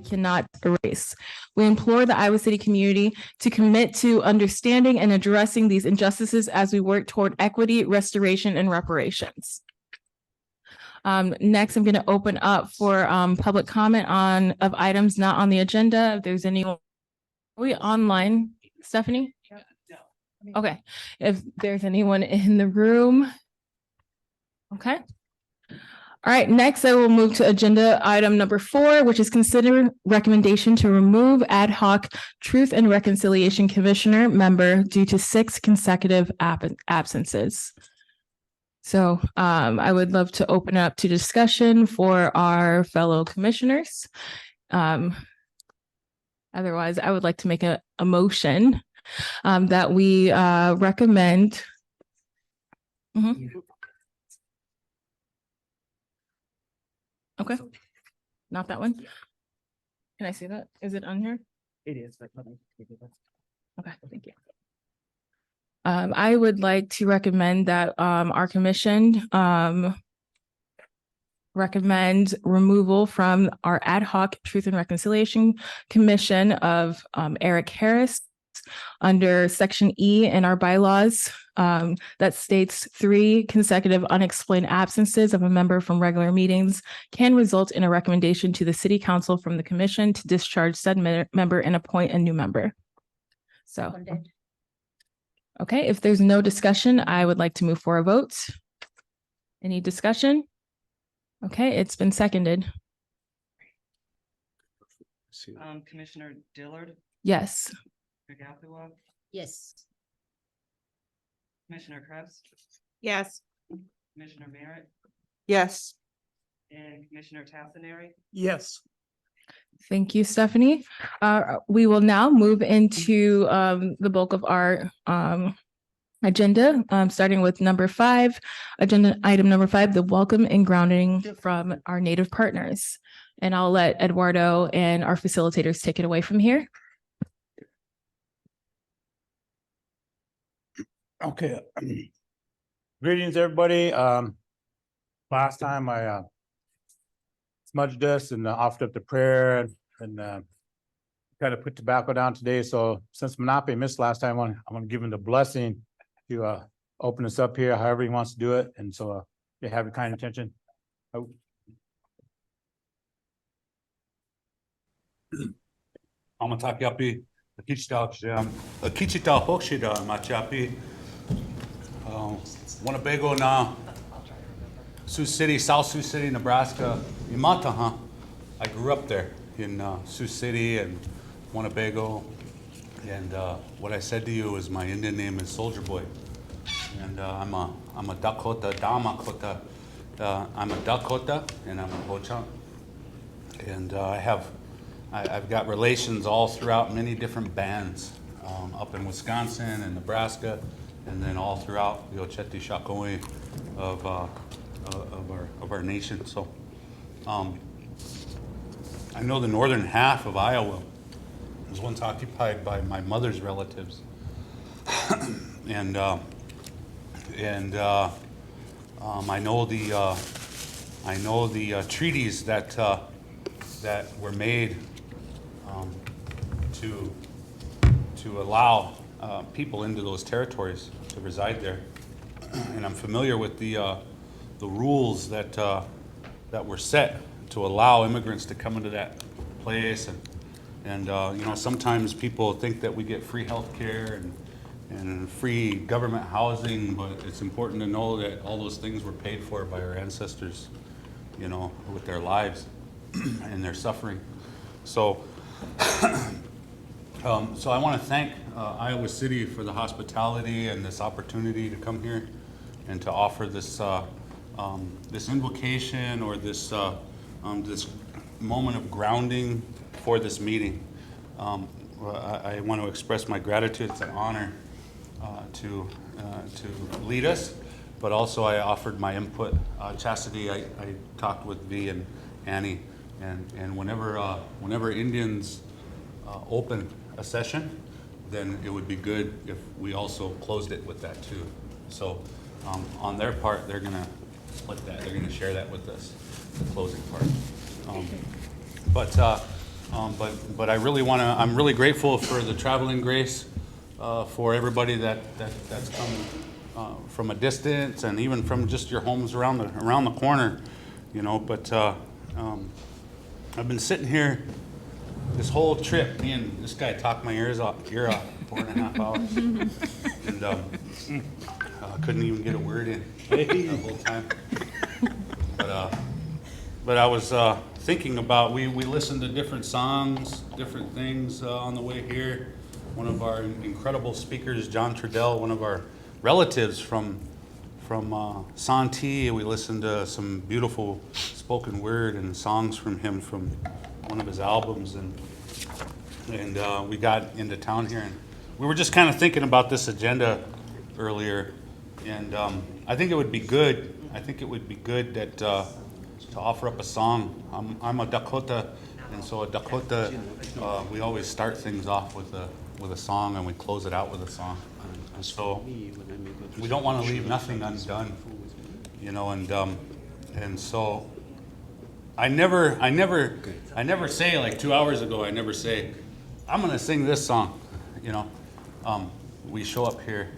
cannot erase. We implore the Iowa City community to commit to understanding and addressing these injustices as we work toward equity, restoration, and reparations. Next, I'm going to open up for public comment of items not on the agenda. If there's anyone, are we online, Stephanie? Okay, if there's anyone in the room. Okay. All right, next I will move to agenda item number 4, which is consider recommendation to remove ad hoc Truth and Reconciliation Commissioner member due to 6 consecutive absences. So I would love to open up to discussion for our fellow commissioners. Otherwise, I would like to make a motion that we recommend. Okay, not that one. Can I see that? Is it on here? It is, but let me give you this. Okay, thank you. I would like to recommend that our commission recommend removal from our ad hoc Truth and Reconciliation Commission of Eric Harris under Section E in our bylaws that states 3 consecutive unexplained absences of a member from regular meetings can result in a recommendation to the city council from the commission to discharge said member and appoint a new member. So, okay, if there's no discussion, I would like to move for a vote. Any discussion? Okay, it's been seconded. Commissioner Dillard, Yes. Gathua, Yes. Commissioner Krebs, Yes. Commissioner Merritt, Yes. and Commissioner Tassinari. Yes. Thank you, Stephanie. We will now move into the bulk of our agenda, starting with number 5, agenda item number 5, the welcome and grounding from our Native partners. And I'll let Eduardo and our facilitators take it away from here. Okay. Greetings, everybody. Last time I smudged this and offered up the prayer and kind of put tobacco down today. So since Monopoly missed last time, I'm gonna give him the blessing to open us up here, however he wants to do it. And so you have your kind intention. Oh. Amatakiapi, Akichita Hokshida, Machapi, Winnebago na Sioux City, South Sioux City, Nebraska. Imata, huh? I grew up there in Sioux City and Winnebago. And what I said to you is my Indian name is Soldier Boy. And I'm a Dakota, Damakota. I'm a Dakota and I'm a Ho-Chunk. And I've got relations all throughout many different bands, up in Wisconsin and Nebraska, and then all throughout the Ocheti Shakoi of our nation. So I know the northern half of Iowa was once occupied by my mother's relatives, and I know the treaties that were made to allow people into those territories to reside there, and I'm familiar with the rules that were set to allow immigrants to come into that place, and you know, sometimes people think that we get free health care and free government housing, but it's important to know that all those things were paid for by our ancestors, you know, with their lives and their suffering. So so I want to thank Iowa City for the hospitality and this opportunity to come here and to offer this this invocation or this this moment of grounding for this meeting. I want to express my gratitude. It's an honor to lead us, but also I offered my input. Chastity, I talked with V and Annie, and whenever Indians open a session, then it would be good if we also closed it with that too. So on their part, they're gonna split that. They're gonna share that with us, the closing part. But But I really I'm really grateful for the traveling grace, for everybody that's coming from a distance and even from just your homes around the corner, you know. But I've been sitting here this whole trip, me and this guy talked my ear off 4.5 hours. And couldn't even get a word in the whole time. But I was thinking about, we listened to different songs, different things on the way here. One of our incredible speakers, John Trudell, one of our relatives from Santee, we listened to some beautiful spoken word and songs from him from one of his albums, and we got into town here, and we were just kind of thinking about this agenda earlier, and I think it would be good. I think it would be good that to offer up a song. I'm a Dakota, and so a Dakota, we always start things off with a song, and we close it out with a song. And so we don't want to leave nothing undone, you know. And so I never say, like 2 hours ago, I never say, I'm going to sing this song, you know. We show up here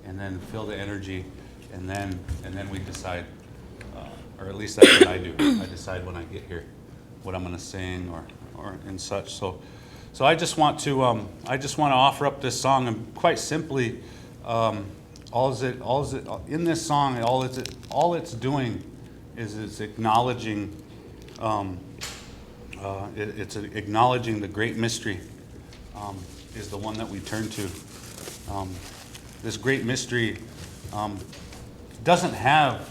and then feel the energy, and then we decide, or at least that's what I do. I decide when I get here what I'm going to sing or and such. So I just want to offer up this song, and quite simply, all is it in this song, all it's doing is it's acknowledging acknowledging the great mystery, is the one that we turn to. This great mystery doesn't have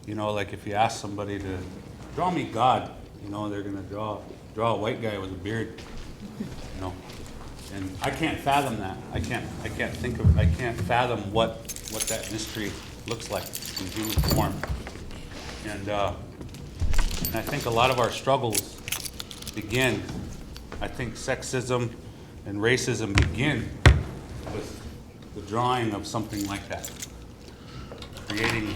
you know, like if you ask somebody to draw me God, you know, they're gonna draw a white guy with a beard, you know. And I can't fathom that. I can't fathom what that mystery looks like in human form. And I think a lot of our struggles begin, I think sexism and racism begin with the drawing of something like that, creating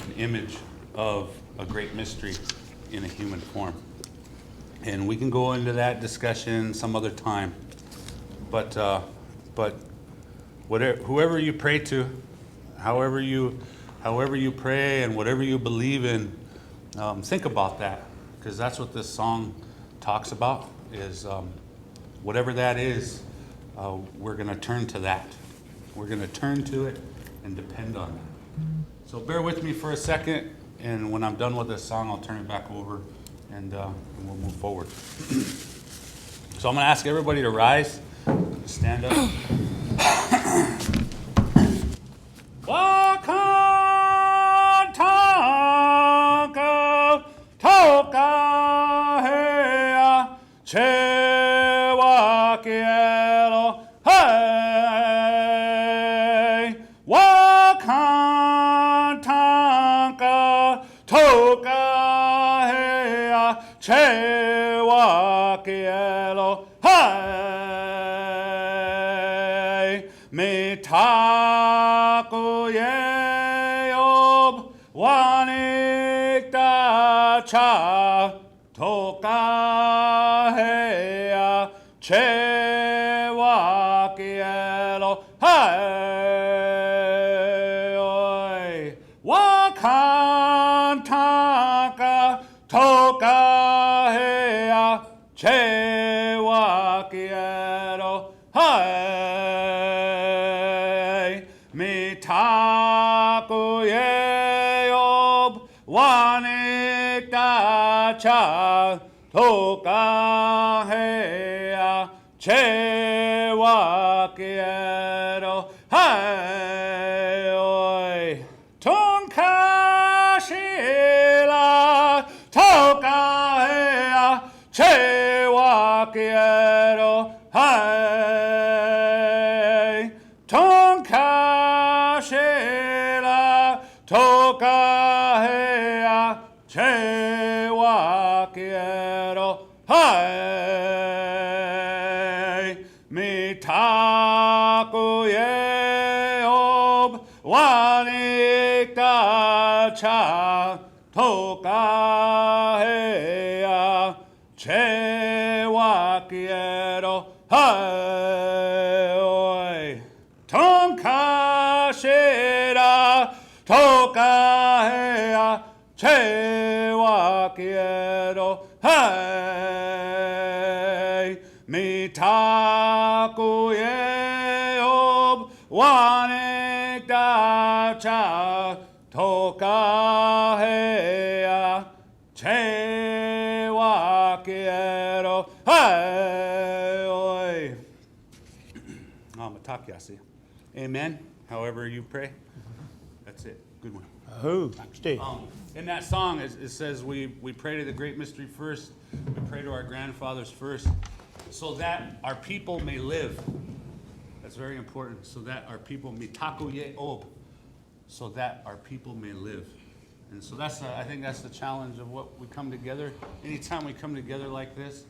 an image of a great mystery in a human form. And we can go into that discussion some other time. But whoever you pray to, however you pray, and whatever you believe in, think about that, because that's what this song talks about. Is whatever that is, we're going to turn to that. We're going to turn to it and depend on that. So bear with me for a second, and when I'm done with this song, I'll turn it back over, and we'll move forward. So I'm going to ask everybody to rise, stand up. Wakantanka toka hea chewakielo hey. Wakantanka toka hea chewakielo hey. Mitaku yeob wanikta cha toka hea chewakielo hey. Wakantaka toka hea chewakielo hey. Mitaku yeob wanikta cha toka hea chewakielo hey. Tonkashila toka hea chewakielo hey. Tonkashila toka hea chewakielo hey. Mitaku yeob wanikta cha toka hea quiero, hey, hoy. Tonka shira, toka hea, chewa quiero, hey. Mi taku yeob, wanek da cha, toka hea, chewa quiero, hey, hoy. Matakiasi. Amen. However you pray. That's it. Good one. Who? Steve. In that song, it says we pray to the great mystery first. We pray to our grandfathers first, so that our people may live. That's very important. So that our people mitaku ye ob, so that our people may live. And so that's I think that's the challenge of what we come together. Anytime we come together like this,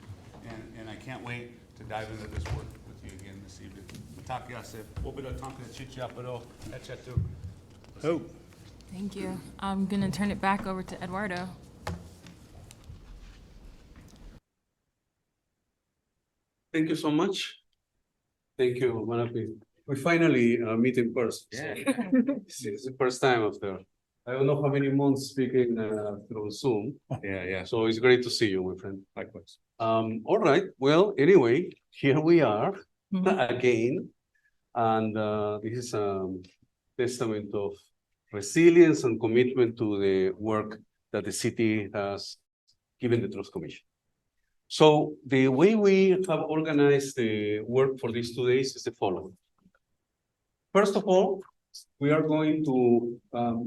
and I can't wait to dive into this work with you again this evening. Who? Thank you. I'm gonna turn it back over to Eduardo. Thank you so much. Thank you, Manapi. We finally meet in person. So it's the first time after, I don't know how many months speaking through Zoom. Yeah. So it's great to see you, my friend. Likewise. All right. Well, anyway, here we are again. And this is a testament of resilience and commitment to the work that the city has given the Truth Commission. So the way we have organized the work for these 2 days is the following. First of all, we are going to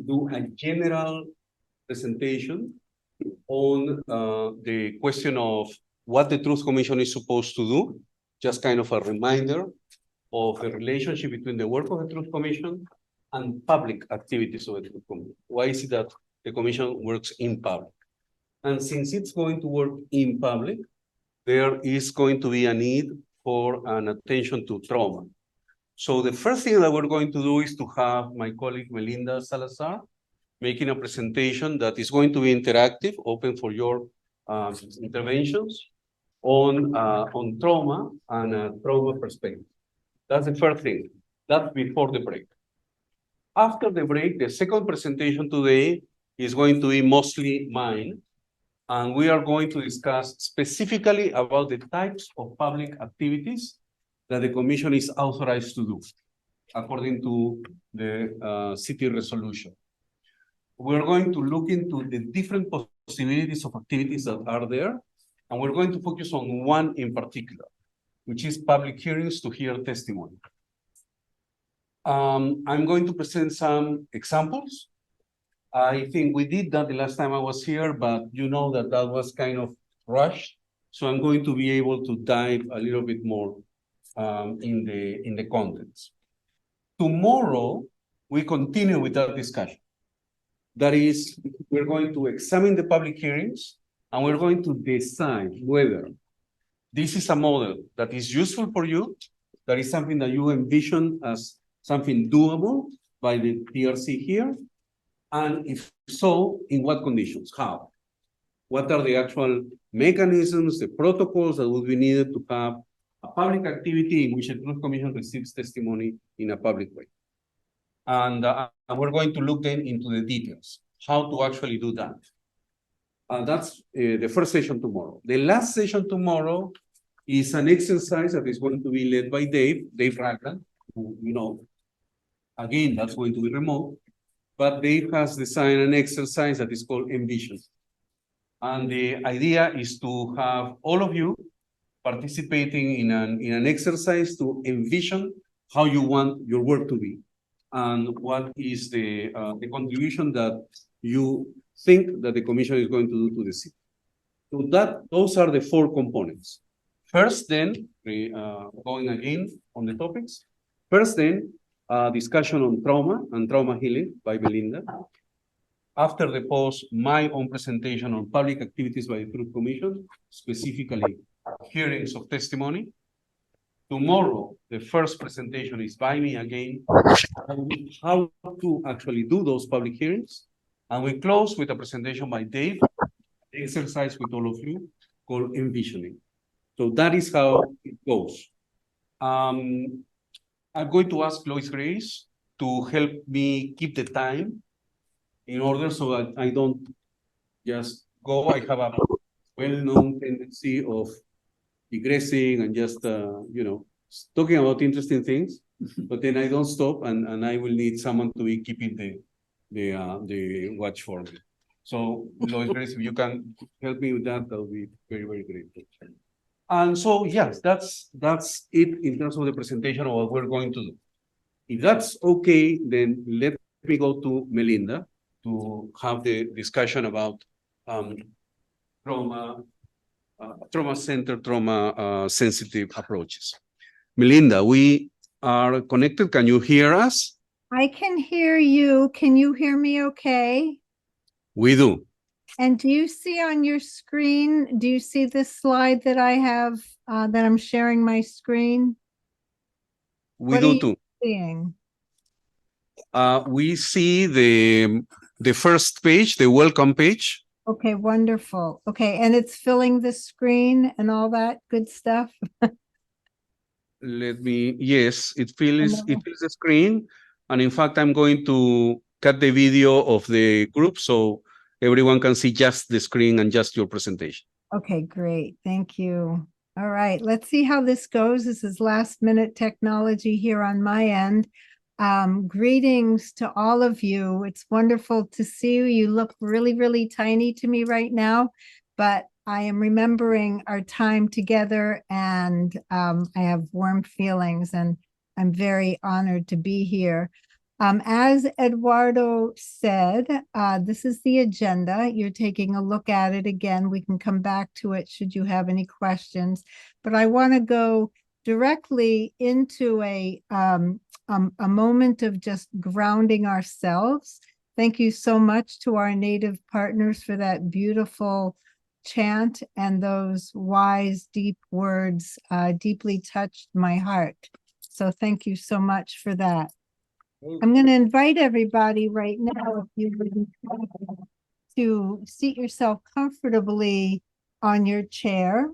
do a general presentation on the question of what the Truth Commission is supposed to do, just kind of a reminder of the relationship between the work of the Truth Commission and public activities of the Truth Commission. Why is it that the Commission works in public? And since it's going to work in public, there is going to be a need for an attention to trauma. So the first thing that we're going to do is to have my colleague Melinda Salazar making a presentation that is going to be interactive, open for your interventions on trauma and a trauma perspective. That's the first thing. That's before the break. After the break, the second presentation today is going to be mostly mine. And we are going to discuss specifically about the types of public activities that the Commission is authorized to do, according to the city resolution. We're going to look into the different possibilities of activities that are there, and we're going to focus on one in particular, which is public hearings to hear testimony. I'm going to present some examples. I think we did that the last time I was here, but you know that was kind of rushed. So I'm going to be able to dive a little bit more in the contents. Tomorrow, we continue with that discussion. That is, we're going to examine the public hearings, and we're going to decide whether this is a model that is useful for you, that is something that you envision as something doable by the TRC here, and if so, in what conditions, how? What are the actual mechanisms, the protocols that would be needed to have a public activity in which the Truth Commission receives testimony in a public way? And we're going to look then into the details, how to actually do that. That's the first session tomorrow. The last session tomorrow is an exercise that is going to be led by Dave Ragland, who, you know, again, that's going to be remote. But Dave has designed an exercise that is called Envision. And the idea is to have all of you participating in an exercise to envision how you want your work to be and what is the contribution that you think that the Commission is going to do to the city. So those are the 4 components. First, then, going again on the topics. First, then, discussion on trauma and trauma healing by Melinda. After the pause, my own presentation on public activities by the Truth Commission, specifically hearings of testimony. Tomorrow, the first presentation is by me again, how to actually do those public hearings. And we close with a presentation by Dave, exercise with all of you called Envisioning. So that is how it goes. I'm going to ask Lois Grace to help me keep the time in order so that I don't just go. I have a well-known tendency of digressing and just, talking about interesting things, but then I don't stop and I will need someone to be keeping the watch for me. So, Lois Grace, if you can help me with that, that would be very, very grateful. And so, yes, that's it in terms of the presentation of what we're going to do. If that's okay, then let me go to Melinda to have the discussion about trauma center, trauma sensitive approaches. Melinda, we are connected. Can you hear us? I can hear you. Can you hear me okay? We do. And do you see on your screen, do you see this slide that I have, that I'm sharing my screen? We What are do you too. seeing? We see the first page, the welcome page. Okay, wonderful. Okay, and it's filling the screen and all that good stuff? Yes, it fills the screen. And in fact, I'm going to cut the video of the group so everyone can see just the screen and just your presentation. Okay, great. Thank you. All right, let's see how this goes. This is last minute technology here on my end. Greetings to all of you. It's wonderful to see you. You look really, really tiny to me right now, but I am remembering our time together and I have warm feelings and I'm very honored to be here. As Eduardo said, this is the agenda. You're taking a look at it again. We can come back to it should you have any questions, but I want to go directly into a moment of just grounding ourselves. Thank you so much to our native partners for that beautiful chant and those wise, deep words deeply touched my heart. So thank you so much for that. I'm going to invite everybody right now, if you would, to seat yourself comfortably on your chair.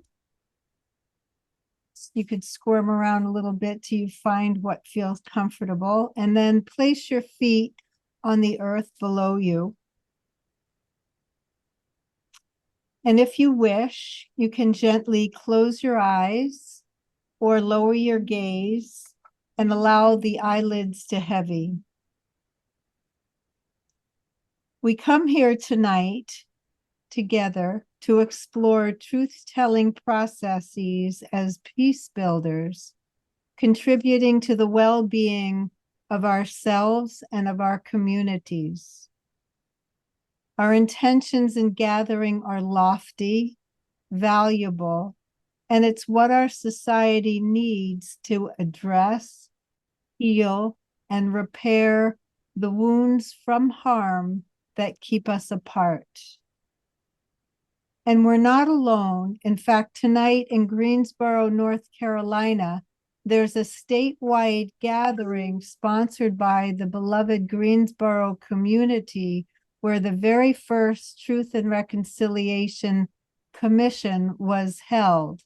You could squirm around a little bit till you find what feels comfortable, and then place your feet on the earth below you. And if you wish, you can gently close your eyes or lower your gaze and allow the eyelids to heavy. We come here tonight together to explore truth-telling processes as peace builders, contributing to the well-being of ourselves and of our communities. Our intentions in gathering are lofty, valuable, and it's what our society needs to address, heal, and repair the wounds from harm that keep us apart. And we're not alone. In fact, tonight in Greensboro, North Carolina, there's a statewide gathering sponsored by the beloved Greensboro community, where the very first Truth and Reconciliation Commission was held.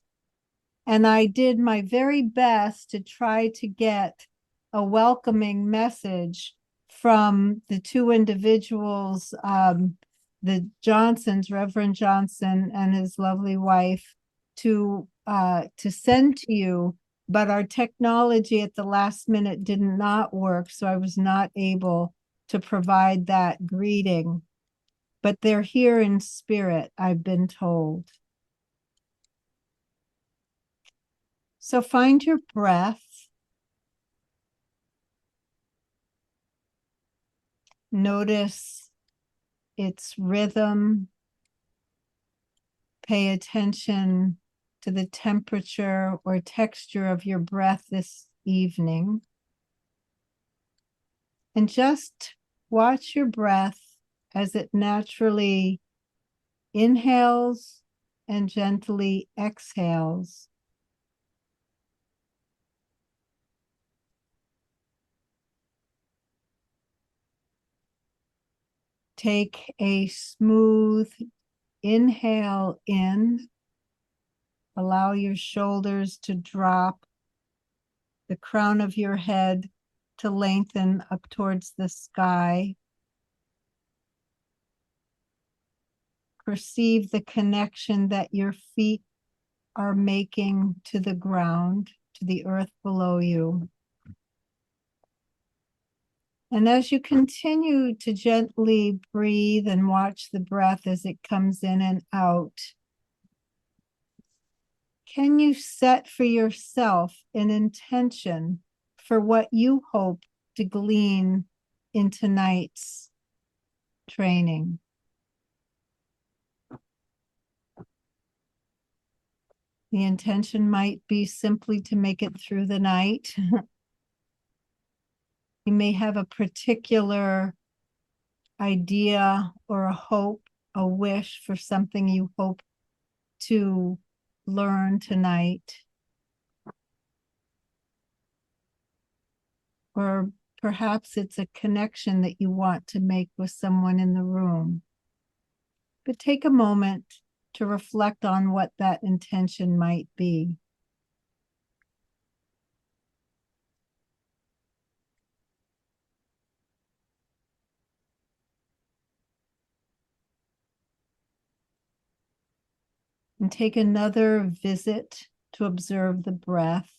And I did my very best to try to get a welcoming message from the two individuals, the Johnsons, Reverend Johnson and his lovely wife, to send to you, but our technology at the last minute did not work, so I was not able to provide that greeting. But they're here in spirit, I've been told. So find your breath. Notice its rhythm. Pay attention to the temperature or texture of your breath this evening. And just watch your breath as it naturally inhales and gently exhales. Take a smooth inhale in, Allow your shoulders to drop, the crown of your head to lengthen up towards the sky. Perceive the connection that your feet are making to the ground, to the earth below you. And as you continue to gently breathe and watch the breath as it comes in and out, can you set for yourself an intention for what you hope to glean in tonight's training? The intention might be simply to make it through the night. You may have a particular idea or a hope, a wish for something you hope to learn tonight. Or perhaps it's a connection that you want to make with someone in the room. But take a moment to reflect on what that intention might be. And take another visit to observe the breath.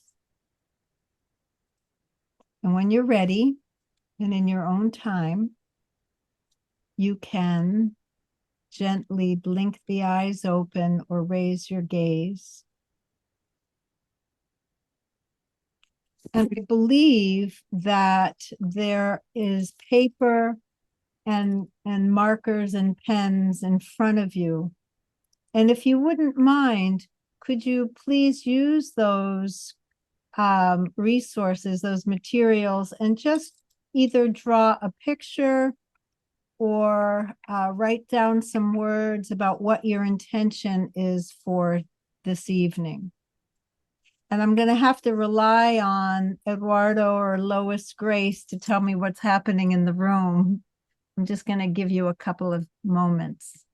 And when you're ready, and in your own time, you can gently blink the eyes open or raise your gaze. And we believe that there is paper and markers and pens in front of you. And if you wouldn't mind, could you please use those resources, those materials, and just either draw a picture or write down some words about what your intention is for this evening. And I'm going to have to rely on Eduardo or Lois Grace to tell me what's happening in the room. I'm just going to give you a couple of moments.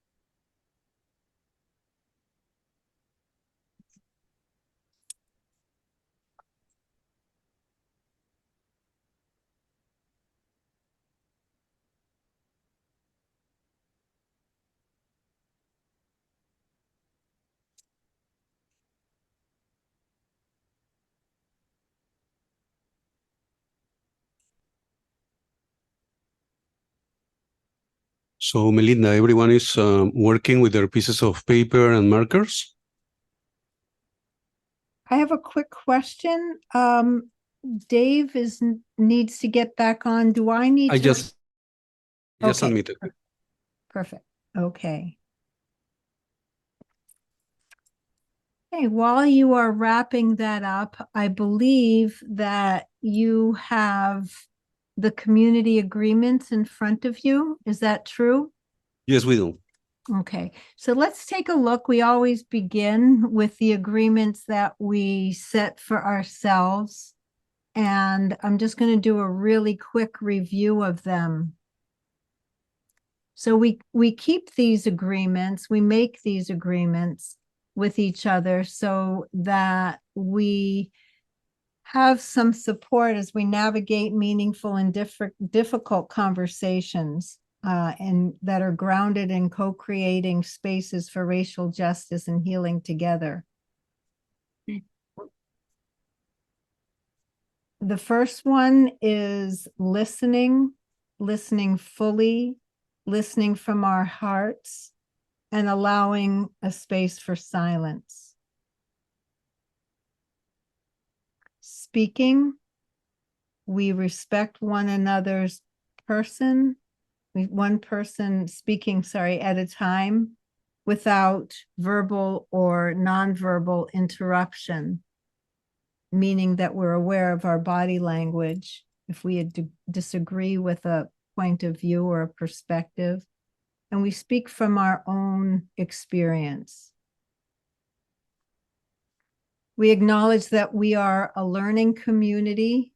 So Melinda, everyone is working with their pieces of paper and markers? I have a quick question. Dave needs to get back on. Do I need I to? just Okay. admitted. Perfect. Okay. Okay, while you are wrapping that up, I believe that you have the community agreements in front of you. Is that true? Yes, we do. Okay, so let's take a look. We always begin with the agreements that we set for ourselves. And I'm just going to do a really quick review of them. So we keep these agreements, we make these agreements with each other so that we have some support as we navigate meaningful and difficult conversations and that are grounded in co-creating spaces for racial justice and healing together. The first one is listening fully, listening from our hearts, and allowing a space for silence. Speaking, we respect one another's one person speaking, at a time without verbal or nonverbal interruption, meaning that we're aware of our body language. If we disagree with a point of view or a perspective, and we speak from our own experience. We acknowledge that we are a learning community.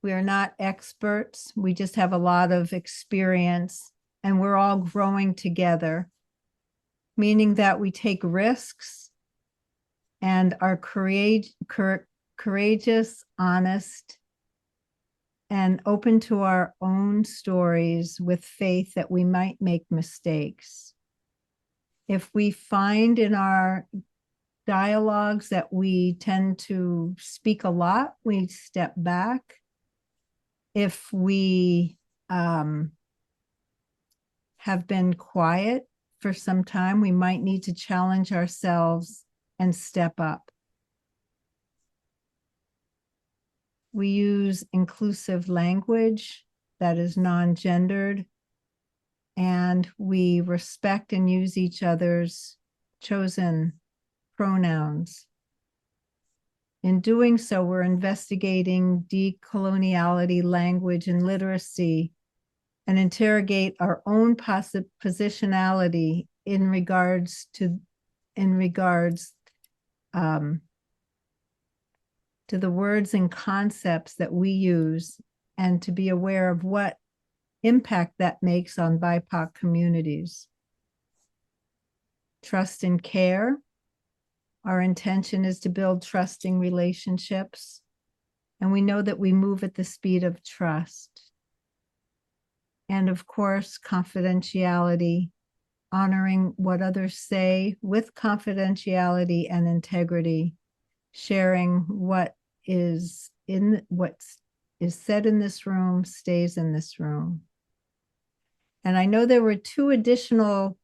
We are not experts. We just have a lot of experience, and we're all growing together, meaning that we take risks and are courageous, honest, and open to our own stories with faith that we might make mistakes. If we find in our dialogues that we tend to speak a lot, we step back. If we have been quiet for some time, we might need to challenge ourselves and step up. We use inclusive language that is non-gendered, and we respect and use each other's chosen pronouns. In doing so, we're investigating decoloniality, language, and literacy, and interrogate our own positionality in regards to the words and concepts that we use, and to be aware of what impact that makes on BIPOC communities. Trust and care. Our intention is to build trusting relationships, and we know that we move at the speed of trust. And of course, confidentiality, honoring what others say with confidentiality and integrity, sharing what is said in this room stays in this room. And I know there were 2 additional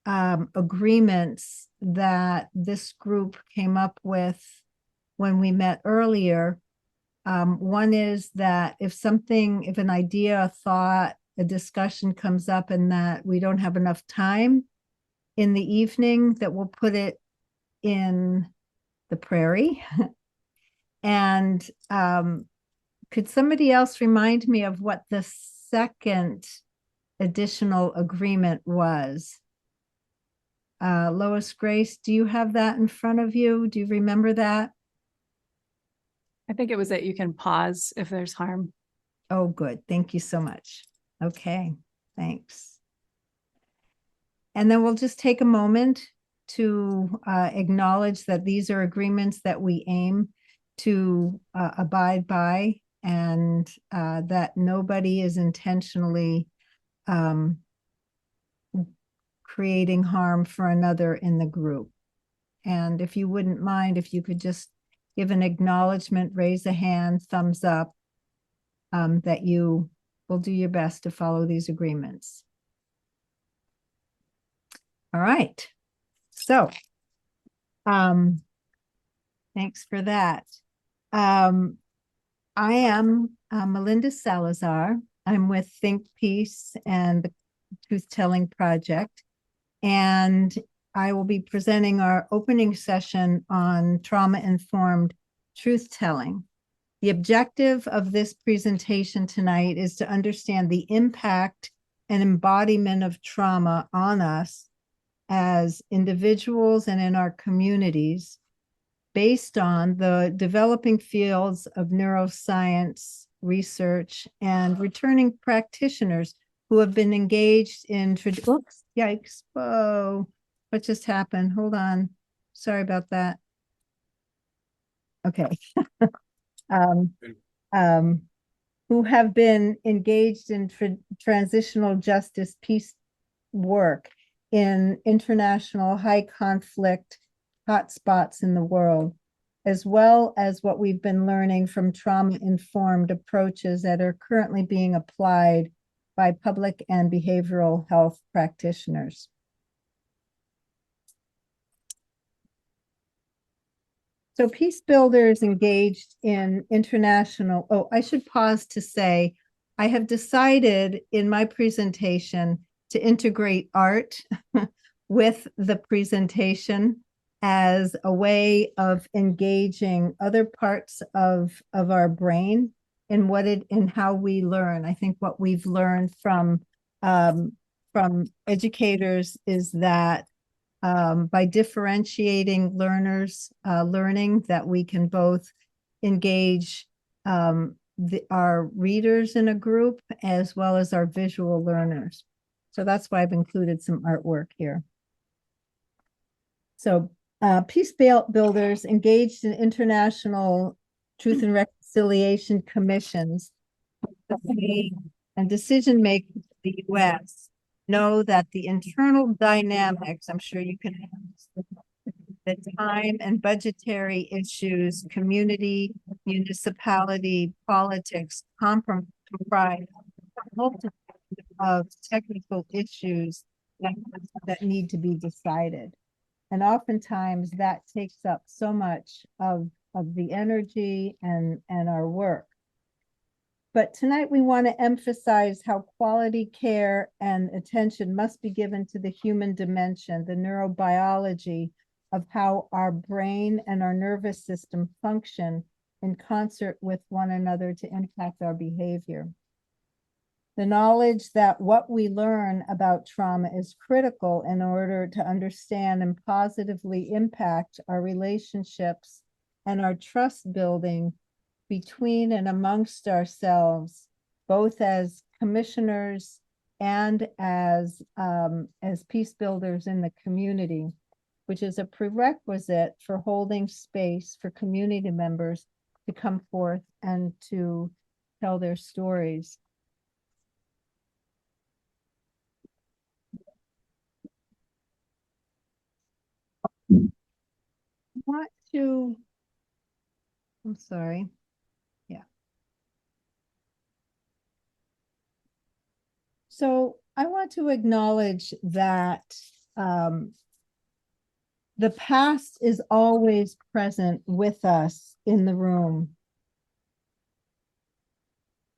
agreements that this group came up with when we met earlier. One is that if an idea, a thought, a discussion comes up and that we don't have enough time in the evening, that we'll put it in the prairie. And could somebody else remind me of what the second additional agreement was? Lois Grace, do you have that in front of you? Do you remember that? I think it was that you can pause if there's harm. Oh, good. Thank you so much. Okay, thanks. And then we'll just take a moment to acknowledge that these are agreements that we aim to abide by, and that nobody is intentionally creating harm for another in the group. And if you wouldn't mind, if you could just give an acknowledgement, raise a hand, thumbs up, that you will do your best to follow these agreements. All right. So, thanks for that. I am Melinda Salazar. I'm with Think Peace and the Truth Telling Project, and I will be presenting our opening session on trauma-informed truth telling. The objective of this presentation tonight is to understand the impact and embodiment of trauma on us as individuals and in our communities, based on the developing fields of neuroscience research and returning practitioners who have been engaged in, oops, yikes, whoa, what just happened? Hold on, sorry about that. Okay. Who have been engaged in transitional justice peace work in international high conflict hotspots in the world, as well as what we've been learning from trauma-informed approaches that are currently being applied by public and behavioral health practitioners. So Peace Builders engaged in international, oh, I should pause to say, I have decided in my presentation to integrate art with the presentation as a way of engaging other parts of our brain in how we learn. I think what we've learned from educators is that by differentiating learners learning, that we can both engage our readers in a group as well as our visual learners. So that's why I've included some artwork here. So Builders engaged in international truth and reconciliation commissions and decision makers in the US know that the internal dynamics, I'm sure you can, the time and budgetary issues, community, municipality, politics, comprise multiple of technical issues that need to be decided. And oftentimes that takes up so much of the energy and our work. But tonight we want to emphasize how quality care and attention must be given to the human dimension, the neurobiology of how our brain and our nervous system function in concert with one another to impact our behavior. The knowledge that what we learn about trauma is critical in order to understand and positively impact our relationships and our trust building between and amongst ourselves, both as commissioners and as peace builders in the community, which is a prerequisite for holding space for community members to come forth and to tell their stories. Want to, I'm sorry. Yeah. So I want to acknowledge that the past is always present with us in the room.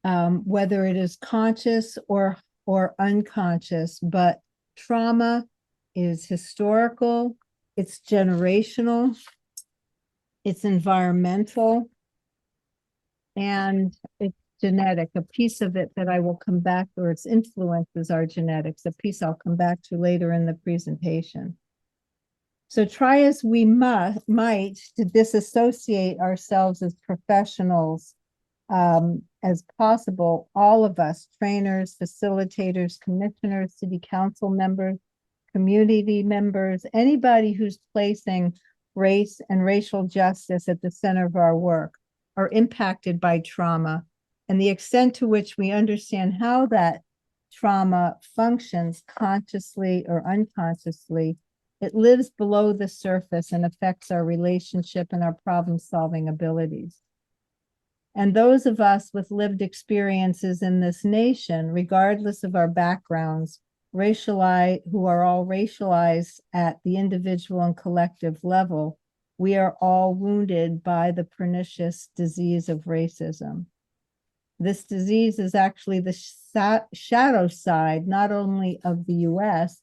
Whether it is conscious or unconscious, but trauma is historical, it's generational, it's environmental, and it's genetic. A piece of it that I will come back, or its influences are genetics, a piece I'll come back to later in the presentation. So try as we might to disassociate ourselves as professionals as possible, all of us, trainers, facilitators, commissioners, city council members, community members, anybody who's placing race and racial justice at the center of our work, are impacted by trauma. And the extent to which we understand how that trauma functions consciously or unconsciously, it lives below the surface and affects our relationship and our problem-solving abilities. And those of us with lived experiences in this nation, regardless of our backgrounds, who are all racialized at the individual and collective level, we are all wounded by the pernicious disease of racism. This disease is actually the shadow side, not only of the US,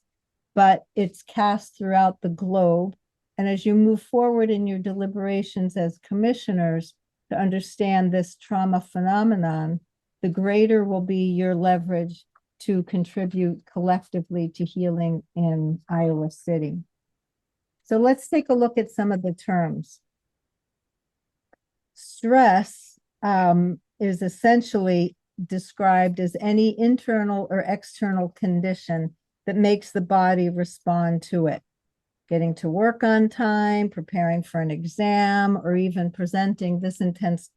but it's cast throughout the globe. And as you move forward in your deliberations as commissioners to understand this trauma phenomenon, the greater will be your leverage to contribute collectively to healing in Iowa City. So let's take a look at some of the terms. Stress is essentially described as any internal or external condition that makes the body respond to it. Getting to work on time, preparing for an exam, or even presenting this intense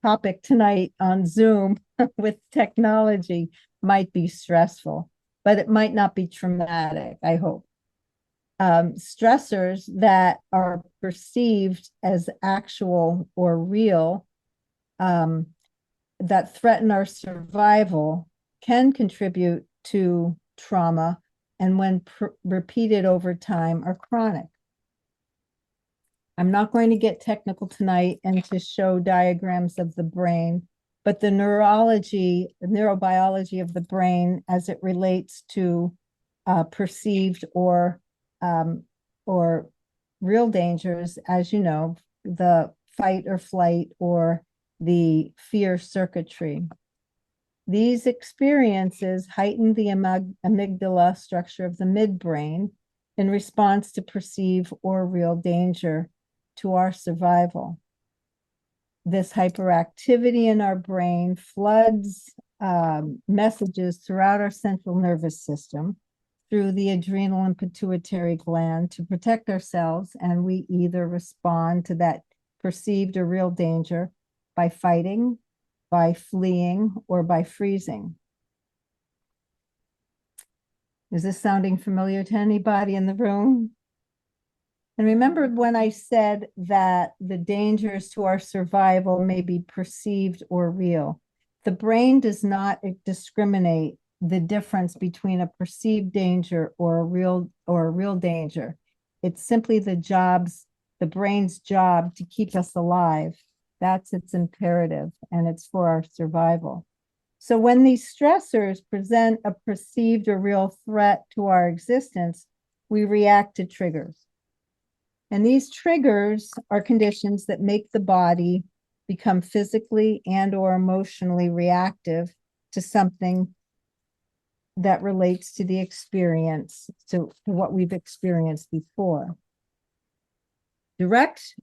topic tonight on Zoom with technology might be stressful, but it might not be traumatic, I hope. Stressors that are perceived as actual or real, that threaten our survival, can contribute to trauma, and when repeated over time are chronic. I'm not going to get technical tonight and to show diagrams of the brain, but the neurobiology of the brain as it relates to perceived or real dangers, as you know, the fight or flight or the fear circuitry. These experiences heighten the amygdala structure of the midbrain in response to perceived or real danger to our survival. This hyperactivity in our brain floods messages throughout our central nervous system, through the adrenal and pituitary gland to protect ourselves, and we either respond to that perceived or real danger by fighting, by fleeing, or by freezing. Is this sounding familiar to anybody in the room? And remember when I said that the dangers to our survival may be perceived or real. The brain does not discriminate the difference between a perceived danger or a real danger. It's simply the brain's job to keep us alive. That's its imperative, and it's for our survival. So when these stressors present a perceived or real threat to our existence, we react to triggers. And these triggers are conditions that make the body become physically and or emotionally reactive to something that relates to the experience, to what we've experienced before. Direct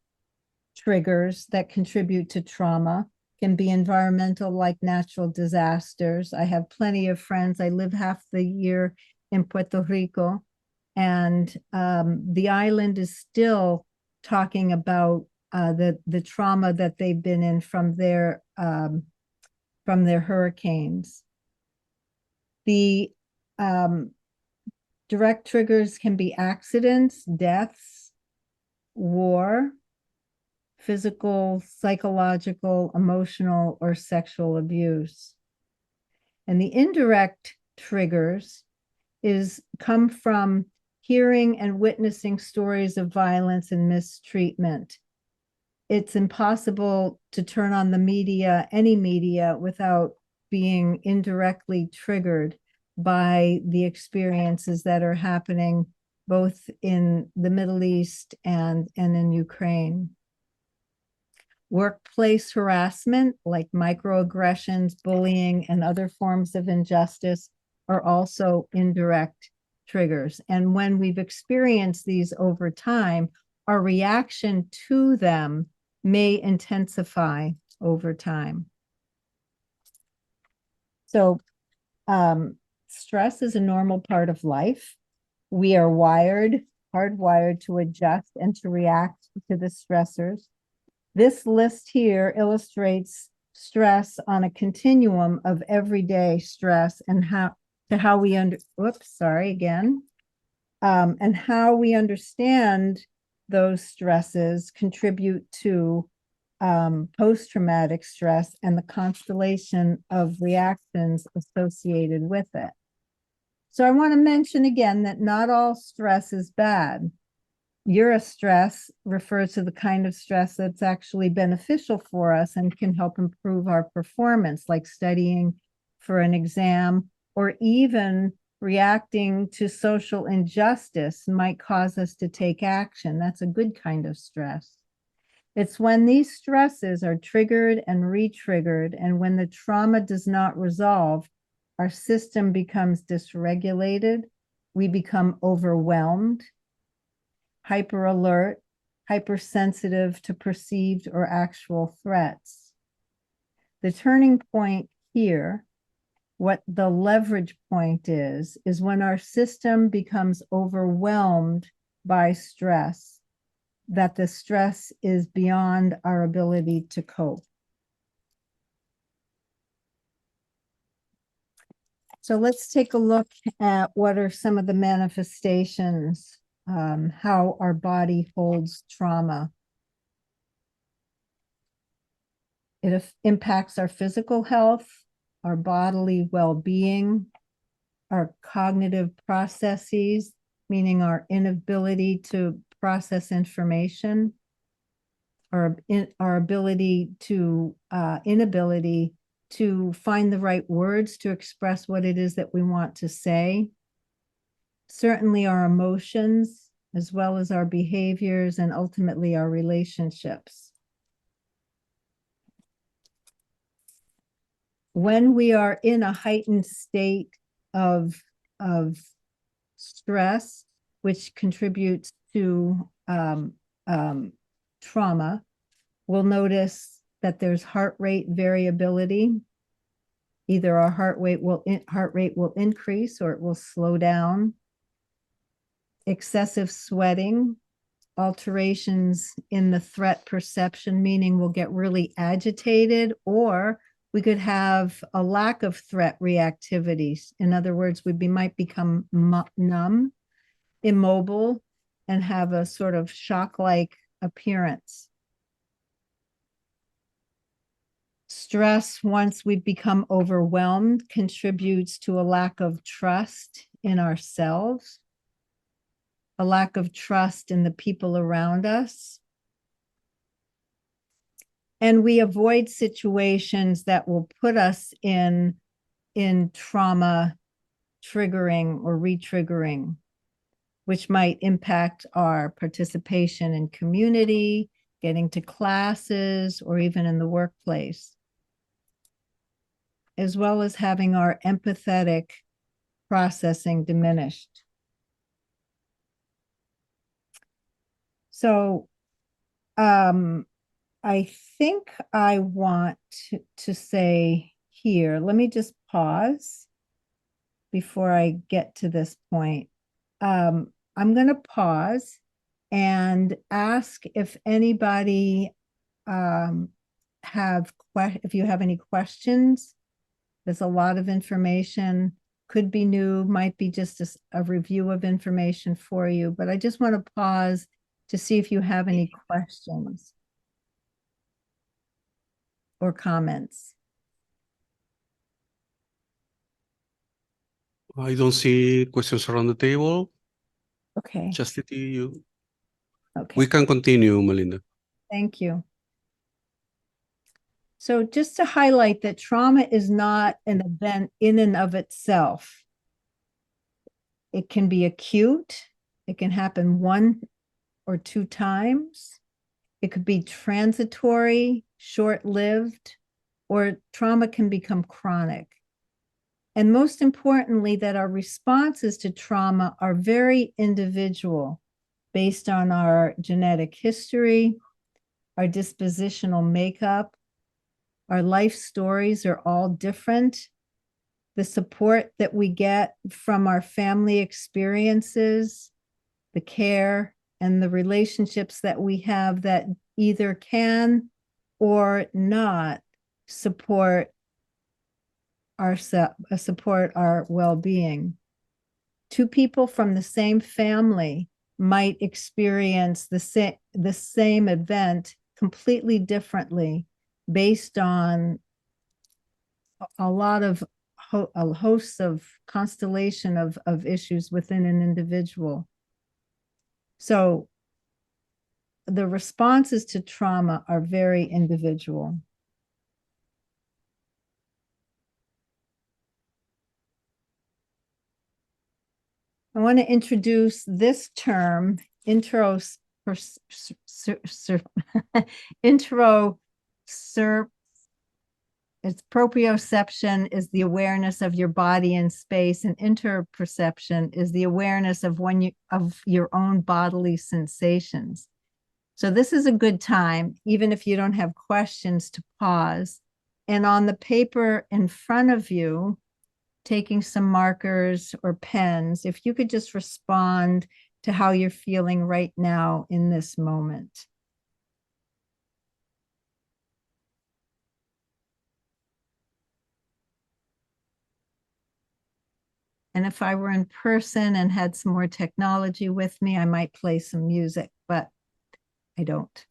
triggers that contribute to trauma can be environmental, like natural disasters. I have plenty of friends. I live half the year in Puerto Rico, and the island is still talking about the trauma that they've been in from their hurricanes. The direct triggers can be accidents, deaths, war, physical, psychological, emotional, or sexual abuse. And the indirect triggers come from hearing and witnessing stories of violence and mistreatment. It's impossible to turn on the media, any media, without being indirectly triggered by the experiences that are happening both in the Middle East and in Ukraine. Workplace harassment, like microaggressions, bullying, and other forms of injustice, are also indirect triggers. And when we've experienced these over time, our reaction to them may intensify over time. So stress is a normal part of life. We are hardwired to adjust and to react to the stressors. This list here illustrates stress on a continuum of everyday stress and how we understand those stresses contribute to post-traumatic stress and the constellation of reactions associated with it. So I want to mention again that not all stress is bad. Eustress refers to the kind of stress that's actually beneficial for us and can help improve our performance, like studying for an exam, or even reacting to social injustice might cause us to take action. That's a good kind of stress. It's when these stresses are triggered and re-triggered, and when the trauma does not resolve, our system becomes dysregulated, we become overwhelmed, hyper alert, hypersensitive to perceived or actual threats. The turning point here, what the leverage point is when our system becomes overwhelmed by stress, that the stress is beyond our ability to cope. So let's take a look at what are some of the manifestations, how our body holds trauma. It impacts our physical health, our bodily well-being, our cognitive processes, meaning our inability to process information, our inability to find the right words to express what it is that we want to say. Certainly our emotions, as well as our behaviors, and ultimately our relationships. When we are in a heightened state of stress, which contributes to trauma, we'll notice that there's heart rate variability. Either our heart rate will increase or it will slow down. excessive sweating, alterations in the threat perception, meaning we'll get really agitated, or we could have a lack of threat reactivities. In other words, might become numb, immobile, and have a sort of shock-like appearance. Stress, once we become overwhelmed, contributes to a lack of trust in ourselves, a lack of trust in the people around us. And we avoid situations that will put us in trauma triggering or re-triggering, which might impact our participation in community, getting to classes, or even in the workplace, as well as having our empathetic processing diminished. So I think I want to say here, let me just pause before I get to this point. I'm going to pause and ask if anybody if you have any questions. There's a lot of information, could be new, might be just a review of information for you, but I just want to pause to see if you have any questions or comments. I don't see questions around the table. Okay, Chastity, you, okay. we can continue, Melinda. Thank you. So just to highlight that trauma is not an event in and of itself. It can be acute. It can happen 1 or 2 times. It could be transitory, short-lived, or trauma can become chronic. And most importantly, that our responses to trauma are very individual based on our genetic history, our dispositional makeup. Our life stories are all different. The support that we get from our family experiences, the care and the relationships that we have that either can or not support our well-being. 2 people from the same family might experience the same event completely differently based on a lot of a host of constellation of issues within an individual. So the responses to trauma are very individual. I want to introduce this term, it's proprioception is the awareness of your body in space, and interoception is the awareness of your own bodily sensations. So this is a good time, even if you don't have questions, to pause. And on the paper in front of you, taking some markers or pens, if you could just respond to how you're feeling right now in this moment. And if I were in person and had some more technology with me, I might play some music, but I don't.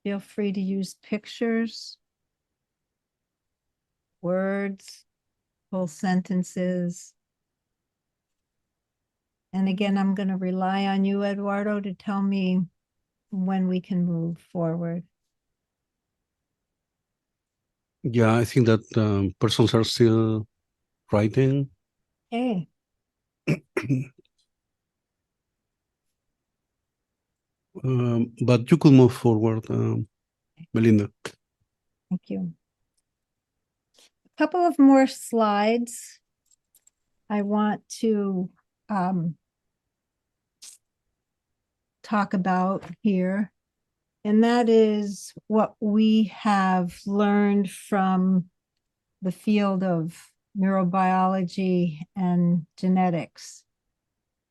Feel free to use pictures, words, whole sentences. And again, I'm going to rely on you, Eduardo, to tell me when we can move forward. Yeah, I think that persons are still writing. Okay, But you could move forward, Melinda. thank you. Couple of more slides. I want to talk about here. And that is what we have learned from the field of neurobiology and genetics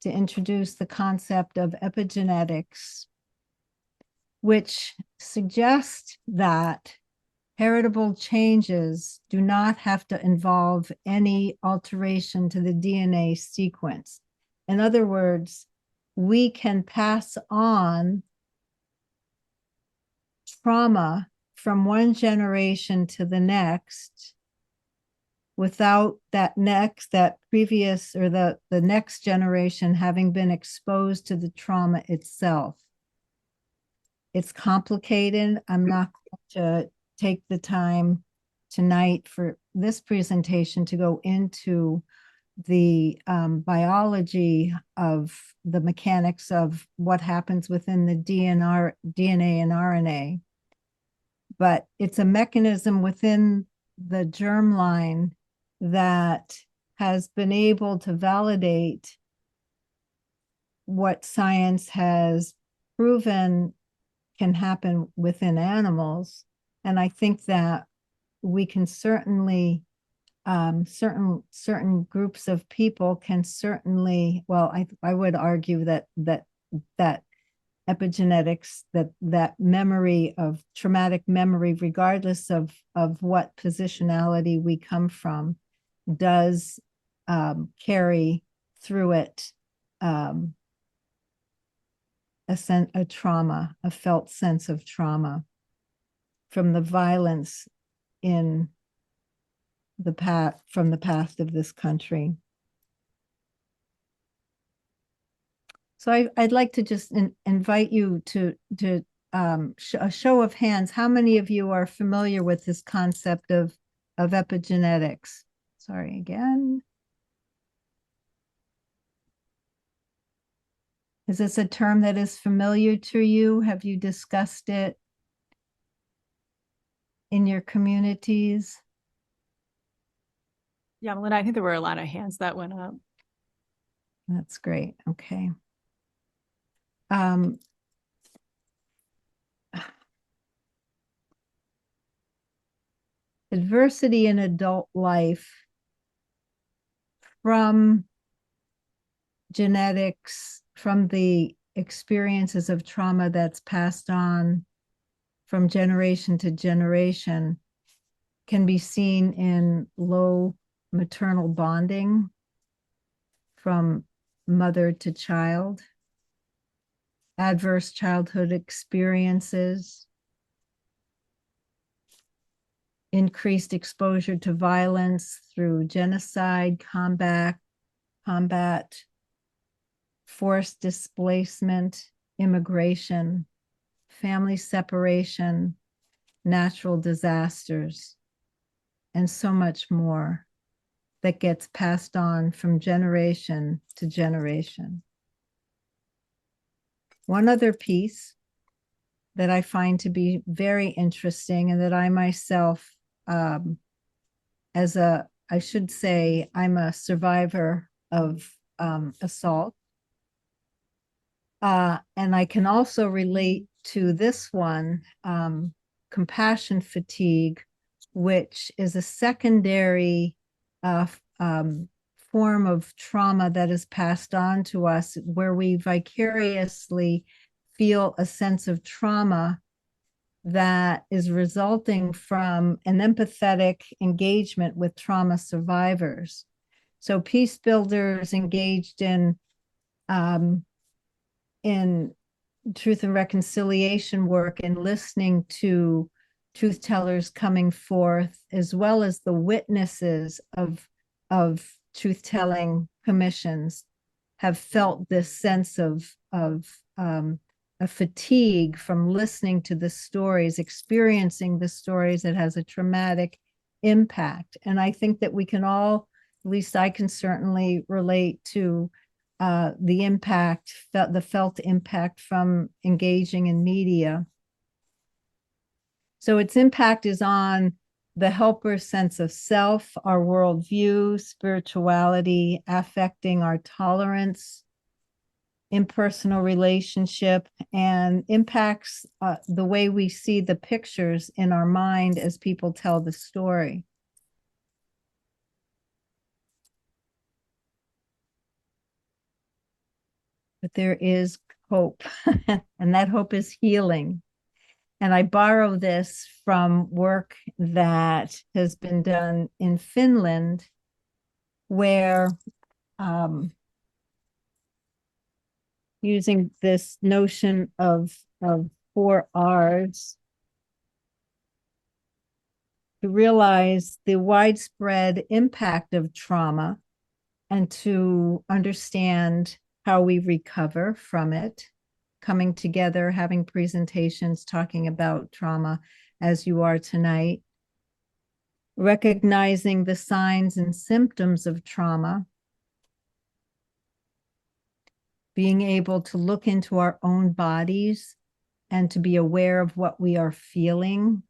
to introduce the concept of epigenetics, which suggests that heritable changes do not have to involve any alteration to the DNA sequence. In other words, we can pass on trauma from one generation to the next without that previous or the next generation having been exposed to the trauma itself. It's complicated. I'm not going to take the time tonight for this presentation to go into the biology of the mechanics of what happens within the DNA and RNA. But it's a mechanism within the germline that has been able to validate what science has proven can happen within animals. And I think that we can certainly, certain groups of people can certainly, well, I would argue that epigenetics, that memory of traumatic memory, regardless of what positionality we come from, does carry through it a trauma, a felt sense of trauma from the violence in the past of this country. So I'd like to just invite you to a show of hands. How many of you are familiar with this concept of epigenetics? Sorry again. Is this a term that is familiar to you? Have you discussed it in your communities? Yeah, Melinda, I think there were a lot of hands that went up. That's great. Okay. Adversity in adult life from genetics, from the experiences of trauma that's passed on from generation to generation, can be seen in low maternal bonding from mother to child, adverse childhood experiences, increased exposure to violence through genocide, combat, forced displacement, immigration, family separation, natural disasters, and so much more that gets passed on from generation to generation. One other piece that I find to be very interesting, and that I myself, I should say, I'm a survivor of assault. And I can also relate to this one, compassion fatigue, which is a secondary form of trauma that is passed on to us, where we vicariously feel a sense of trauma that is resulting from an empathetic engagement with trauma survivors. So peace builders engaged in truth and reconciliation work and listening to truth tellers coming forth, as well as the witnesses of truth telling commissions, have felt this sense of a fatigue from listening to the stories, experiencing the stories that has a traumatic impact. And I think that we can all, at least I can certainly relate to the impact, the felt impact from engaging in media. So its impact is on the helper's sense of self, our worldview, spirituality, affecting our tolerance, impersonal relationship, and impacts the way we see the pictures in our mind as people tell the story. But there is hope, and that hope is healing. And I borrow this from work that has been done in Finland, where using this notion of 4 R's to realize the widespread impact of trauma and to understand how we recover from it, coming together, having presentations, talking about trauma as you are tonight, recognizing the signs and symptoms of trauma, being able to look into our own bodies and to be aware of what we are feeling.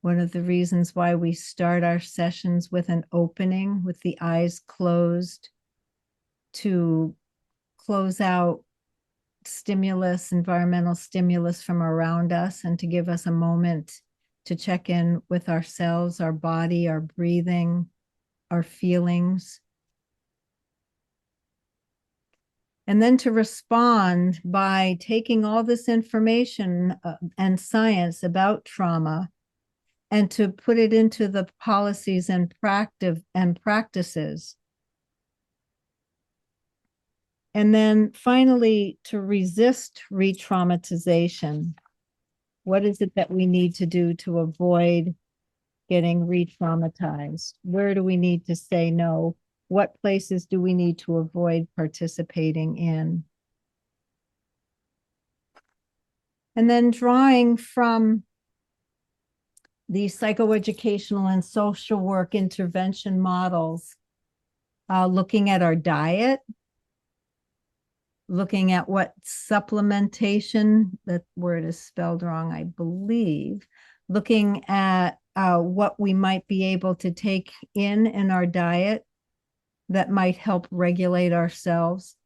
One of the reasons why we start our sessions with an opening, with the eyes closed, to close out stimulus, environmental stimulus from around us, and to give us a moment to check in with ourselves, our body, our breathing, our feelings. And then to respond by taking all this information and science about trauma and to put it into the policies and practices. And then finally, to resist re-traumatization. What is it that we need to do to avoid getting re-traumatized? Where do we need to say no? What places do we need to avoid participating in? And then drawing from the psychoeducational and social work intervention models, looking at our diet, looking at what supplementation, that word is spelled wrong, I believe, looking at what we might be able to take in our diet that might help regulate ourselves,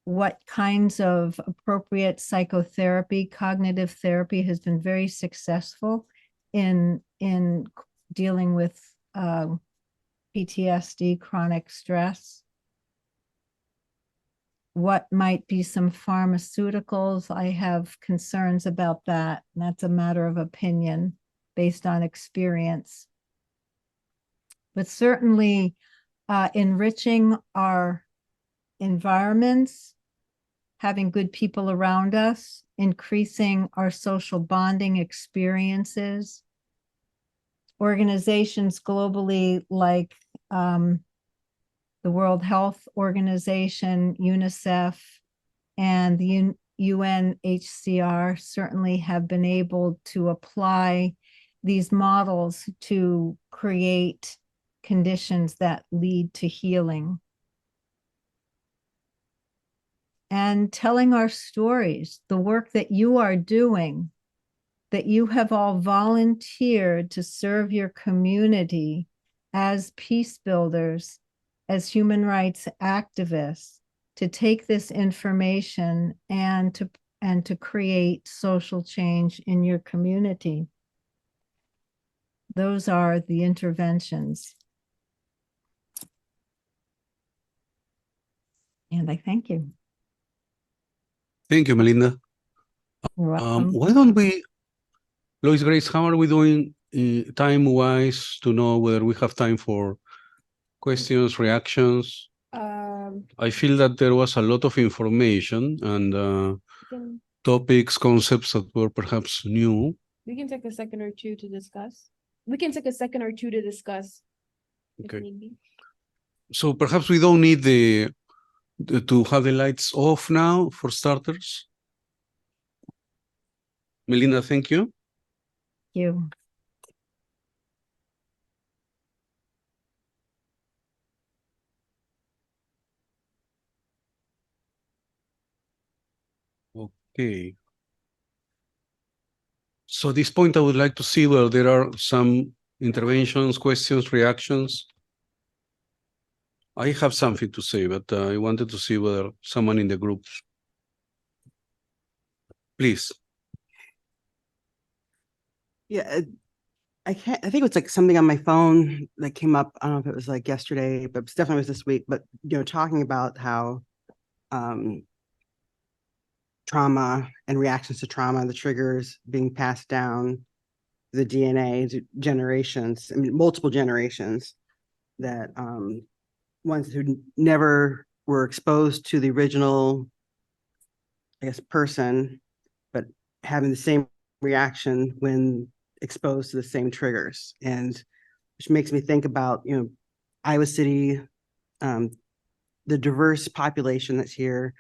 what kinds of appropriate psychotherapy, cognitive therapy has been very successful in dealing with PTSD, chronic stress. What might be some pharmaceuticals? I have concerns about that. And that's a matter of opinion based on experience. But certainly enriching our environments, having good people around us, increasing our social bonding experiences. Organizations globally like the World Health Organization, UNICEF, and the UNHCR certainly have been able to apply these models to create conditions that lead to healing. And telling our stories, the work that you are doing, that you have all volunteered to serve your community as peace builders, as human rights activists, to take this information and to create social change in your community. Those are the interventions. And I thank you. Thank you, Melinda. You're welcome. Why don't we, Lois Grace, how are we doing time-wise to know whether we have time for questions, reactions? I feel that there was a lot of information and topics, concepts that were perhaps new. We can take a second or two to discuss. If Okay. need be. So perhaps we don't need to have the lights off now for starters. Melinda, thank you. You. Okay. So at this point, I would like to see whether there are some interventions, questions, reactions. I have something to say, but I wanted to see whether someone in the group. Please. Yeah, I can't, I think it was like something on my phone that came up. I don't know if it was like yesterday, but it definitely was this week, but talking about how trauma and reactions to trauma, the triggers being passed down the DNA to generations, I mean, multiple generations that ones who never were exposed to the original, I guess, person, but having the same reaction when exposed to the same triggers. And which makes me think about, Iowa City, the diverse population that's here,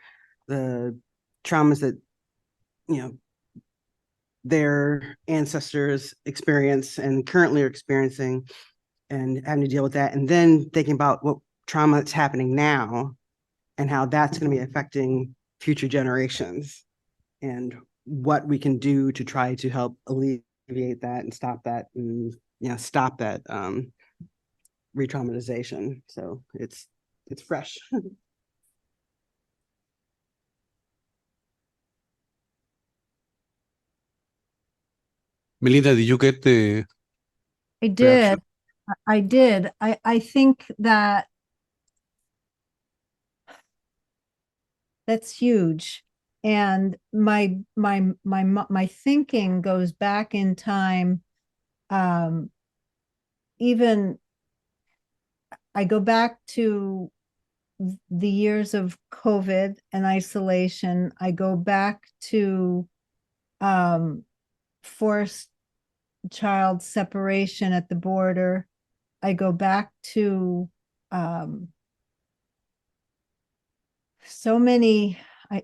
the traumas that, their ancestors experience and currently are experiencing and having to deal with that. And then thinking about what trauma that's happening now and how that's going to be affecting future generations and what we can do to try to help alleviate that and stop that and, stop that re-traumatization. So it's fresh. Melinda, did you get the I did. reaction? I did. I think that that's huge. And my thinking goes back in time. Even I go back to the years of COVID and isolation. I go back to forced child separation at the border. I go back to so many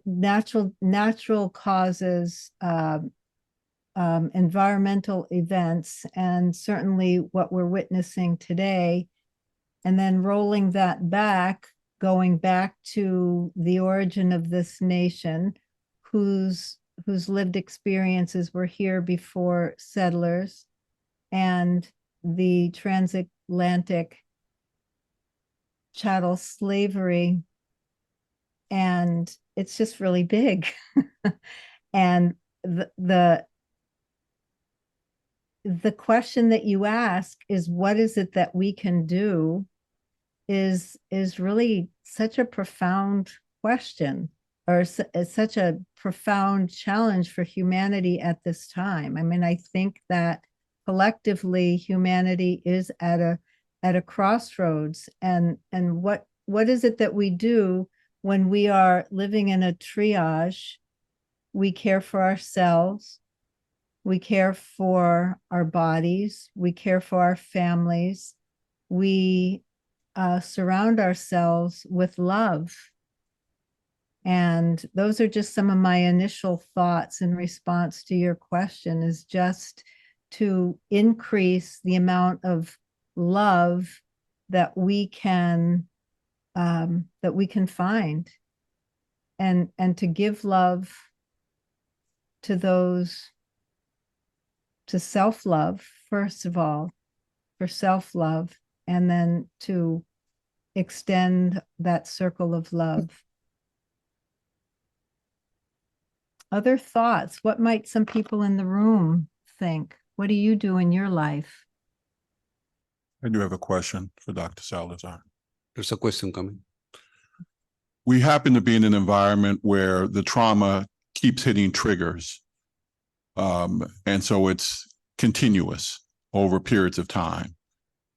natural causes, environmental events, and certainly what we're witnessing today. And then rolling that back, going back to the origin of this nation, whose lived experiences were here before settlers, and the transatlantic chattel slavery. And it's just really big. And the question that you ask is, what is it that we can do, is really such a profound question, or such a profound challenge for humanity at this time. I mean, I think that collectively humanity is at a crossroads, and what is it that we do when we are living in a triage? We care for ourselves, we care for our bodies, we care for our families, we surround ourselves with love. And those are just some of my initial thoughts in response to your question, is just to increase the amount of love that we can find, and to give love to those, to self-love, first of all, for self-love, and then to extend that circle of love. Other thoughts? What might some people in the room think? What do you do in your life? I do have a question for Dr. Salazar. There's a question coming. We happen to be in an environment where the trauma keeps hitting triggers. And so it's continuous over periods of time.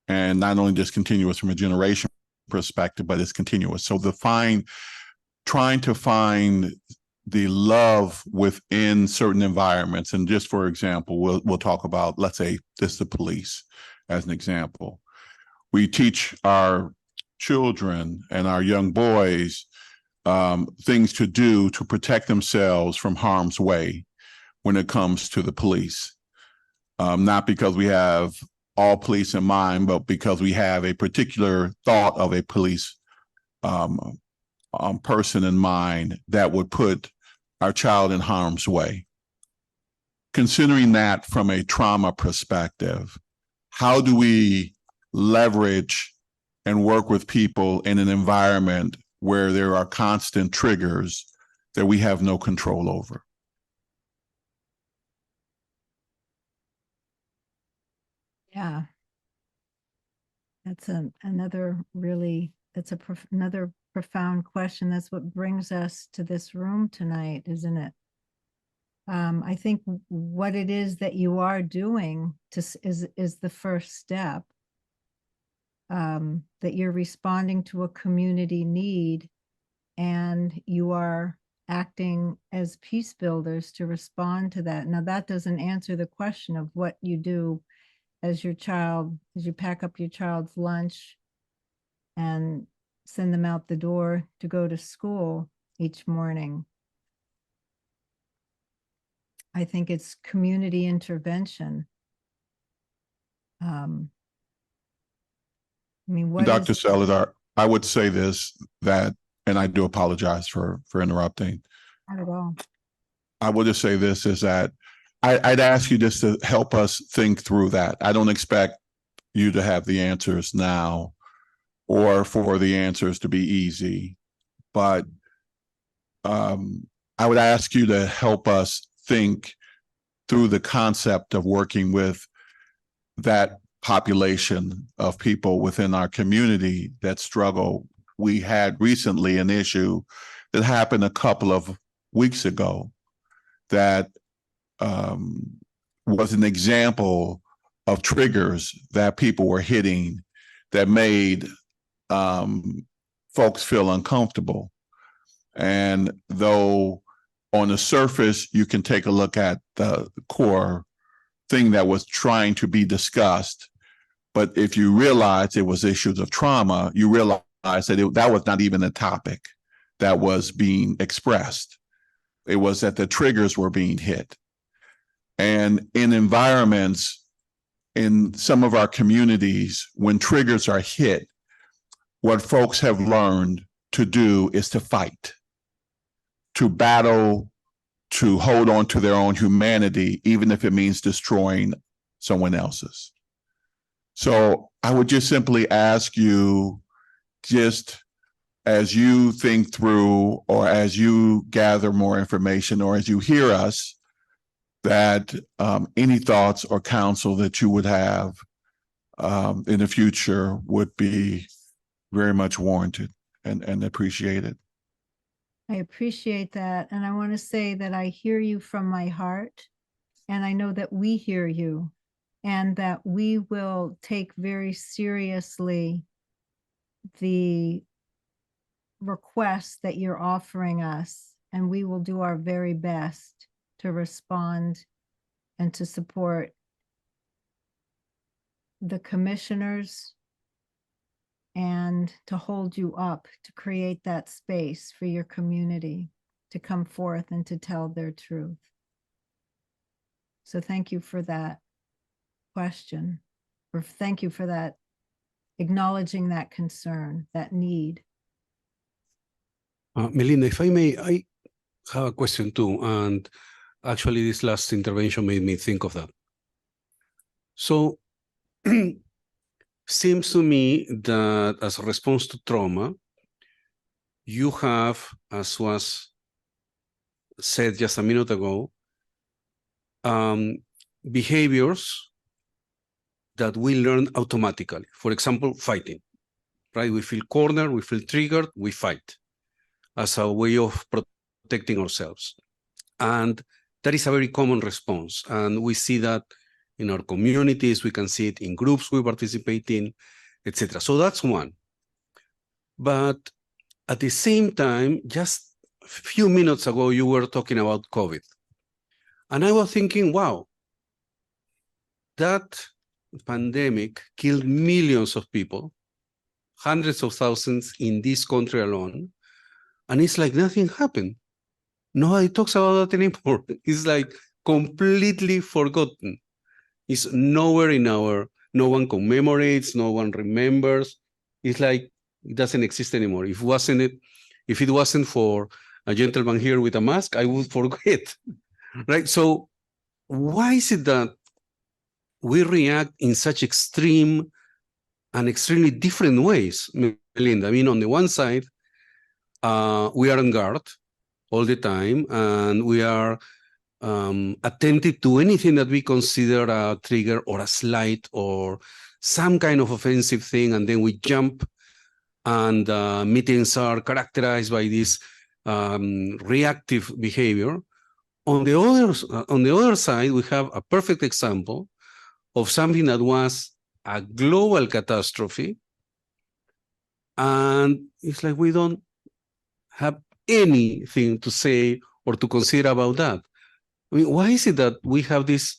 And not only just continuous from a generation perspective, but it's continuous. So trying to find the love within certain environments. And just for example, we'll talk about, let's say this, the police as an example. We teach our children and our young boys things to do to protect themselves from harm's way when it comes to the police. Not because we have all police in mind, but because we have a particular thought of a police person in mind that would put our child in harm's way. Considering that from a trauma perspective, how do we leverage and work with people in an environment where there are constant triggers that we have no control over? Yeah. That's another really, that's another profound question. That's what brings us to this room tonight, isn't it? I think what it is that you are doing is the first step. That you're responding to a community need, and you are acting as peace builders to respond to that. Now, that doesn't answer the question of what you do as you pack up your child's lunch and send them out the door to go to school each morning. I think it's community intervention. I mean, what Dr. is- Salazar, I would say this, that, and I do apologize for interrupting. Not at all. I will just say this, is that I'd ask you just to help us think through that. I don't expect you to have the answers now or for the answers to be easy, but I would ask you to help us think through the concept of working with that population of people within our community that struggle. We had recently an issue that happened a couple of weeks ago that was an example of triggers that people were hitting that made folks feel uncomfortable. And though on the surface, you can take a look at the core thing that was trying to be discussed, but if you realize it was issues of trauma, you realize that that was not even a topic that was being expressed. It was that the triggers were being hit. And in environments, in some of our communities, when triggers are hit, what folks have learned to do is to fight, to battle, to hold on to their own humanity, even if it means destroying someone else's. So I would just simply ask you, just as you think through, or as you gather more information, or as you hear us, that any thoughts or counsel that you would have in the future would be very much warranted and appreciated. I appreciate that. And I want to say that I hear you from my heart, and I know that we hear you, and that we will take very seriously the requests that you're offering us, and we will do our very best to respond and to support the commissioners and to hold you up to create that space for your community to come forth and to tell their truth. So thank you for that question, or thank you for that, acknowledging that concern, that need. Melinda, if I may, I have a question too, and actually this last intervention made me think of that. So, seems to me that as a response to trauma, you have, as was said just a minute ago, behaviors that we learn automatically. For example, fighting, right? We feel cornered, we feel triggered, we fight as a way of protecting ourselves. And that is a very common response. And we see that in our communities, we can see it in groups we participate in, etc. So that's one. But at the same time, just a few minutes ago, you were talking about COVID. And I was thinking, wow, that pandemic killed millions of people, hundreds of thousands in this country alone. And it's like nothing happened. Nobody talks about that anymore. It's like completely forgotten. It's nowhere in our, no one commemorates, no one remembers. It's like it doesn't exist anymore. If it wasn't for a gentleman here with a mask, I would forget, right? So why is it that we react in such extreme and extremely different ways, Melinda? I mean, on the one side, we are on guard all the time, and we are attentive to anything that we consider a trigger or a slight or some kind of offensive thing, and then we jump, and meetings are characterized by this reactive behavior. On the other side, we have a perfect example of something that was a global catastrophe, and it's like we don't have anything to say or to consider about that. I mean, why is it that we have these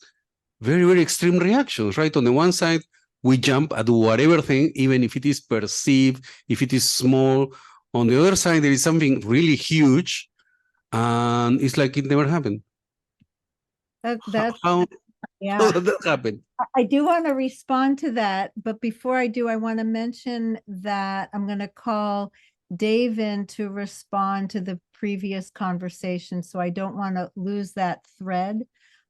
very, very extreme reactions, right? On the one side, we jump at whatever thing, even if it is perceived, if it is small. On the other side, there is something really huge, and it's like it never happened. That's, How yeah. did that happen? I do want to respond to that, but before I do, I want to mention that I'm going to call Dave in to respond to the previous conversation, so I don't want to lose that thread.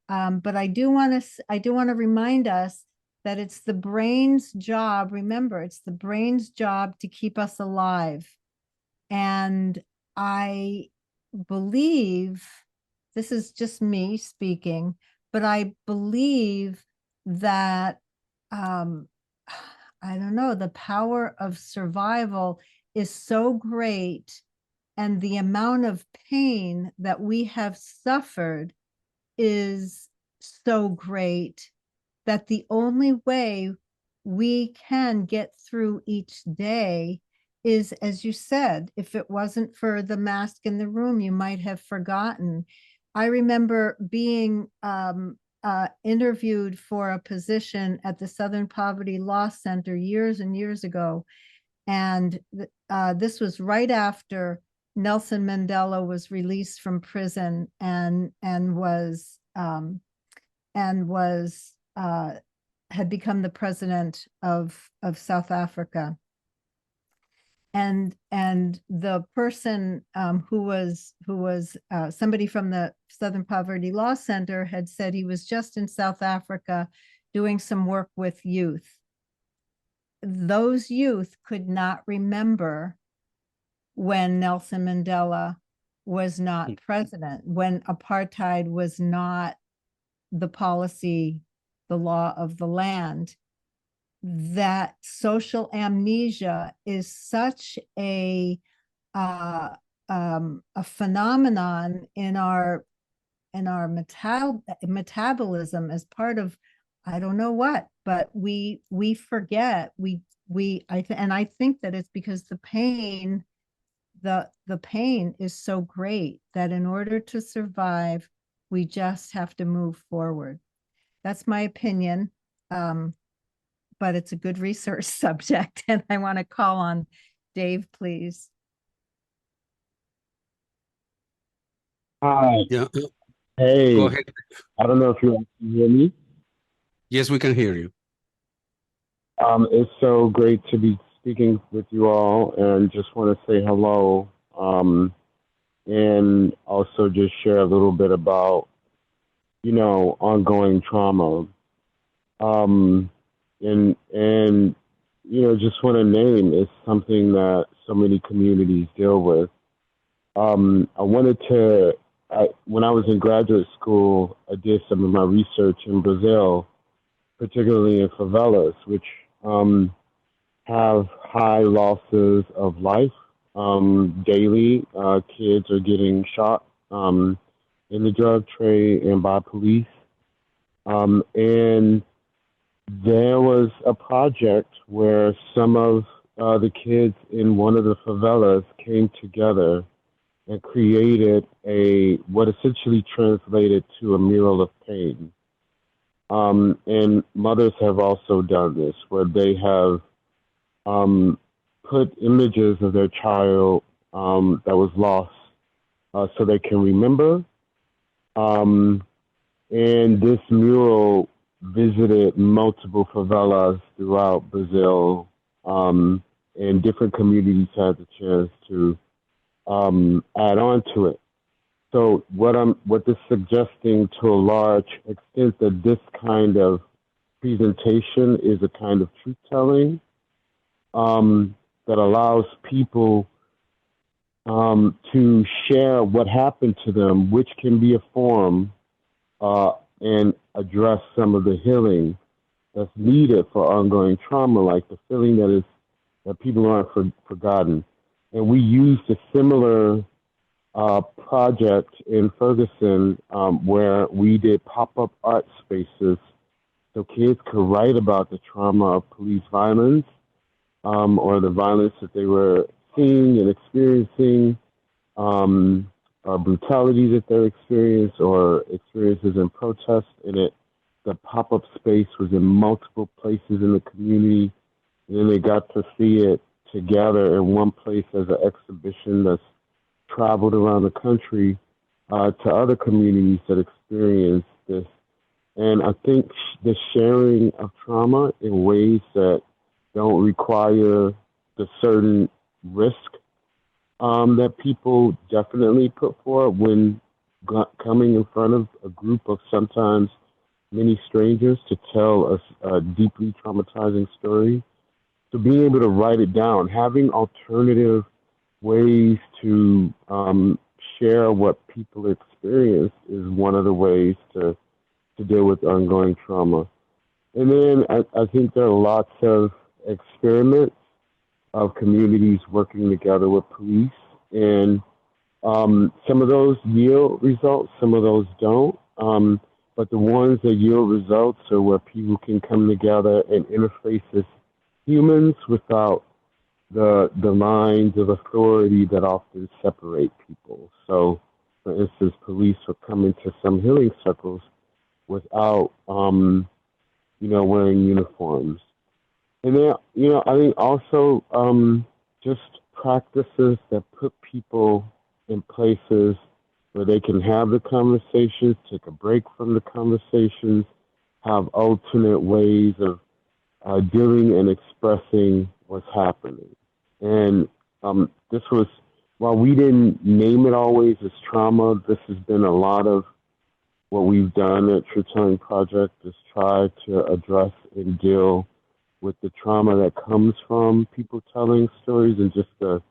But I do want to remind us that it's the brain's job. Remember, it's the brain's job to keep us alive. And I believe, this is just me speaking, but I believe that, I don't know, the power of survival is so great, and the amount of pain that we have suffered is so great, that the only way we can get through each day is, as you said, if it wasn't for the mask in the room, you might have forgotten. I remember being interviewed for a position at the Southern Poverty Law Center years and years ago. And this was right after Nelson Mandela was released from prison and had become the president of South Africa. And the person who was somebody from the Southern Poverty Law Center had said he was just in South Africa doing some work with youth. Those youth could not remember when Nelson Mandela was not president, when apartheid was not the policy, the law of the land. That social amnesia is such a phenomenon in our metabolism as part of, I don't know what, but we forget, and I think that it's because the pain is so great that in order to survive, we just have to move forward. That's my opinion. But it's a good research subject, and I want to call on Dave, please. Hi. Yeah. Hey. Go ahead. I don't know if you can hear me. Yes, we can hear you. It's so great to be speaking with you all, and just want to say hello. And also just share a little bit about, ongoing trauma. And just want to name is something that so many communities deal with. When I was in graduate school, I did some of my research in Brazil, particularly in favelas, which have high losses of life. Daily, kids are getting shot in the drug trade and by police. And there was a project where some of the kids in one of the favelas came together and created what essentially translated to a mural of pain. And mothers have also done this, where they have put images of their child that was lost so they can remember. And this mural visited multiple favelas throughout Brazil, and different communities had the chance to add on to it. So what this suggesting to a large extent that this kind of presentation is a kind of truth telling that allows people to share what happened to them, which can be a form and address some of the healing that's needed for ongoing trauma, like the feeling that people aren't forgotten. And we used a similar project in Ferguson where we did pop-up art spaces so kids could write about the trauma of police violence or the violence that they were seeing and experiencing, or brutality that they experienced, or experiences in protest. And the pop-up space was in multiple places in the community, and then they got to see it together in one place as an exhibition that's traveled around the country to other communities that experience this. And I think the sharing of trauma in ways that don't require the certain risk that people definitely put forward when coming in front of a group of sometimes many strangers to tell a deeply traumatizing story. So being able to write it down, having alternative ways to share what people experience is one of the ways to deal with ongoing trauma. And then I think there are lots of experiments of communities working together with police. And some of those yield results, some of those don't. But the ones that yield results are where people can come together and interface as humans without the lines of authority that often separate people. So, for instance, police will come into some healing circles without, wearing uniforms. And then, I think also just practices that put people in places where they can have the conversations, take a break from the conversations, have alternate ways of dealing and expressing what's happening. And this was, while we didn't name it always as trauma, this has been a lot of what we've done at Truth Telling Project, is try to address and deal with the trauma that comes from people telling stories and just the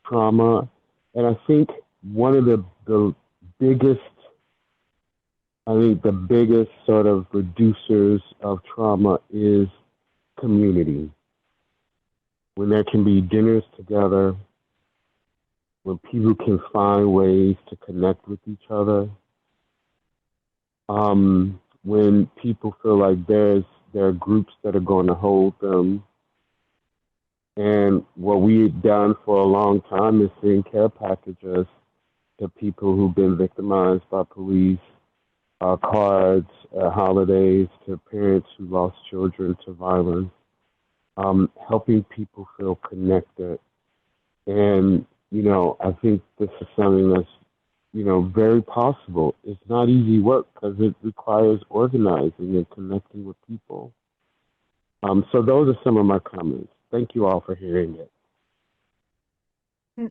trauma. And I think one of the biggest sort of reducers of trauma is community. When there can be dinners together, when people can find ways to connect with each other, when people feel like there are groups that are going to hold them. And what we've done for a long time is send care packages to people who've been victimized by police, cards at holidays to parents who lost children to violence, helping people feel connected. And, I think this is something that's, very possible. It's not easy work because it requires organizing and connecting with people. So those are some of my comments. Thank you all for hearing it.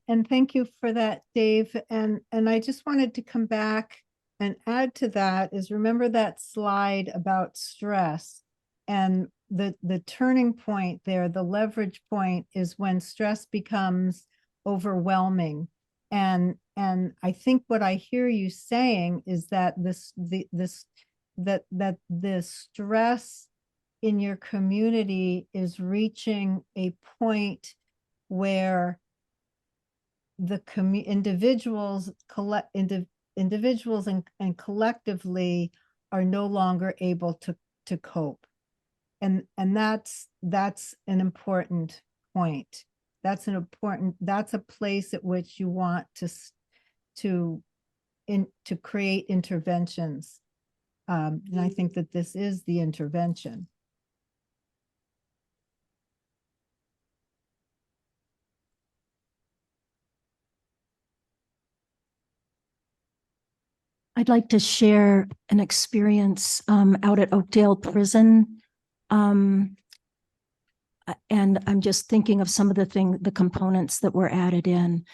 And thank you for that, Dave. And I just wanted to come back and add to that is, remember that slide about stress, and the turning point there, the leverage point, is when stress becomes overwhelming. And I think what I hear you saying is that the stress in your community is reaching a point where the individuals and collectively are no longer able to cope. And that's an important point. That's a place at which you want to create interventions. And I think that this is the intervention. I'd like to share an experience out at Oakdale Prison. And I'm just thinking of some of the components that were added in.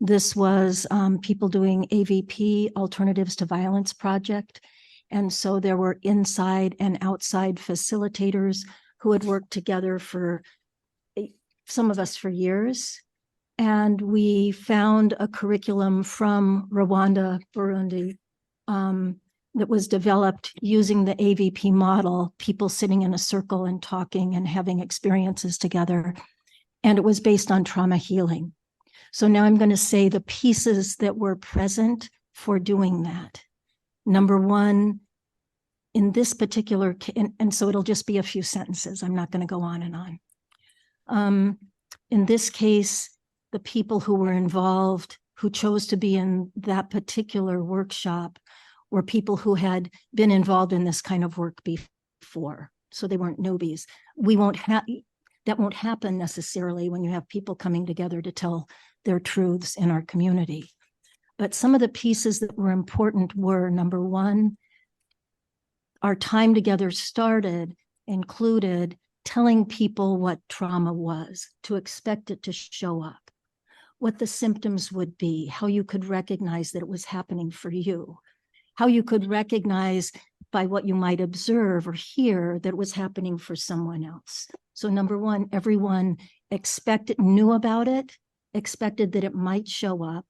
This was people doing AVP, Alternatives to Violence Project. And so there were inside and outside facilitators who had worked together for some of us for years. And we found a curriculum from Rwanda, Burundi, that was developed using the AVP model, people sitting in a circle and talking and having experiences together. And it was based on trauma healing. So now I'm going to say the pieces that were present for doing that. Number one, in this particular, and so it'll just be a few sentences. I'm not going to go on and on. In this case, the people who were involved, who chose to be in that particular workshop, were people who had been involved in this kind of work before. So they weren't newbies. That won't happen necessarily when you have people coming together to tell their truths in our community. But some of the pieces that were important were, number one, our time together included telling people what trauma was, to expect it to show up, what the symptoms would be, how you could recognize that it was happening for you, how you could recognize by what you might observe or hear that it was happening for someone else. So number one, everyone knew about it, expected that it might show up,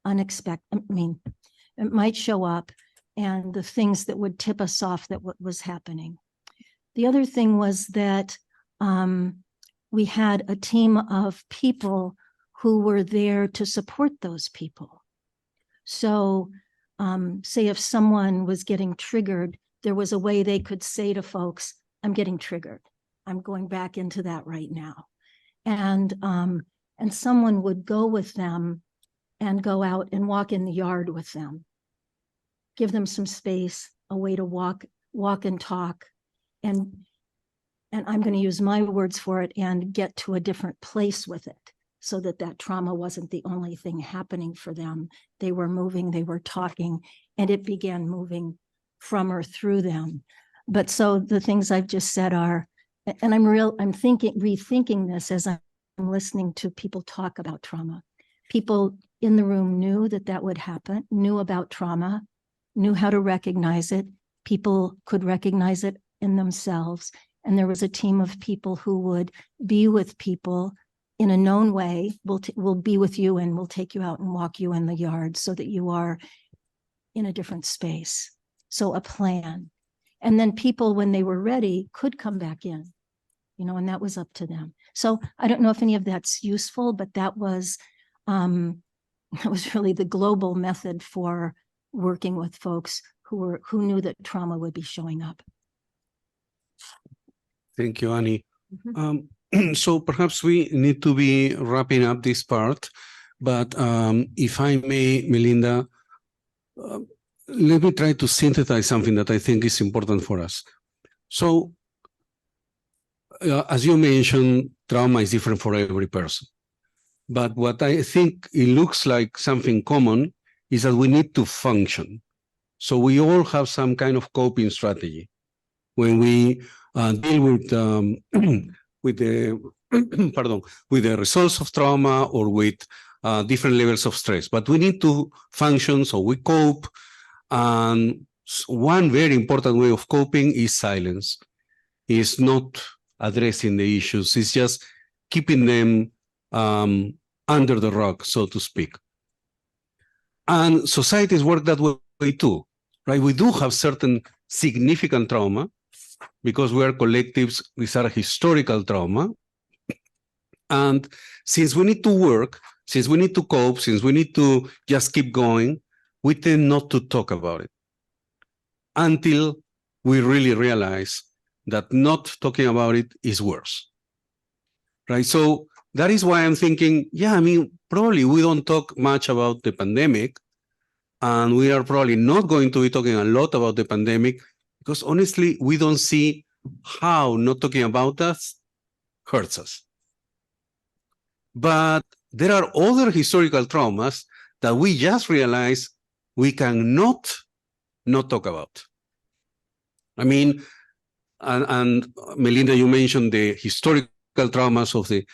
it might show up, and the things that would tip us off that what was happening. The other thing was that we had a team of people who were there to support those people. So say if someone was getting triggered, there was a way they could say to folks, I'm getting triggered. I'm going back into that right now. And someone would go with them and go out and walk in the yard with them, give them some space, a way to walk and talk. And I'm going to use my words for it and get to a different place with it so that that trauma wasn't the only thing happening for them. They were moving, they were talking, and it began moving from or through them. But so the things I've just said are, and I'm rethinking this as I'm listening to people talk about trauma. People in the room knew that would happen, knew about trauma, knew how to recognize it. People could recognize it in themselves. And there was a team of people who would be with people in a known way. We'll be with you and we'll take you out and walk you in the yard so that you are in a different space. So a plan. And then people, when they were ready, could come back in, and that was up to them. So I don't know if any of that's useful, but that was really the global method for working with folks who knew that trauma would be showing up. Thank you, Annie. So perhaps we need to be wrapping up this part, but if I may, Melinda, let me try to synthesize something that I think is important for us. So, as you mentioned, trauma is different for every person. But what I think it looks like something common is that we need to function. So we all have some kind of coping strategy when we deal with the with the results of trauma or with different levels of stress. But we need to function, so we cope. And one very important way of coping is silence. It's not addressing the issues. It's just keeping them under the rug, so to speak. And societies work that way too, right? We do have certain significant trauma because we are collectives. These are historical trauma. And since we need to work, since we need to cope, since we need to just keep going, we tend not to talk about it until we really realize that not talking about it is worse, right? So that is why I'm thinking, probably we don't talk much about the pandemic, and we are probably not going to be talking a lot about the pandemic because honestly, we don't see how not talking about us hurts us. But there are other historical traumas that we just realize we cannot not talk about. And Melinda, you mentioned the historical traumas of the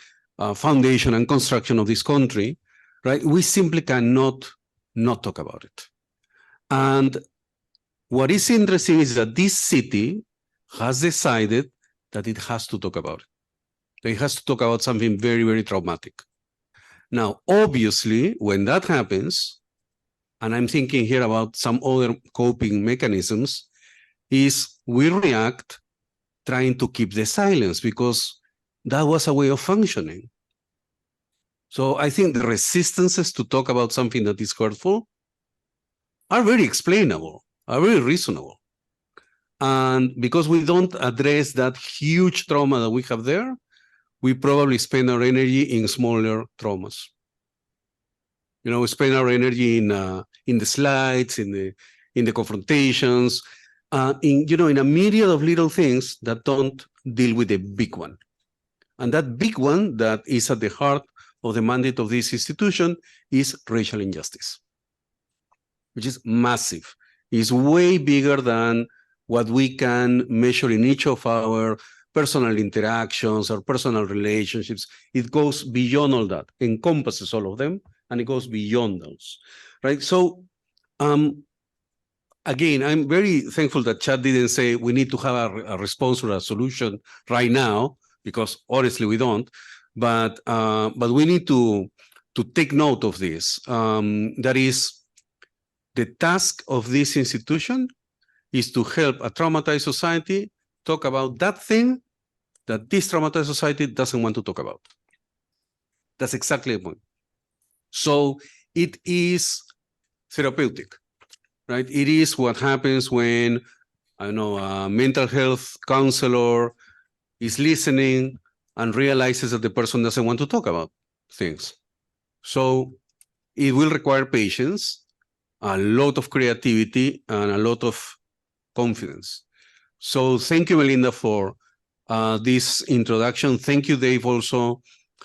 foundation and construction of this country. right? We simply cannot not talk about it. And what is interesting is that this city has decided that it has to talk about it. It has to talk about something very, very traumatic. Now, obviously, when that happens, and I'm thinking here about some other coping mechanisms, is we react trying to keep the silence because that was a way of functioning. So I think the resistances to talk about something that is hurtful are very explainable, are very reasonable. And because we don't address that huge trauma that we have there, we probably spend our energy in smaller traumas. You know, we spend our energy in the slides, in the confrontations, in a myriad of little things that don't deal with the big one. And that big one that is at the heart of the mandate of this institution is racial injustice, which is massive. It's way bigger than what we can measure in each of our personal interactions or personal relationships. It goes beyond all that, encompasses all of them, and it goes beyond those, right? So, again, I'm very thankful that Chad didn't say we need to have a response or a solution right now, because honestly we don't. But we need to take note of this. That is, the task of this institution is to help a traumatized society talk about that thing that this traumatized society doesn't want to talk about. That's exactly the point. So it is therapeutic, right? It is what happens when, I don't know, a mental health counselor is listening and realizes that the person doesn't want to talk about things. So it will require patience, a lot of creativity, and a lot of confidence. So thank you, Melinda, for this introduction. Thank you, Dave, also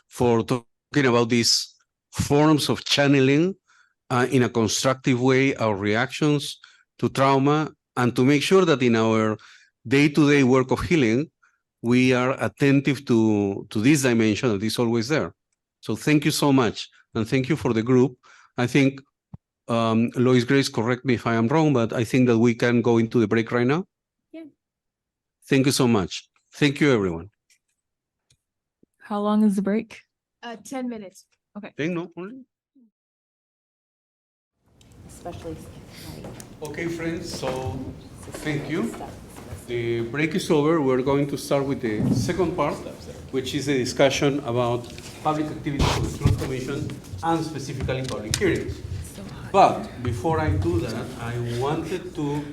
for talking about these forms of channeling in a constructive way, our reactions to trauma, and to make sure that in our day-to-day work of healing, we are attentive to this dimension that is always there. So thank you so much. And thank you for the group. I think, Lois Grace, correct me if I am wrong, but I think that we can go into the break right now. Yeah. Thank you so much. Thank you, everyone. How long is the break? 10 minutes. Okay. No, only. Especially. Okay, friends, so thank you. The break is over. We're going to start with the second part, which is a discussion about public activities of the Truth Commission and specifically public hearings. But before I do that, I wanted to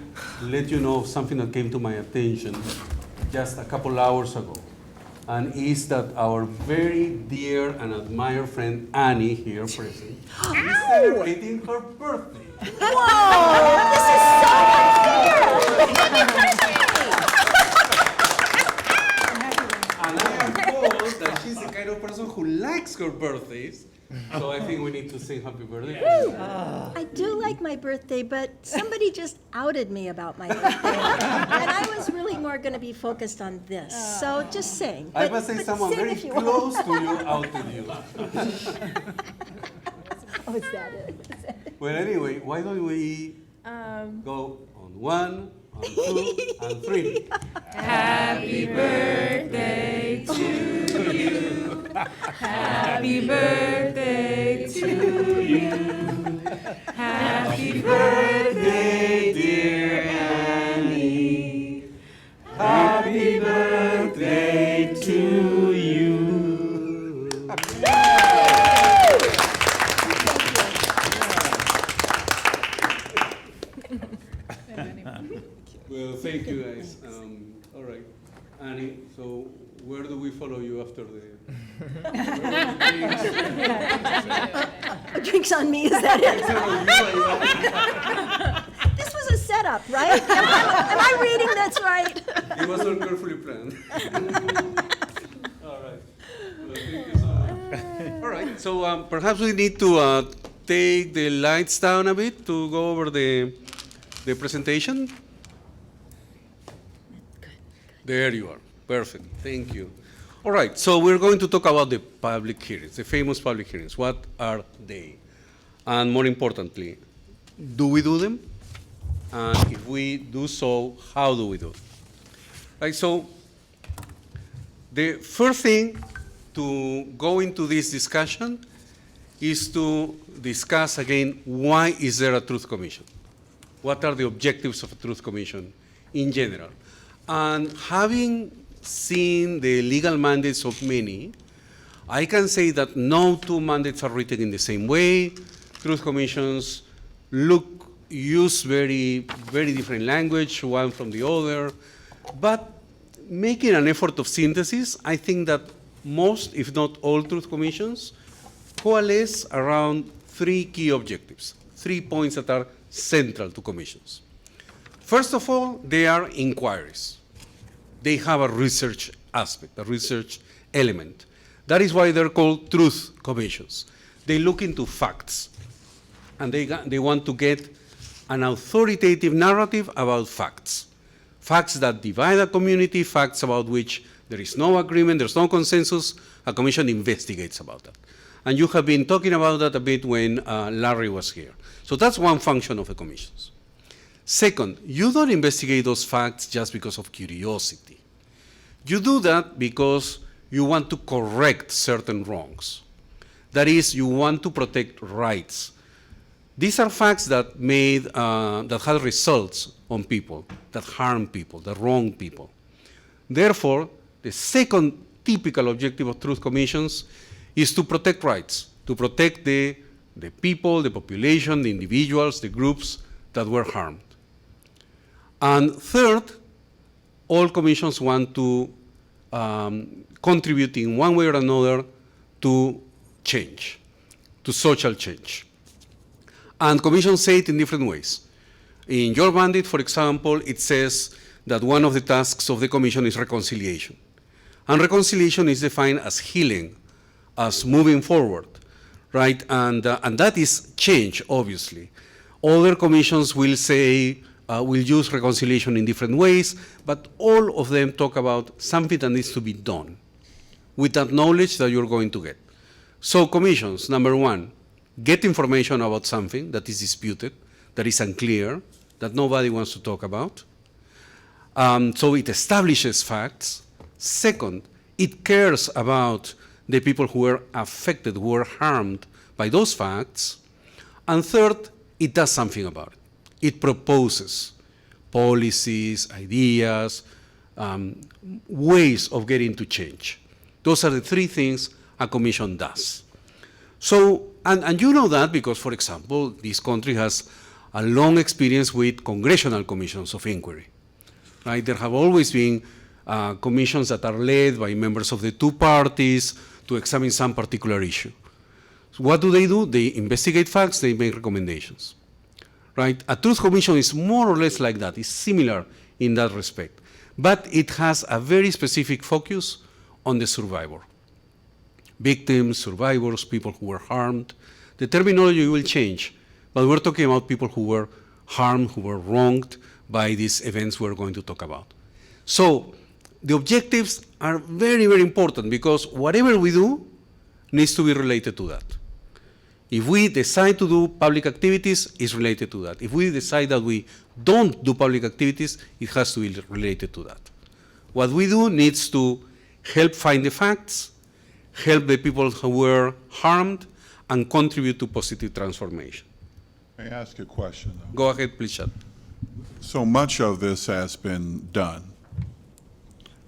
let you know of something that came to my attention just a couple hours ago. And is that our very dear and admired friend Annie, here present, is celebrating her birthday. Whoa, this is so unfair. And I am told that she's the kind of person who likes her birthdays. So I think we need to sing happy birthday. I do like my birthday, but somebody just outed me about my birthday. And I was really more going to be focused on this. So just saying. I must say someone sing very if you want. close to you outed you. Oh, is that it? Well, anyway, why don't we go on 1, on 2, and 3. Happy birthday to you. Happy birthday to you. Happy birthday, dear Annie. Happy birthday to you. Well, thank you guys. All right. Annie, so where do we follow you after the... Drinks on me, is that it? This was a setup, right? Am I reading this right? It was all carefully planned. All right. Well, thank you so much. All right. So perhaps we need to take the lights down a bit to go over the presentation. There you are. Perfect. Thank you. All right, so we're going to talk about the public hearings, the famous public hearings. What are they? And more importantly, do we do them? And if we do so, how do we do it? Right, so the first thing to go into this discussion is to discuss again, why is there a Truth Commission? What are the objectives of a Truth Commission in general? And having seen the legal mandates of many, I can say that no two mandates are written in the same way. Truth Commissions use very different language, one from the other. But making an effort of synthesis, I think that most, if not all, Truth Commissions coalesce around three key objectives, 3 points that are central to commissions. First of all, they are inquiries. They have a research aspect, a research element. That is why they're called Truth Commissions. They look into facts, and they want to get an authoritative narrative about facts. Facts that divide a community, facts about which there is no agreement, there's no consensus. A commission investigates about that. And you have been talking about that a bit when Larry was here. So that's one function of the commissions. Second, you don't investigate those facts just because of curiosity. You do that because you want to correct certain wrongs. That is, you want to protect rights. These are facts that that had results on people, that harm people, that wrong people. Therefore, the second typical objective of Truth Commissions is to protect rights, to protect the people, the population, the individuals, the groups that were harmed. And third, all commissions want to contribute in one way or another to change, to social change. And commissions say it in different ways. In your mandate, for example, it says that one of the tasks of the commission is reconciliation. And reconciliation is defined as healing, as moving forward, right? And that is change, obviously. Other commissions will say, will use reconciliation in different ways, but all of them talk about something that needs to be done with that knowledge that you're going to get. So commissions, number one, get information about something that is disputed, that is unclear, that nobody wants to talk about. So it establishes facts. Second, it cares about the people who were affected, who were harmed by those facts. And third, it does something about it. It proposes policies, ideas, ways of getting to change. Those are the three things a commission does. So, and you know that because, for example, this country has a long experience with congressional commissions of inquiry, right? There have always been commissions that are led by members of the two parties to examine some particular issue. So what do? They investigate facts, they make recommendations, right? A Truth Commission is more or less like that. It's similar in that respect. But it has a very specific focus on the survivor. Victims, survivors, people who were harmed. The terminology will change, but we're talking about people who were harmed, who were wronged by these events we're going to talk about. So the objectives are very, very important because whatever we do needs to be related to that. If we decide to do public activities, it's related to that. If we decide that we don't do public activities, it has to be related to that. What we do needs to help find the facts, help the people who were harmed, and contribute to positive transformation. May I ask you a question, though? Go ahead, please, Chad. So much of this has been done.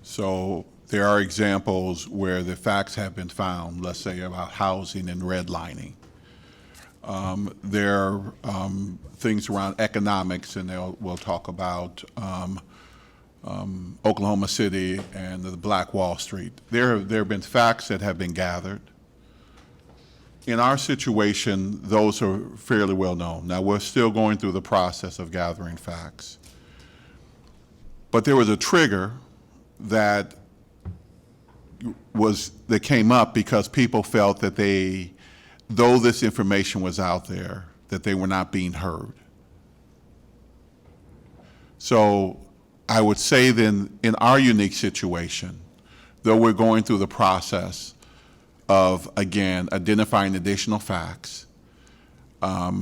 So there are examples where the facts have been found, let's say about housing and redlining. There are things around economics, and we'll talk about Oklahoma City and the Black Wall Street. There have been facts that have been gathered. In our situation, those are fairly well known. Now, we're still going through the process of gathering facts. But there was a trigger that came up because people felt that though this information was out there, that they were not being heard. So I would say then, in our unique situation, though we're going through the process of, again, identifying additional facts, a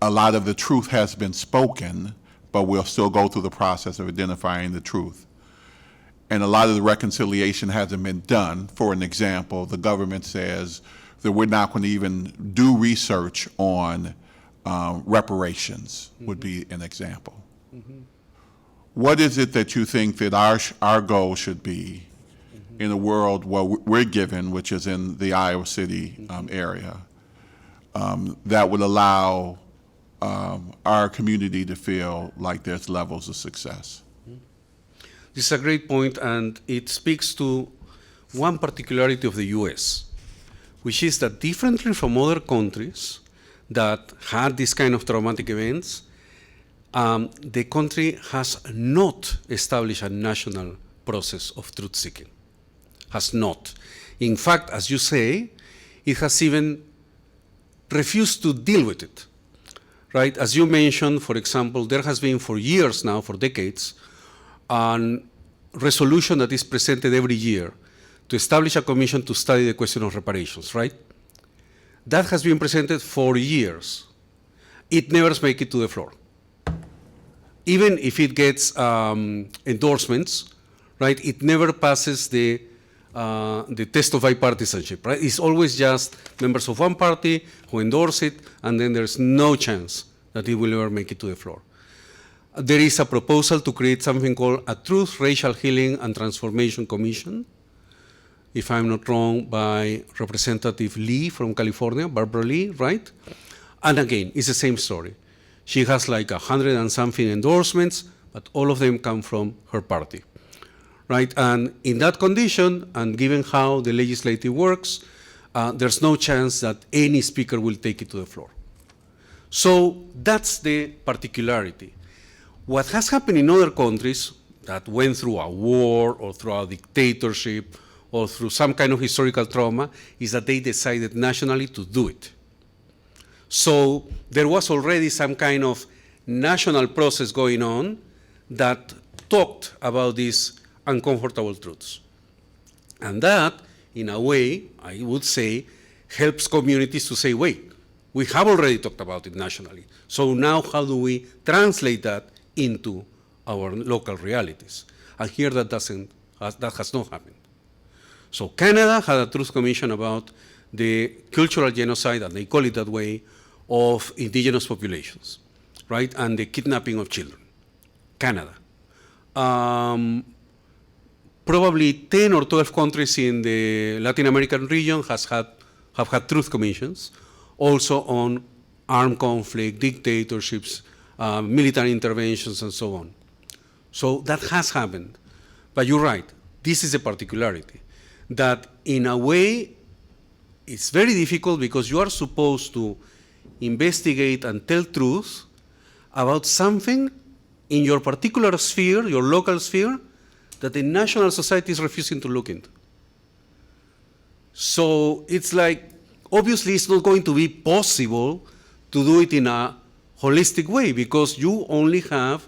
lot of the truth has been spoken, but we'll still go through the process of identifying the truth. And a lot of the reconciliation hasn't been done. For an example, the government says that we're not going to even do research on reparations, would be an example. What is it that you think that our goal should be in a world where we're given, which is in the Iowa City area, that would allow our community to feel like there's levels of success? This is a great point, and it speaks to one particularity of the US, which is that differently from other countries that had this kind of traumatic events, the country has not established a national process of truth-seeking. Has not. In fact, as you say, it has even refused to deal with it. Right? As you mentioned, for example, there has been for years now, for decades, a resolution that is presented every year to establish a commission to study the question of reparations, right? That has been presented for years. It never makes it to the floor. Even if it gets endorsements, right, it never passes the test of bipartisanship, right? It's always just members of one party who endorse it, and then there's no chance that it will ever make it to the floor. There is a proposal to create something called a Truth, Racial Healing, and Transformation Commission, if I'm not wrong, by Representative Lee from California, Barbara Lee, right? And again, it's the same story. She has like 100 and something endorsements, but all of them come from her party, right? And in that condition, and given how the legislative works, there's no chance that any speaker will take it to the floor. So that's the particularity. What has happened in other countries that went through a war or through a dictatorship or through some kind of historical trauma is that they decided nationally to do it. So there was already some kind of national process going on that talked about these uncomfortable truths. And that, in a way, I would say, helps communities to say, wait, we have already talked about it nationally. So now how do we translate that into our local realities? And here that has not happened. So Canada had a truth commission about the cultural genocide, and they call it that way, of indigenous populations, right? And the kidnapping of children. Canada. Probably 10 or 12 countries in the Latin American region have had truth commissions, also on armed conflict, dictatorships, military interventions, and so on. So that has happened. But you're right, this is a particularity, that in a way, it's very difficult because you are supposed to investigate and tell truth about something in your particular sphere, your local sphere, that the national society is refusing to look into. So it's like, obviously it's not going to be possible to do it in a holistic way because you only have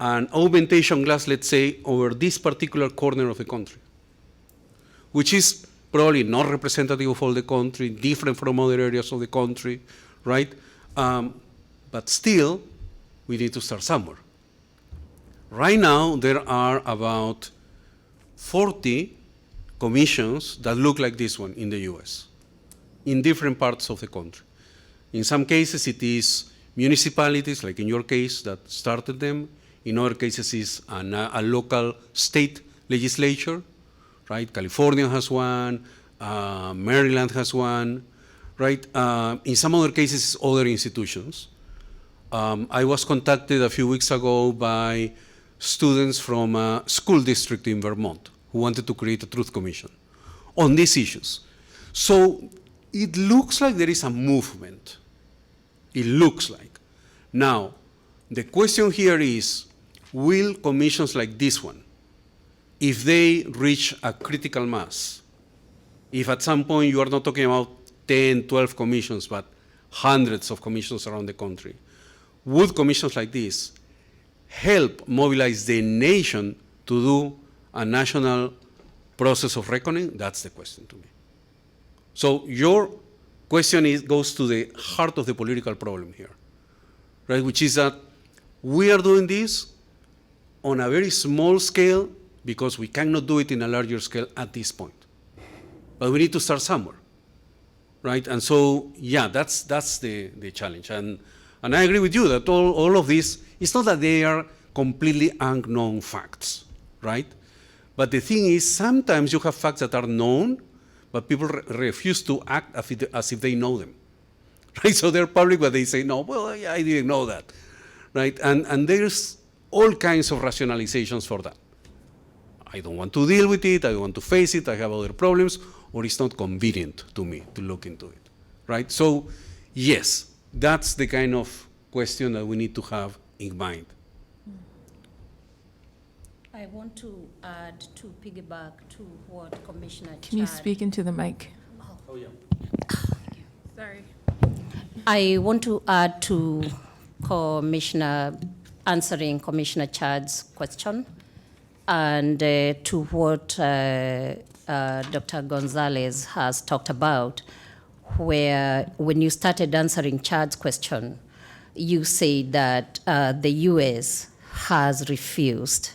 an augmentation glass, let's say, over this particular corner of the country, which is probably not representative of all the country, different from other areas of the country, right? But still, we need to start somewhere. Right now, there are about 40 commissions that look like this one in the US, in different parts of the country. In some cases, it is municipalities, like in your case, that started them. In other cases, it's a local state legislature, right? California has one, Maryland has one, right? In some other cases, other institutions. I was contacted a few weeks ago by students from a school district in Vermont who wanted to create a truth commission on these issues. So it looks like there is a movement. It looks like. Now, the question here is, will commissions like this one, if they reach a critical mass, if at some point you are not talking about 10, 12 commissions, but hundreds of commissions around the country, would commissions like this help mobilize the nation to do a national process of reckoning? That's the question to me. So your question goes to the heart of the political problem here, right? Which is that we are doing this on a very small scale because we cannot do it in a larger scale at this point. But we need to start somewhere, right? And so, yeah, that's the challenge. And I agree with you that all of this, it's not that they are completely unknown facts, right? But the thing is, sometimes you have facts that are known, but people refuse to act as if they know them, right? So they're public, but they say, no, well, yeah, I didn't know that, right? And there's all kinds of rationalizations for that. I don't want to deal with it, I don't want to face it, I have other problems, or it's not convenient to me to look into it, right? So, yes, that's the kind of question that we need to have in mind. I want to add to piggyback to what Commissioner Can you Chad- speak into the mic? Oh, yeah. Sorry. I want to add to answering Commissioner Chad's question and to what Dr. Gonzalez has talked about, where when you started answering Chad's question, you said that the U.S. has refused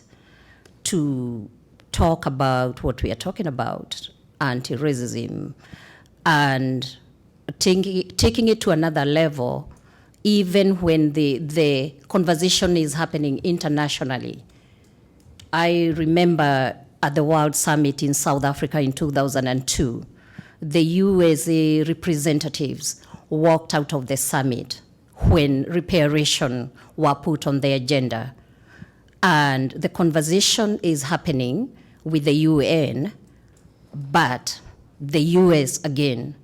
to talk about what we are talking about, anti-racism, and taking it to another level, even when the conversation is happening internationally. I remember at the World Summit in South Africa in 2002, the USA representatives walked out of the summit when reparation were put on the agenda. And the conversation is happening with the UN, but the US, again,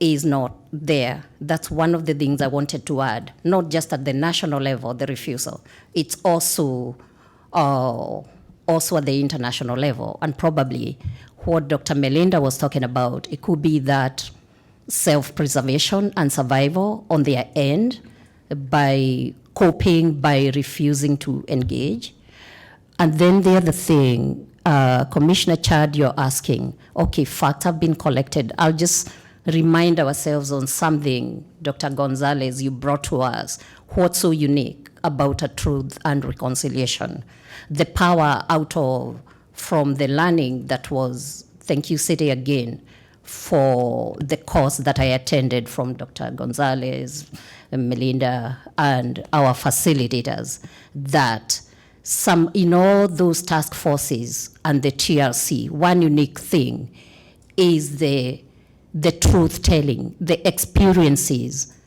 is not there. That's one of the things I wanted to add, not just at the national level, the refusal. It's also at the international level. And probably what Dr. Melinda was talking about, it could be that self-preservation and survival on their end by coping, by refusing to engage. And then the other thing, Commissioner Chad, you're asking, okay, facts have been collected. I'll just remind ourselves on something, Dr. Gonzalez, you brought to us. What's so unique about a truth and reconciliation? The power from the learning that was, thank you, City, again, for the course that I attended from Dr. Gonzalez, Melinda, and our facilitators, that in all those task forces and the TRC, one unique thing is the truth telling, the experiences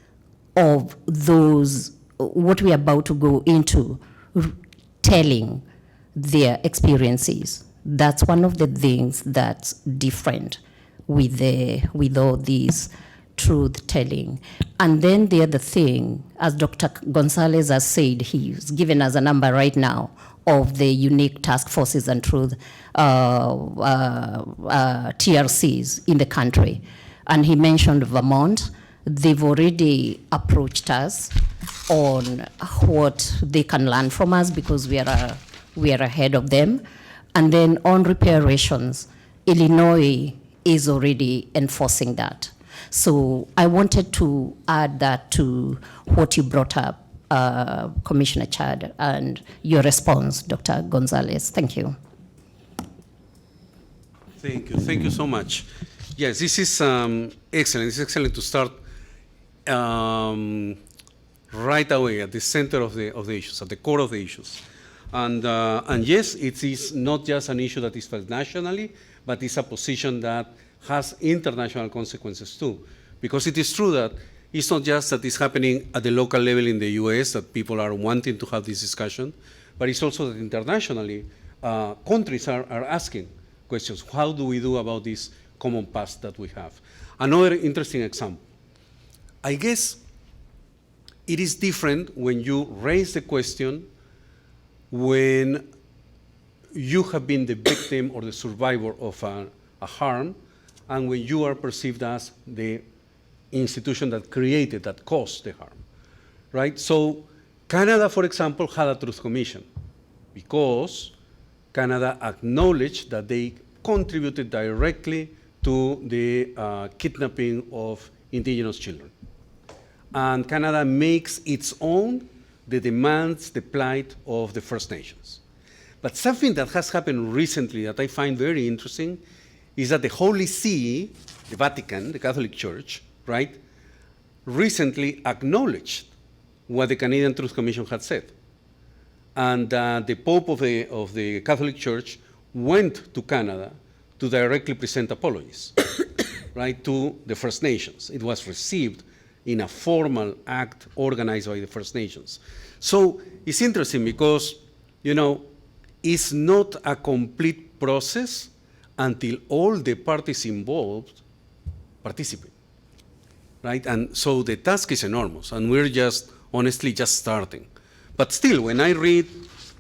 of those, what we're about to go into, telling their experiences. That's one of the things that's different with all these truth telling. And then the other thing, as Dr. Gonzalez has said, he's given us a number right now of the unique task forces and truth TRCs in the country. And he mentioned Vermont. They've already approached us on what they can learn from us because we are ahead of them. And then on reparations, Illinois is already enforcing that. So I wanted to add that to what you brought up, Commissioner Chad, and your response, Dr. Gonzalez. Thank you. Thank you. Thank you so much. Yes, this is excellent. It's excellent to start right away at the center of the issues, at the core of the issues. And yes, it is not just an issue that is felt nationally, but it's a position that has international consequences too. Because it is true that it's not just that it's happening at the local level in the US that people are wanting to have this discussion, but it's also that internationally countries are asking questions. How do we do about this common past that we have? Another interesting example. I guess it is different when you raise the question when you have been the victim or the survivor of a harm, and when you are perceived as the institution that created, that caused the harm, right? So Canada, for example, had a truth commission because Canada acknowledged that they contributed directly to the kidnapping of indigenous children. And Canada makes its own the demands, the plight of the First Nations. But something that has happened recently that I find very interesting is that the Holy See, the Vatican, the Catholic Church, right, recently acknowledged what the Canadian Truth Commission had said. And the Pope of the Catholic Church went to Canada to directly present apologies, right, to the First Nations. It was received in a formal act organized by the First Nations. So it's interesting because, you know, it's not a complete process until all the parties involved participate, right? And so the task is enormous, and we're just, honestly, just starting. But still, when I read,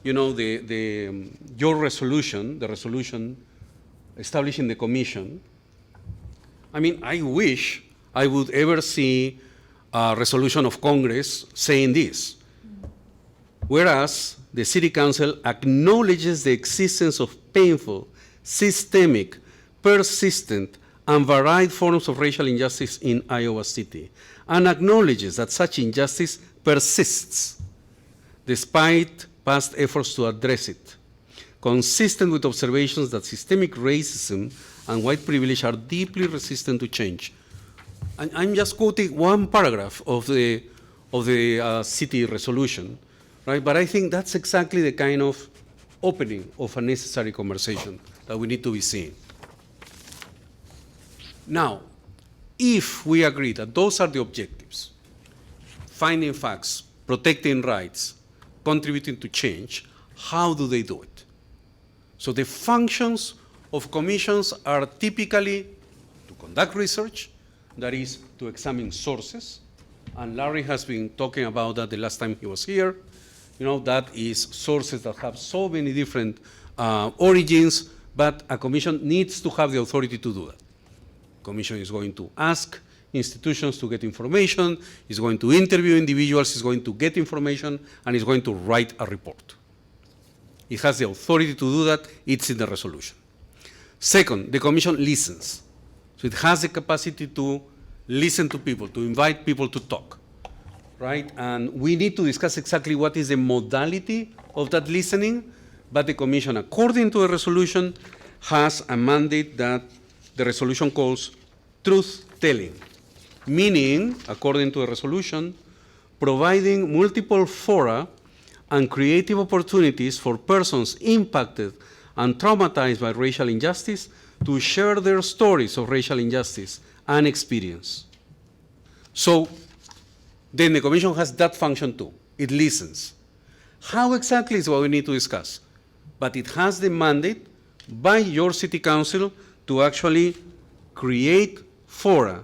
you know, your resolution, the resolution establishing the commission, I mean, I wish I would ever see a resolution of Congress saying this. Whereas the City Council acknowledges the existence of painful, systemic, persistent, and varied forms of racial injustice in Iowa City, and acknowledges that such injustice persists despite past efforts to address it, consistent with observations that systemic racism and white privilege are deeply resistant to change. And I'm just quoting one paragraph of the city resolution, right? But I think that's exactly the kind of opening of a necessary conversation that we need to be seeing. Now, if we agree that those are the objectives, finding facts, protecting rights, contributing to change, how do they do it? So the functions of commissions are typically to conduct research, that is, to examine sources, and Larry has been talking about that the last time he was here. You know, that is sources that have so many different origins, but a commission needs to have the authority to do that. Commission is going to ask institutions to get information, is going to interview individuals, is going to get information, and is going to write a report. It has the authority to do that. It's in the resolution. Second, the commission listens. So it has the capacity to listen to people, to invite people to talk, right? And we need to discuss exactly what is the modality of that listening, but the commission, according to the resolution, has a mandate that the resolution calls truth-telling, meaning, according to the resolution, providing multiple fora and creative opportunities for persons impacted and traumatized by racial injustice to share their stories of racial injustice and experience. So then the commission has that function too. It listens. How exactly is what we need to discuss, but it has the mandate by your city council to actually create fora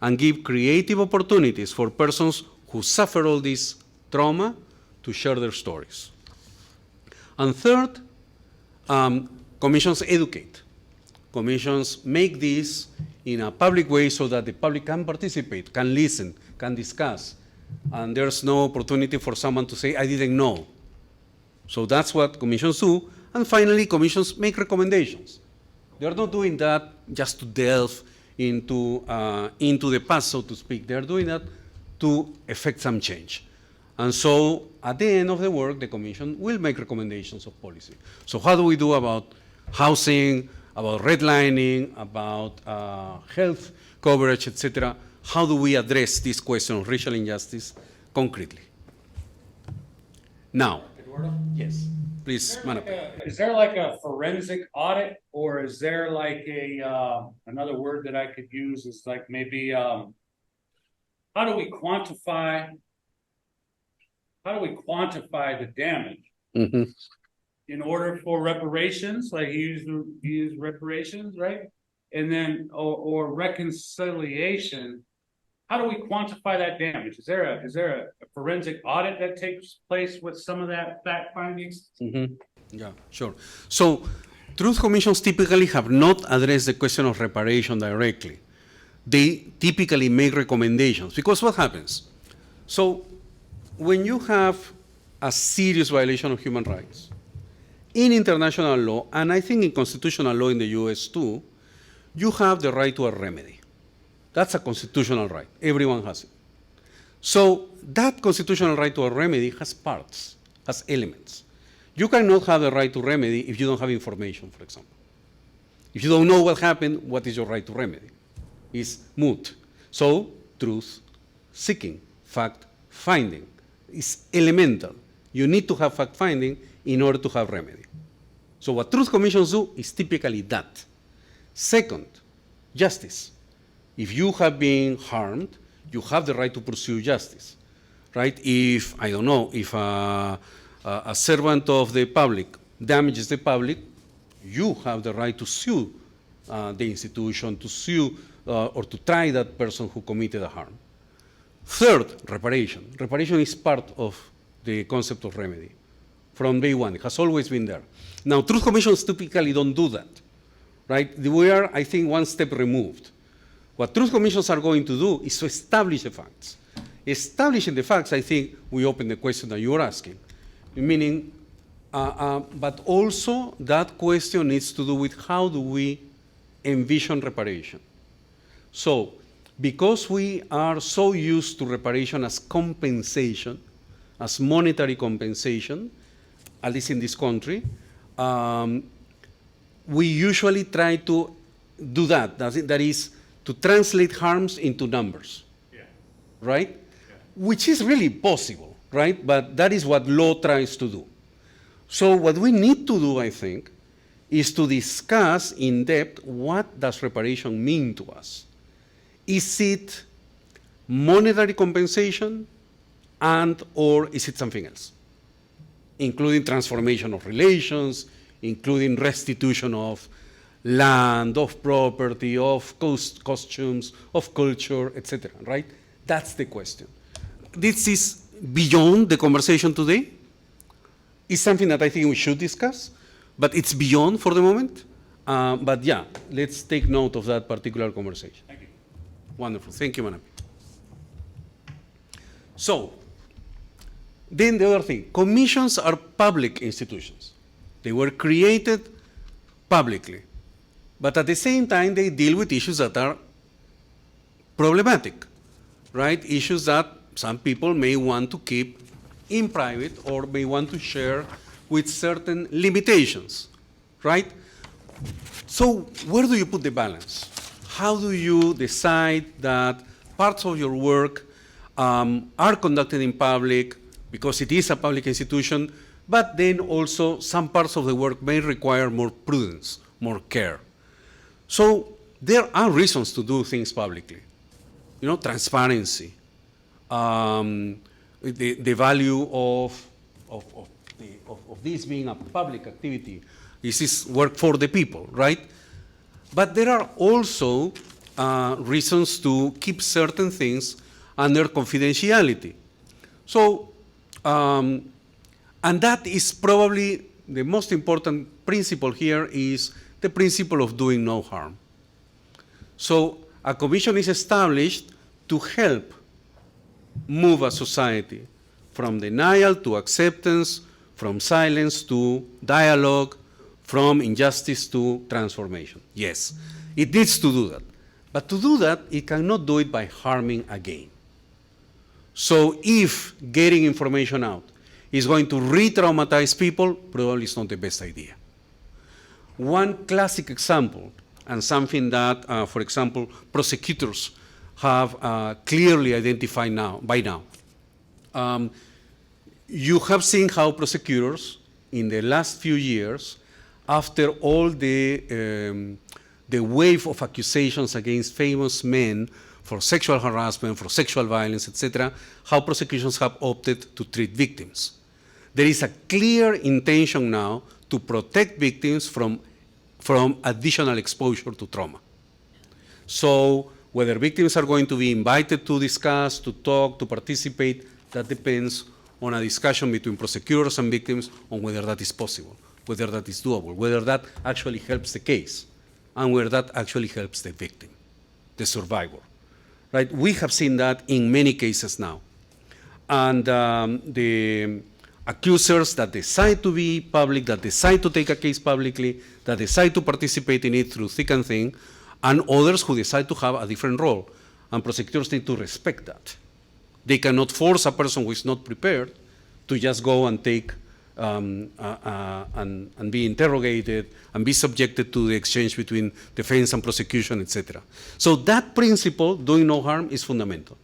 and give creative opportunities for persons who suffer all this trauma to share their stories. And third, commissions educate. Commissions make this in a public way so that the public can participate, can listen, can discuss, and there's no opportunity for someone to say, I didn't know. So that's what commissions do. And finally, commissions make recommendations. They're not doing that just to delve into the past, so to speak. They're doing that to effect some change. And so at the end of the work, the commission will make recommendations of policy. So how do we do about housing, about redlining, about health coverage, etc.? How do we address this question of racial injustice concretely? Now, Eduardo? yes, please, Manap. Is there like a forensic audit, or is there like another word that I could use is like maybe, how do we quantify the damage? Mm-hmm. In order for reparations, like you use reparations, right? And then, or reconciliation, how do we quantify that damage? Is there a forensic audit that takes place with some of that fact findings? Mm-hmm. Yeah, sure. So truth commissions typically have not addressed the question of reparation directly. They typically make recommendations, because what happens? So when you have a serious violation of human rights, in international law, and I think in constitutional law in the US too, you have the right to a remedy. That's a constitutional right. Everyone has it. So that constitutional right to a remedy has parts, has elements. You cannot have the right to remedy if you don't have information, for example. If you don't know what happened, what is your right to remedy? It's moot. So truth seeking, fact finding is elemental. You need to have fact finding in order to have remedy. So what truth commissions do is typically that. Second, justice. If you have been harmed, you have the right to pursue justice, right? If, I don't know, if a servant of the public damages the public, you have the right to sue the institution, to sue or to try that person who committed a harm. Third, reparation. Reparation is part of the concept of remedy from day one. It has always been there. Now, truth commissions typically don't do that, right? We are, I think, one step removed. What truth commissions are going to do is to establish the facts. Establishing the facts, I think, we open the question that you are asking, meaning, but also that question needs to do with how do we envision reparation. So, because we are so used to reparation as compensation, as monetary compensation, at least in this country, we usually try to do that. That is, to translate harms into numbers, right? Which is really possible, right? But that is what law tries to do. So what we need to do, I think, is to discuss in depth what does reparation mean to us. Is it monetary compensation and or is it something else? Including transformation of relations, including restitution of land, of property, of costumes, of culture, etc., right? That's the question. This is beyond the conversation today. It's something that I think we should discuss, but it's beyond for the moment. But yeah, let's take note of that particular conversation. Thank you. Wonderful. Thank you, Manapi. So, then the other thing, commissions are public institutions. They were created publicly. But at the same time, they deal with issues that are problematic, right? Issues that some people may want to keep in private or may want to share with certain limitations, right? So where do you put the balance? How do you decide that parts of your work are conducted in public because it is a public institution, but then also some parts of the work may require more prudence, more care? So there are reasons to do things publicly. You know, transparency, the value of this being a public activity. This is work for the people, right? But there are also reasons to keep certain things under confidentiality. So, and that is probably the most important principle here is the principle of doing no harm. So a commission is established to help move a society from denial to acceptance, from silence to dialogue, from injustice to transformation. Yes, it needs to do that. But to do that, it cannot do it by harming again. So if getting information out is going to re-traumatize people, probably it's not the best idea. One classic example, and something that, for example, prosecutors have clearly identified by now. You have seen how prosecutors, in the last few years, after all the wave of accusations against famous men for sexual harassment, for sexual violence, etc., how prosecutions have opted to treat victims. There is a clear intention now to protect victims from additional exposure to trauma. So whether victims are going to be invited to discuss, to talk, to participate, that depends on a discussion between prosecutors and victims on whether that is possible, whether that is doable, whether that actually helps the case, and whether that actually helps the victim, the survivor. Right? We have seen that in many cases now. And I accusers that decide to be public, that decide to take a case publicly, that decide to participate in it through thick and thin, and others who decide to have a different role. And prosecutors need to respect that. They cannot force a person who is not prepared to just go and take and be interrogated and be subjected to the exchange between defense and prosecution, etc. So that principle, doing no harm, is fundamental.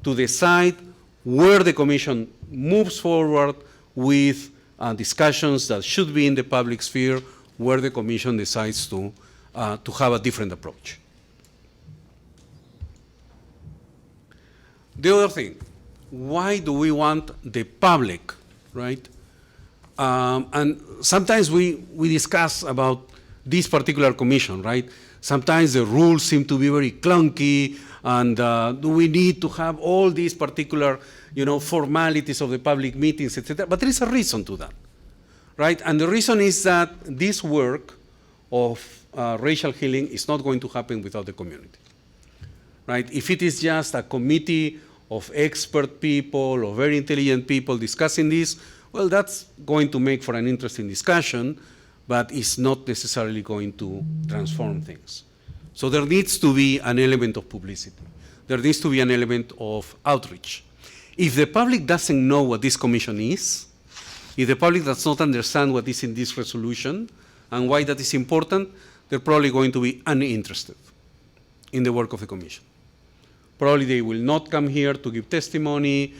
To decide where the commission moves forward with discussions that should be in the public sphere, where the commission decides to have a different approach. The other thing, why do we want the public, right? And sometimes we discuss about this particular commission, right? Sometimes the rules seem to be very clunky, and do we need to have all these particular, formalities of the public meetings, etc. But there is a reason to that, right? And the reason is that this work of racial healing is not going to happen without the community, right? If it is just a committee of expert people or very intelligent people discussing this, well, that's going to make for an interesting discussion, but it's not necessarily going to transform things. So there needs to be an element of publicity. There needs to be an element of outreach. If the public doesn't know what this commission is, if the public does not understand what is in this resolution and why that is important, they're probably going to be uninterested in the work of the commission. Probably they will not come here to give testimony,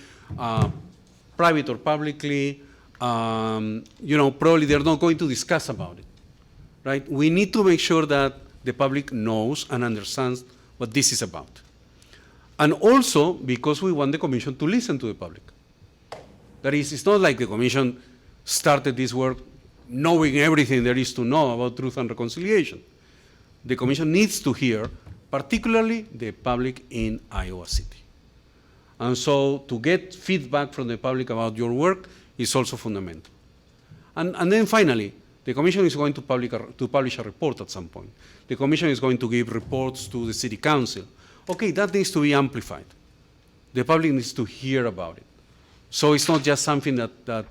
private or publicly. Probably they're not going to discuss about it, right? We need to make sure that the public knows and understands what this is about. And also because we want the commission to listen to the public. That is, it's not like the commission started this work knowing everything there is to know about truth and reconciliation. The commission needs to hear, particularly the public in Iowa City. And so to get feedback from the public about your work is also fundamental. And then finally, the commission is going to publish a report at some point. The commission is going to give reports to the city council. Okay, that needs to be amplified. The public needs to hear about it. So it's not just something that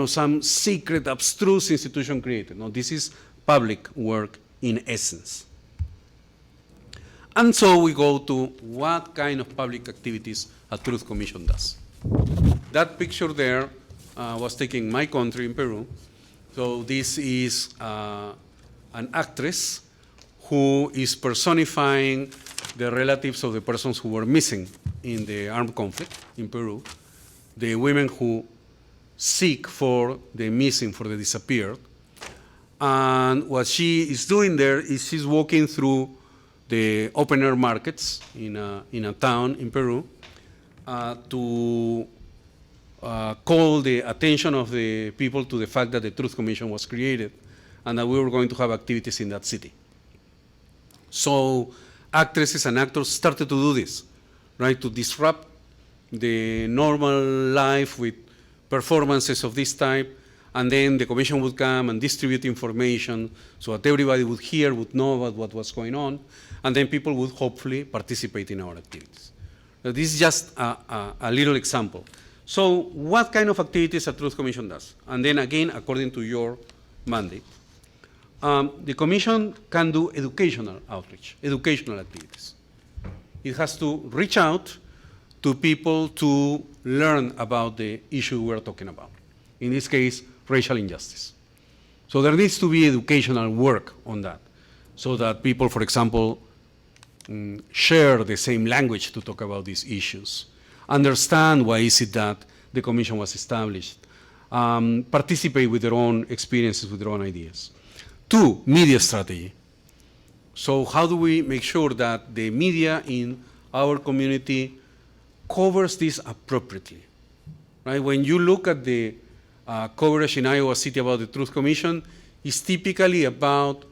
some secret, abstruse institution created. No, this is public work in essence. And so we go to what kind of public activities a Truth Commission does. That picture there was taken in my country, in Peru. So this is an actress who is personifying the relatives of the persons who were missing in the armed conflict in Peru, the women who seek for the missing, for the disappeared. And what she is doing there is she's walking through the open air markets in a town in Peru to call the attention of the people to the fact that the Truth Commission was created and that we were going to have activities in that city. So actresses and actors started to do this, right, to disrupt the normal life with performances of this type, and then the commission would come and distribute information so that everybody would hear, would know about what was going on, and then people would hopefully participate in our activities. Now, this is just a little example. So what kind of activities a Truth Commission does? And then again, according to your mandate, the commission can do educational outreach, educational activities. It has to reach out to people to learn about the issue we're talking about. In this case, racial injustice. So there needs to be educational work on that, so that people, for example, share the same language to talk about these issues, understand why is it that the commission was established, participate with their own experiences, with their own ideas. 2, media strategy. So how do we make sure that the media in our community covers this appropriately, right? When you look at the coverage in Iowa City about the Truth Commission, it's typically about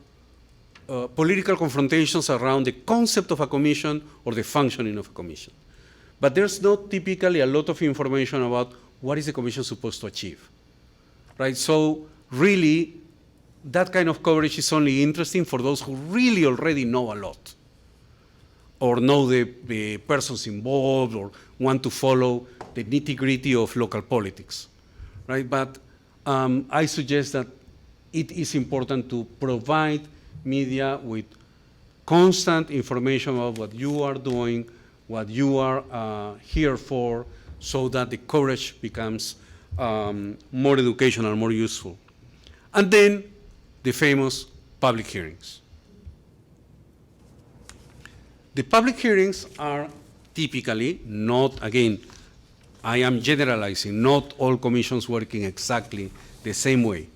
political confrontations around the concept of a commission or the functioning of a commission. But there's not typically a lot of information about what is the commission supposed to achieve, right? So really, that kind of coverage is only interesting for those who really already know a lot, or know the persons involved, or want to follow the nitty-gritty of local politics. right? But I suggest that it is important to provide media with constant information about what you are doing, what you are here for, so that the coverage becomes more educational, more useful. And then the famous public hearings. The public hearings are typically not, again, I am generalizing, not all commissions working exactly the same way.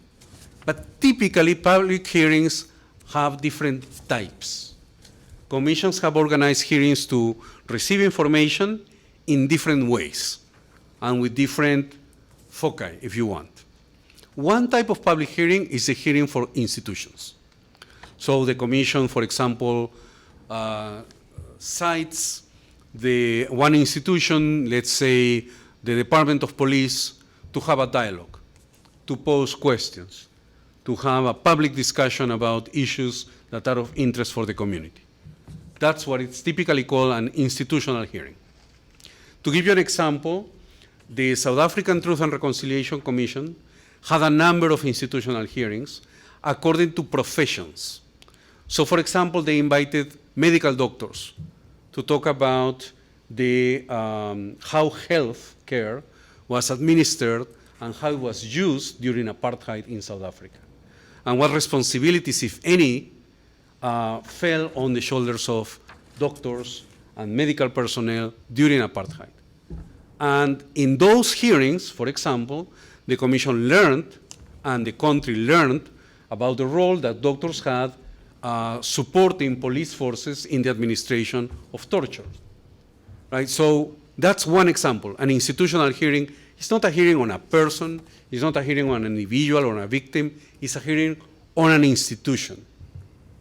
But typically, public hearings have different types. Commissions have organized hearings to receive information in different ways and with different foci, if you want. One type of public hearing is a hearing for institutions. So the commission, for example, cites the one institution, let's say the Department of Police, to have a dialogue, to pose questions, to have a public discussion about issues that are of interest for the community. That's what it's typically called an institutional hearing. To give you an example, the South African Truth and Reconciliation Commission had a number of institutional hearings according to professions. So, for example, they invited medical doctors to talk about how health care was administered and how it was used during apartheid in South Africa, and what responsibilities, if any, fell on the shoulders of doctors and medical personnel during apartheid. And in those hearings, for example, the commission learned and the country learned about the role that doctors had supporting police forces in the administration of torture. Right? So that's one example. An institutional hearing is not a hearing on a person, it's not a hearing on an individual or a victim, it's a hearing on an institution.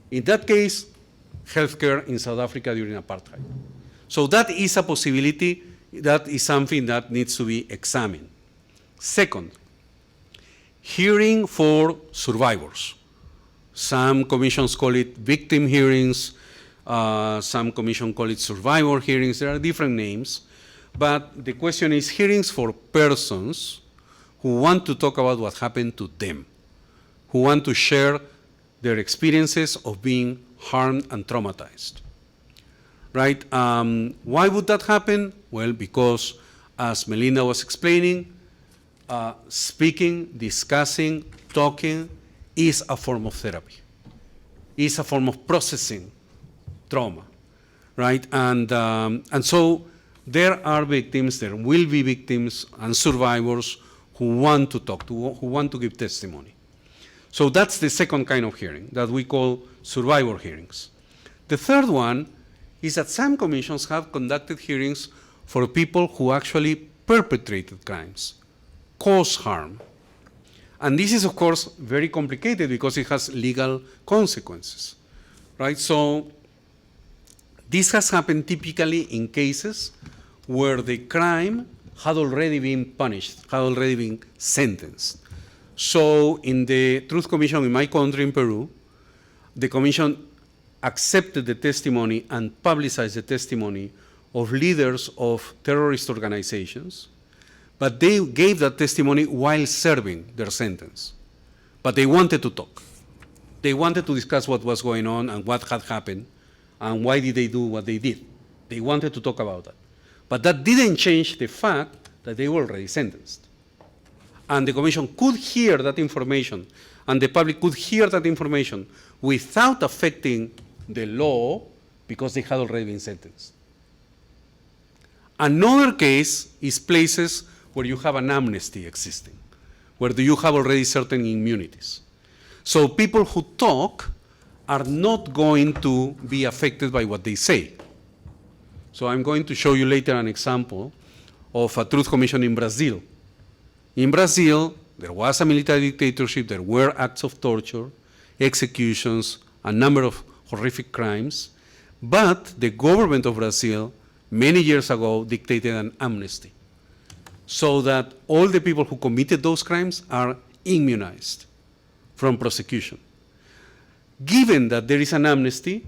In that case, healthcare in South Africa during apartheid. So that is a possibility, that is something that needs to be examined. Second, hearing for survivors. Some commissions call it victim hearings, some commissions call it survivor hearings, there are different names, but the question is hearings for persons who want to talk about what happened to them, who want to share their experiences of being harmed and traumatized. Right? Why would that happen? Well, because as Melinda was explaining, speaking, discussing, talking is a form of therapy, is a form of processing trauma, right? And so there are victims, there will be victims and survivors who want to talk, who want to give testimony. So that's the second kind of hearing that we call survivor hearings. The third one is that some commissions have conducted hearings for people who actually perpetrated crimes, caused harm. And this is, of course, very complicated because it has legal consequences, right? So this has happened typically in cases where the crime had already been punished, had already been sentenced. So in the Truth Commission in my country, in Peru, the commission accepted the testimony and publicized the testimony of leaders of terrorist organizations, but they gave that testimony while serving their sentence. But they wanted to talk. They wanted to discuss what was going on and what had happened and why did they do what they did. They wanted to talk about that. But that didn't change the fact that they were already sentenced. And the commission could hear that information and the public could hear that information without affecting the law because they had already been sentenced. Another case is places where you have an amnesty existing, where you have already certain immunities. So people who talk are not going to be affected by what they say. So I'm going to show you later an example of a truth commission in Brazil. In Brazil, there was a military dictatorship, there were acts of torture, executions, a number of horrific crimes, but the government of Brazil, many years ago, dictated an amnesty, so that all the people who committed those crimes are immunized from prosecution. Given that there is an amnesty,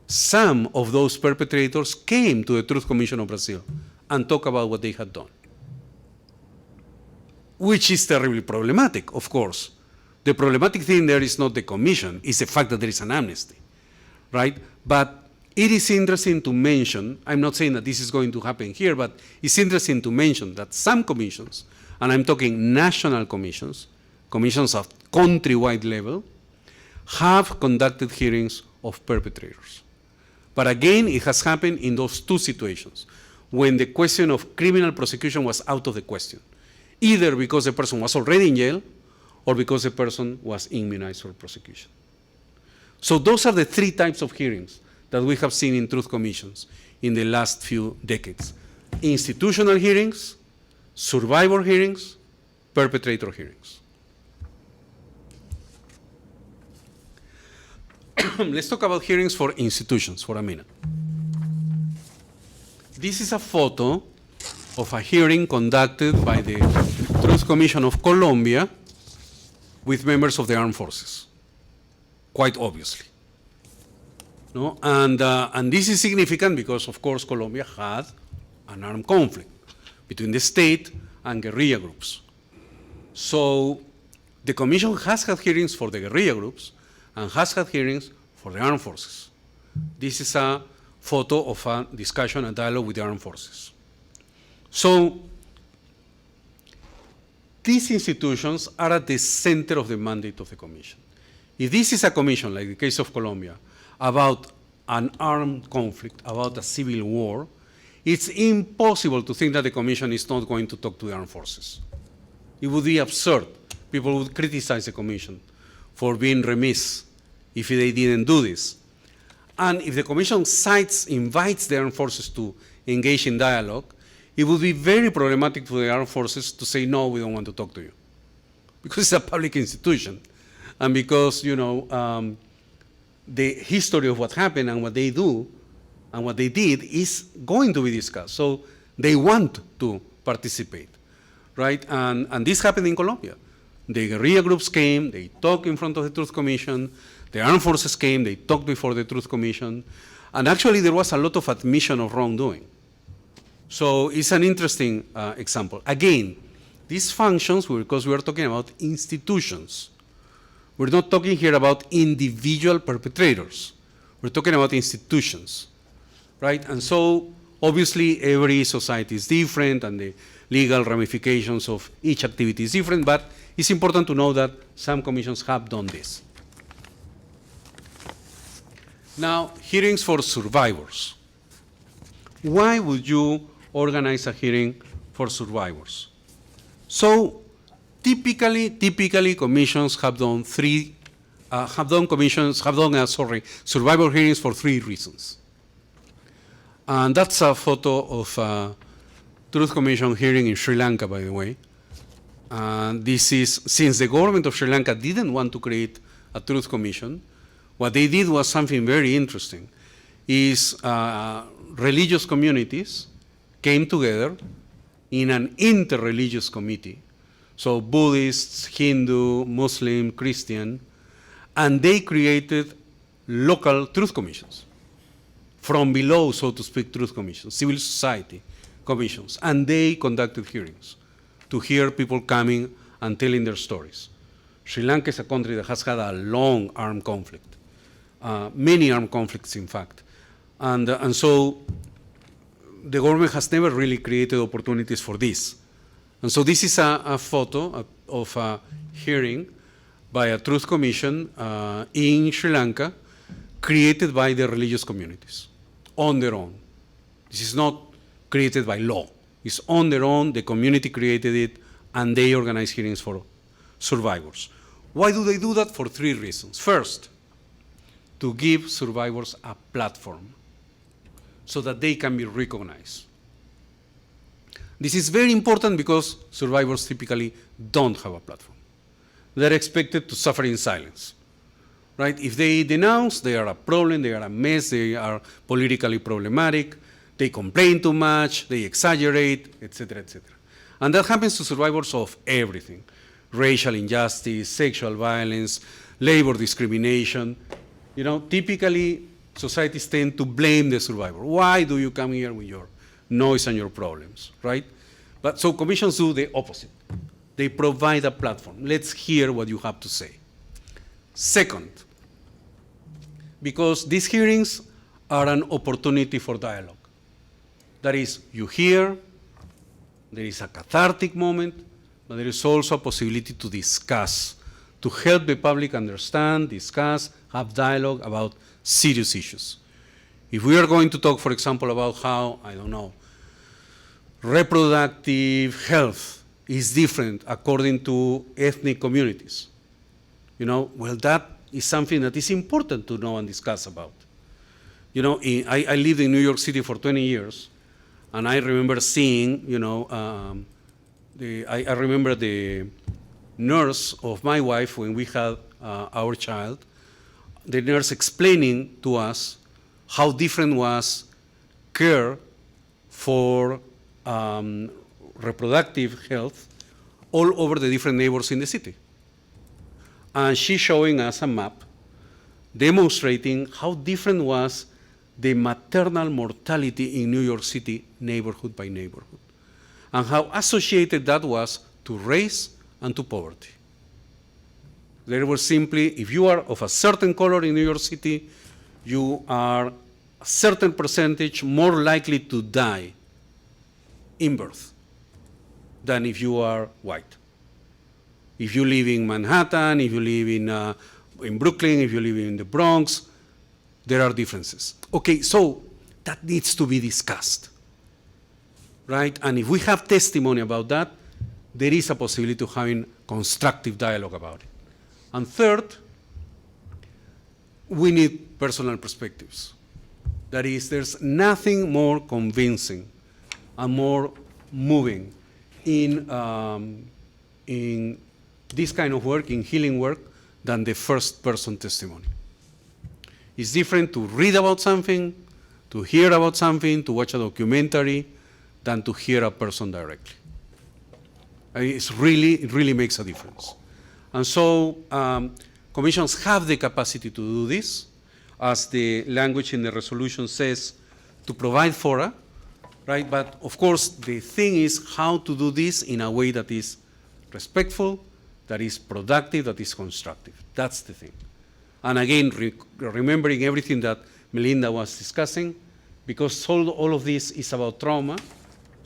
some of those perpetrators came to the Truth Commission of Brazil and talked about what they had done. which is terribly problematic, of course. The problematic thing there is not the commission, it's the fact that there is an amnesty, right? But it is interesting to mention, I'm not saying that this is going to happen here, but it's interesting to mention that some commissions, and I'm talking national commissions, commissions of countrywide level, have conducted hearings of perpetrators. But again, it has happened in those two situations, when the question of criminal prosecution was out of the question, either because the person was already in jail or because the person was immunized for prosecution. So those are the three types of hearings that we have seen in truth commissions in the last few decades: institutional hearings, survivor hearings, perpetrator hearings. Let's talk about hearings for institutions for a minute. This is a photo of a hearing conducted by the Truth Commission of Colombia with members of the armed forces, quite obviously. No? And this is significant because, of course, Colombia had an armed conflict between the state and guerrilla groups. So the Commission has had hearings for the guerrilla groups and has had hearings for the armed forces. This is a photo of a discussion and dialogue with the armed forces. So these institutions are at the center of the mandate of the Commission. If this is a commission, like the case of Colombia, about an armed conflict, about a civil war, it's impossible to think that the Commission is not going to talk to the armed forces. It would be absurd. People would criticize the Commission for being remiss if they didn't do this. And if the Commission invites the armed forces to engage in dialogue, it would be very problematic for the armed forces to say, no, we don't want to talk to you. Because it's a public institution. And because, the history of what happened and what they do and what they did is going to be discussed. So they want to participate, right? And this happened in Colombia. The guerrilla groups came, they talked in front of the Truth Commission, the armed forces came, they talked before the Truth Commission, and actually there was a lot of admission of wrongdoing. So it's an interesting example. Again, these functions, because we are talking about institutions. We're not talking here about individual perpetrators. We're talking about institutions, right? And so obviously every society is different and the legal ramifications of each activity is different, but it's important to know that some commissions have done this. Now, hearings for survivors. Why would you organize a hearing for survivors? So typically commissions have done survivor hearings for three reasons. And that's a photo of a Truth Commission hearing in Sri Lanka, by the way. And this is, since the government of Sri Lanka didn't want to create a Truth Commission, what they did was something very interesting, is religious communities came together in an inter-religious committee. So Buddhists, Hindu, Muslim, Christian, and they created local truth commissions. From below, so to speak, truth commissions, civil society commissions, and they conducted hearings to hear people coming and telling their stories. Sri Lanka is a country that has had a long armed conflict, many armed conflicts, in fact. And so the government has never really created opportunities for this. And so this is a photo of a hearing by a Truth Commission in Sri Lanka, created by the religious communities on their own. This is not created by law. It's on their own, the community created it, and they organize hearings for survivors. Why do they do that? For three reasons. First, to give survivors a platform so that they can be recognized. This is very important because survivors typically don't have a platform. They're expected to suffer in silence, right? If they denounce, they are a problem, they are a mess, they are politically problematic, they complain too much, they exaggerate, etc., etc. And that happens to survivors of everything: racial injustice, sexual violence, labor discrimination. Typically societies tend to blame the survivor. Why do you come here with your noise and your problems, right? But so commissions do the opposite. They provide a platform. Let's hear what you have to say. Second, because these hearings are an opportunity for dialogue. That is, you hear, there is a cathartic moment, but there is also a possibility to discuss, to help the public understand, discuss, have dialogue about serious issues. If we are going to talk, for example, about how, I don't know, reproductive health is different according to ethnic communities, well, that is something that is important to know and discuss about. I lived in New York City for 20 years, and I remember seeing, I remember the nurse of my wife when we had our child, the nurse explaining to us how different was care for reproductive health all over the different neighbors in the city. And she's showing us a map demonstrating how different was the maternal mortality in New York City, neighborhood by neighborhood, and how associated that was to race and to poverty. There was simply, if you are of a certain color in New York City, you are a certain percentage more likely to die in birth than if you are white. If you live in Manhattan, if you live in Brooklyn, if you live in the Bronx, there are differences. Okay, so that needs to be discussed, right? And if we have testimony about that, there is a possibility of having constructive dialogue about it. And third, we need personal perspectives. That is, there's nothing more convincing and more moving in this kind of work, in healing work, than the first-person testimony. It's different to read about something, to hear about something, to watch a documentary, than to hear a person directly. It really makes a difference. And so commissions have the capacity to do this, as the language in the resolution says, to provide fora, right? But of course, the thing is how to do this in a way that is respectful, that is productive, that is constructive. That's the thing. And again, remembering everything that Melinda was discussing, because all of this is about trauma,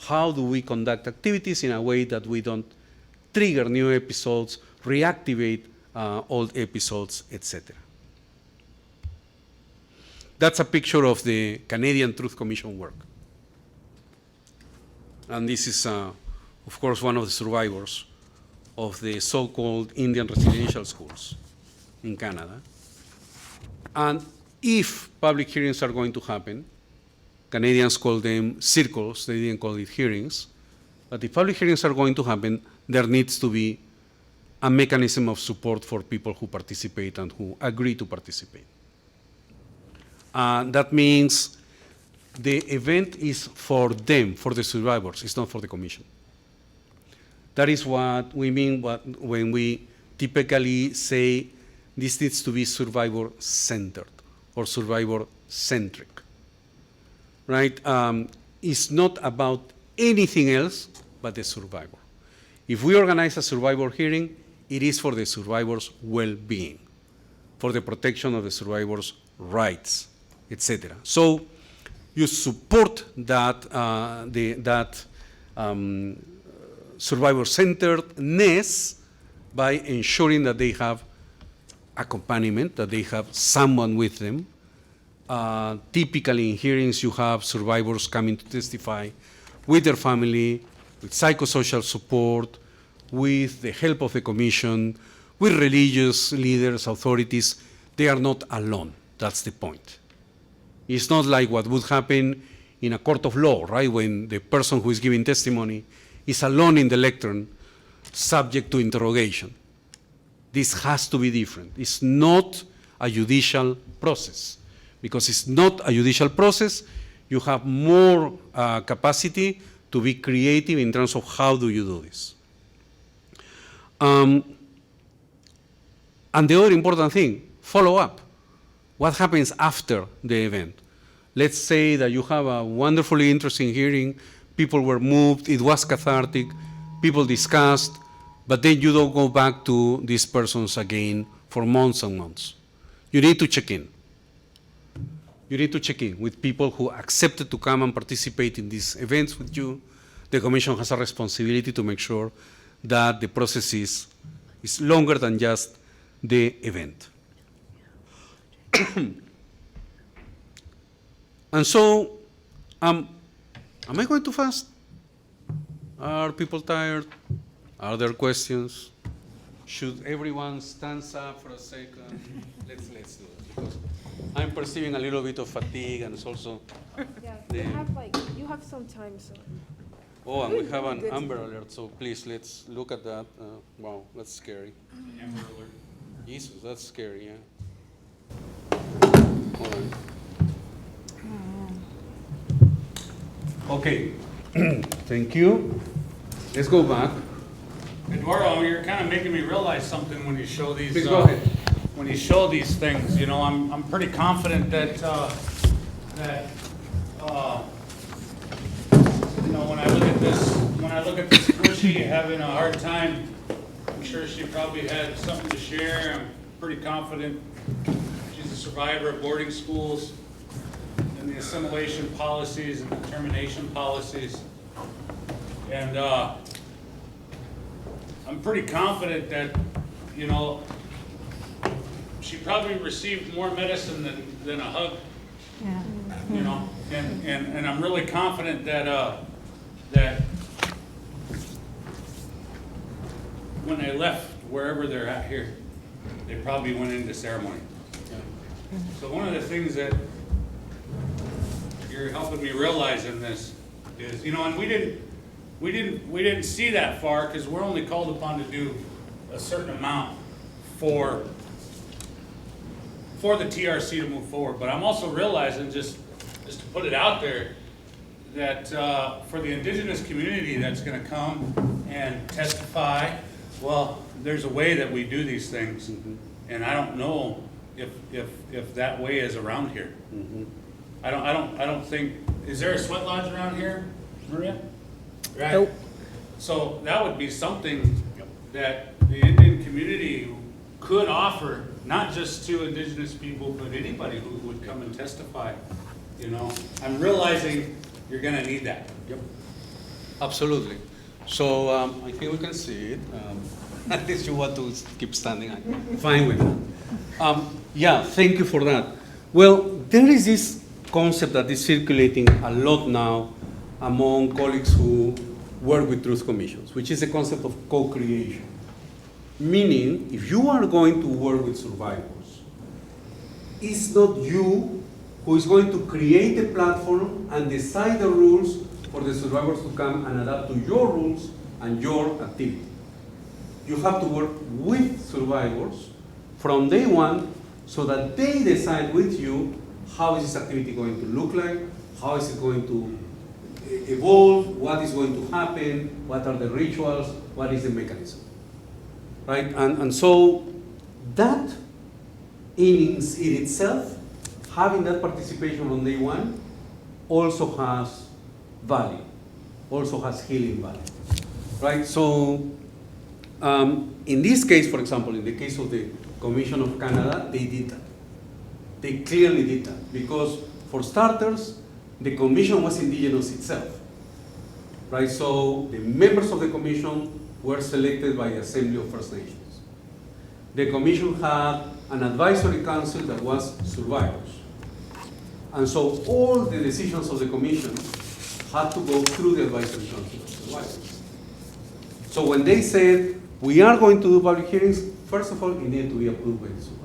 how do we conduct activities in a way that we don't trigger new episodes, reactivate old episodes, etc. That's a picture of the Canadian Truth Commission work. And this is, of course, one of the survivors of the so-called Indian residential schools in Canada. And if public hearings are going to happen, Canadians call them circles, they didn't call it hearings, but if public hearings are going to happen, there needs to be a mechanism of support for people who participate and who agree to participate. That means the event is for them, for the survivors, it's not for the commission. That is what we mean when we typically say this needs to be survivor-centered or survivor-centric, right? It's not about anything else but the survivor. If we organize a survivor hearing, it is for the survivor's well-being, for the protection of the survivor's rights, etc. So you support that, survivor-centeredness by ensuring that they have accompaniment, that they have someone with them. Typically in hearings, you have survivors coming to testify with their family, with psychosocial support, with the help of the commission, with religious leaders, authorities. They are not alone. That's the point. It's not like what would happen in a court of law, right? When the person who is giving testimony is alone in the lectern, subject to interrogation. This has to be different. It's not a judicial process. Because it's not a judicial process, you have more capacity to be creative in terms of how do you do this. And the other important thing, follow up. What happens after the event? Let's say that you have a wonderfully interesting hearing, people were moved, it was cathartic, people discussed, but then you don't go back to these persons again for months and months. You need to check in. You need to check in with people who accepted to come and participate in these events with you. The commission has a responsibility to make sure that the process is longer than just the event. And so, am I going too fast? Are people tired? Are there questions? Should everyone stand up for a second? Let's do it, because I'm perceiving a little bit of fatigue, and it's also, Yeah, The- you have some time, so. oh, and we have an Amber Alert, so please, let's look at that. Wow, that's scary. Jesus, that's scary, yeah. All right. Okay, thank you. Let's go back. Eduardo, you're kind of making me realize something when you show these, Please go ahead. when you show these things, you know, I'm pretty confident that, you know, when I look at this Bushy having a hard time, I'm sure she probably had something to share. I'm pretty confident she's a survivor of boarding schools and the assimilation policies and the termination policies. And, I'm pretty confident that, you know, she probably received more medicine than a hug, Yeah. you know, and I'm really confident that, that when they left wherever they're at here, they probably went into ceremony. So one of the things that you're helping me realize in this is, you know, and we didn't see that far because we're only called upon to do a certain amount for the TRC to move forward. But I'm also realizing, just to put it out there, that for the indigenous community that's going to come and testify, well, there's a way that we do these things, and I don't know if that way is around here. I don't think. Is there a sweat lodge around here, Maria? Right. Nope. So that would be something that the Indian community could offer, not just to indigenous people, but anybody who would come and testify. You know, I'm realizing you're gonna need that. Yep. Absolutely. So I think we can see it. At least you want to keep standing. I'm fine with that. Yeah, thank you for that. Well, there is this concept that is circulating a lot now among colleagues who work with truth commissions, which is the concept of co-creation. Meaning, if you are going to work with survivors, it's not you who is going to create a platform and decide the rules for the survivors to come and adapt to your rules and your activity. You have to work with survivors from day one so that they decide with you how is this activity going to look like, how is it going to evolve, what is going to happen, what are the rituals, what is the mechanism, right? And so that in itself, having that participation on day one also has value, also has healing value, right? So in this case, for example, in the case of the Commission of Canada, they did that. They clearly did that because, for starters, the commission was indigenous itself, right? So the members of the commission were selected by the Assembly of First Nations. The commission had an advisory council that was survivors. And so all the decisions of the commission had to go through the advisory council of survivors. So when they said, we are going to do public hearings, first of all, it needed to be approved by the survivors.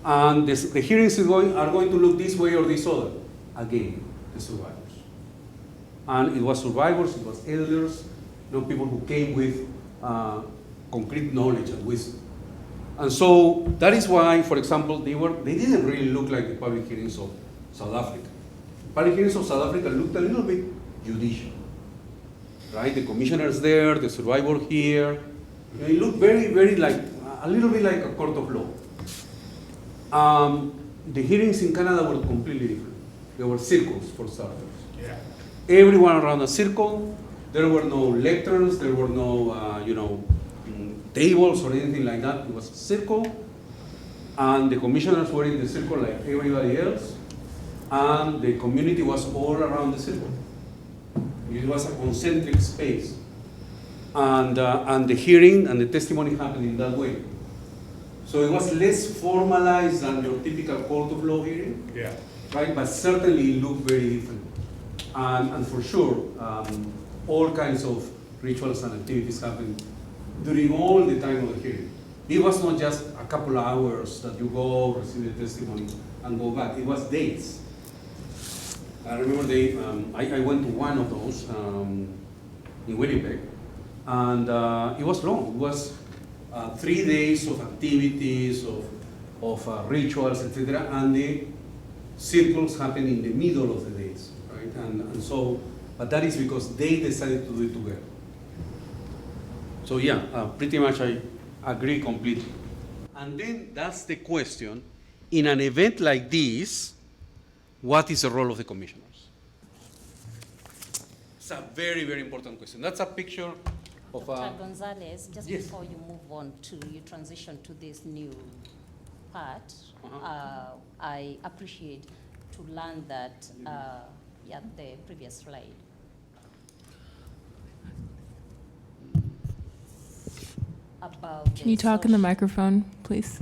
And the hearings are going to look this way or this other. Again, the survivors. And it was survivors, it was elders, people who came with concrete knowledge and wisdom. And so that is why, for example, they didn't really look like the public hearings of South Africa. Public hearings of South Africa looked a little bit judicial, right? The commissioners there, the survivor here. It looked very, very like, a little bit like a court of law. The hearings in Canada were completely different. There were circles, for starters. Yeah. Everyone around a circle, There were no lecterns, there were no, tables or anything like that. It was a circle, and the commissioners were in the circle like everybody else, and the community was all around the circle. It was a concentric space. And the hearing and the testimony happened in that way. So it was less formalized than your typical court of law hearing, Yeah. right? But certainly it looked very different. And for sure, all kinds of rituals and activities happened during all the time of the hearing. It was not just a couple of hours that you go, receive the testimony, and go back. It was days. I remember I went to one of those in Winnipeg, and it was long. It was 3 days of activities, of rituals, etc. And the circles happened in the middle of the days, right? And so, but that is because they decided to do it together. So yeah, pretty much I agree completely. And then that's the question, in an event like this, what is the role of the commissioners? It's a very, very important question. That's a picture of Dr. Gonzalez, just Yes. before you move on to, you transition to this new part, I appreciate to learn that, yeah, the previous slide. About Can you talk in the microphone, please?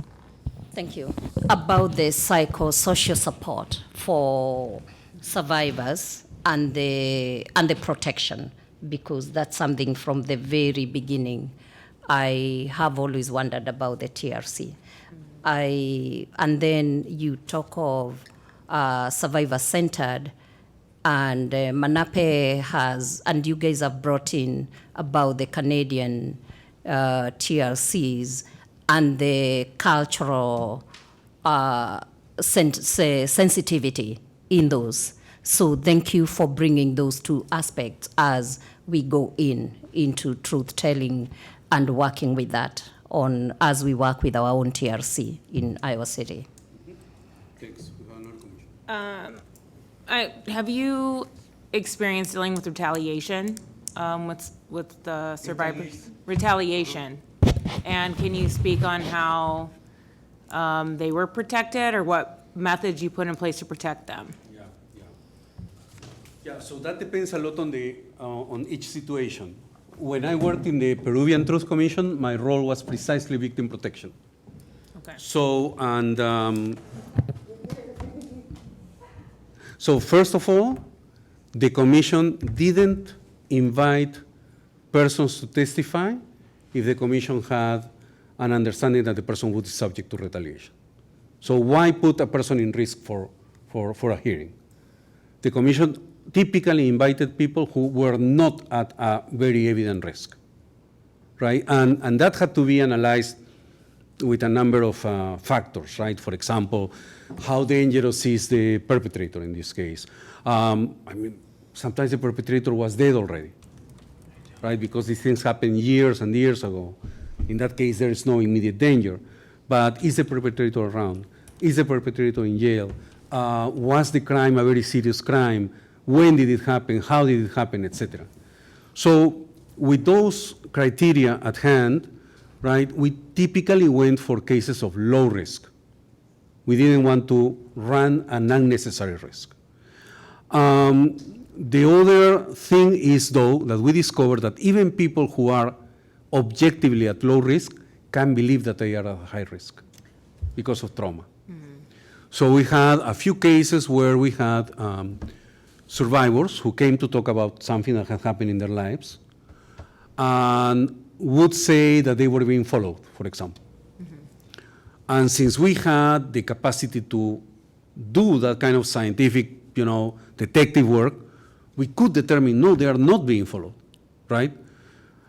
Thank you. About the psychosocial support for survivors and the protection, because that's something from the very beginning I have always wondered about the TRC. And then you talk of survivor-centered, and Manape has, and you guys have brought in about the Canadian TRCs and the cultural sensitivity in those. So thank you for bringing those two aspects as we go into truth-telling and working with that as we work with our own TRC in Iowa City. Thanks. We have another commissioner. Have you experienced dealing with retaliation with the survivors? Retaliation. And can you speak on how they were protected, or what methods you put in place to protect them? Yeah, so that depends a lot on each situation. When I worked in the Peruvian Truth Commission, my role was precisely victim protection. Okay. So, so first of all, the commission didn't invite persons to testify if the commission had an understanding that the person would be subject to retaliation. So why put a person in risk for a hearing? The commission typically invited people who were not at a very evident risk, right? And that had to be analyzed with a number of factors, right? For example, how dangerous is the perpetrator in this case? I mean, sometimes the perpetrator was dead already, right? Because these things happened years and years ago. In that case, there is no immediate danger. But is the perpetrator around? Is the perpetrator in jail? Was the crime a very serious crime? When did it happen? How did it happen, etc. So with those criteria at hand, right, we typically went for cases of low risk. We didn't want to run an unnecessary risk. The other thing is, though, that we discovered that even people who are objectively at low risk can believe that they are at high risk because of trauma. So we had a few cases where we had survivors who came to talk about something that had happened in their lives and would say that they were being followed, for example. And since we had the capacity to do that kind of scientific, detective work, we could determine, no, they are not being followed, right?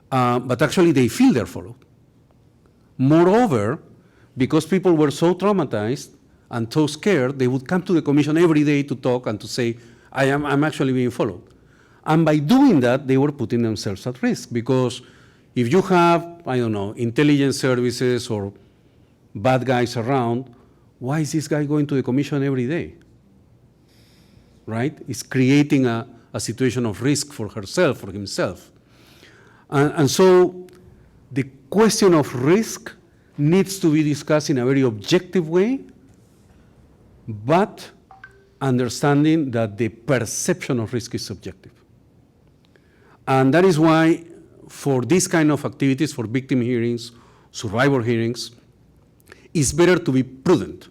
But actually they feel they're followed. Moreover, because people were so traumatized and so scared, they would come to the commission every day to talk and to say, I'm actually being followed. And by doing that, they were putting themselves at risk, because if you have, I don't know, intelligence services or bad guys around, why is this guy going to the commission every day? Right? It's creating a a situation of risk for herself or himself. And so the question of risk needs to be discussed in a very objective way, but understanding that the perception of risk is subjective. And that is why for these kind of activities, for victim hearings, survivor hearings, it's better to be prudent,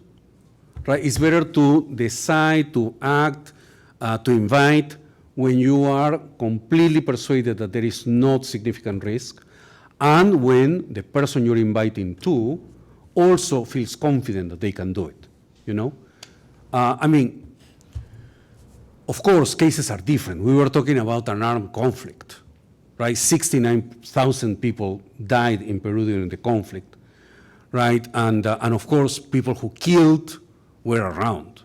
right? It's better to decide, to act, to invite when you are completely persuaded that there is not significant risk, and when the person you're inviting to also feels confident that they can do it, you know? I mean, of course, cases are different. We were talking about an armed conflict, right? 69,000 people died in Peru during the conflict, right? And of course, people who killed were around,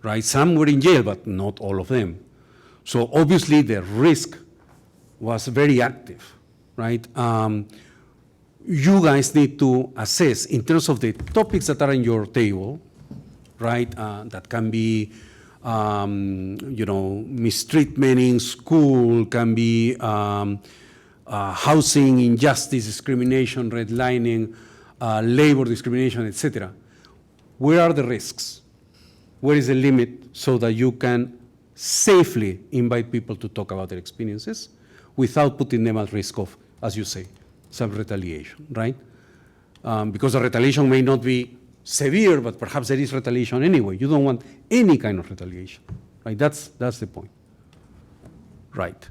right? Some were in jail, but not all of them. So obviously, the risk was very active, right? You guys need to assess in terms of the topics that are in your table, right? That can be, you know, mistreatment in school, can be housing injustice, discrimination, redlining, labor discrimination, etc. Where are the risks? Where is the limit so that you can safely invite people to talk about their experiences without putting them at risk of, as you say, some retaliation, right? Because the retaliation may not be severe, but perhaps there is retaliation anyway. You don't want any kind of retaliation, right? That's the point, right?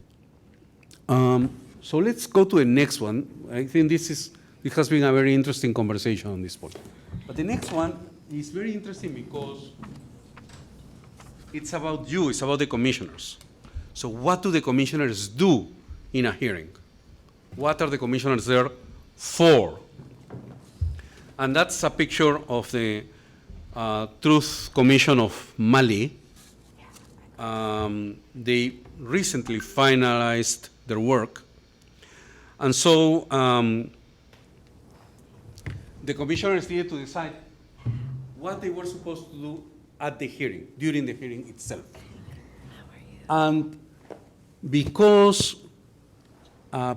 So let's go to the next one. I think this has been a very interesting conversation on this point. But the next one is very interesting because it's about you, it's about the commissioners. So what do the commissioners do in a hearing? What are the commissioners there for? And that's a picture of the Truth Commission of Mali. They recently finalized their work. And so the commissioners needed to decide what they were supposed to do at the hearing, during the hearing itself. And because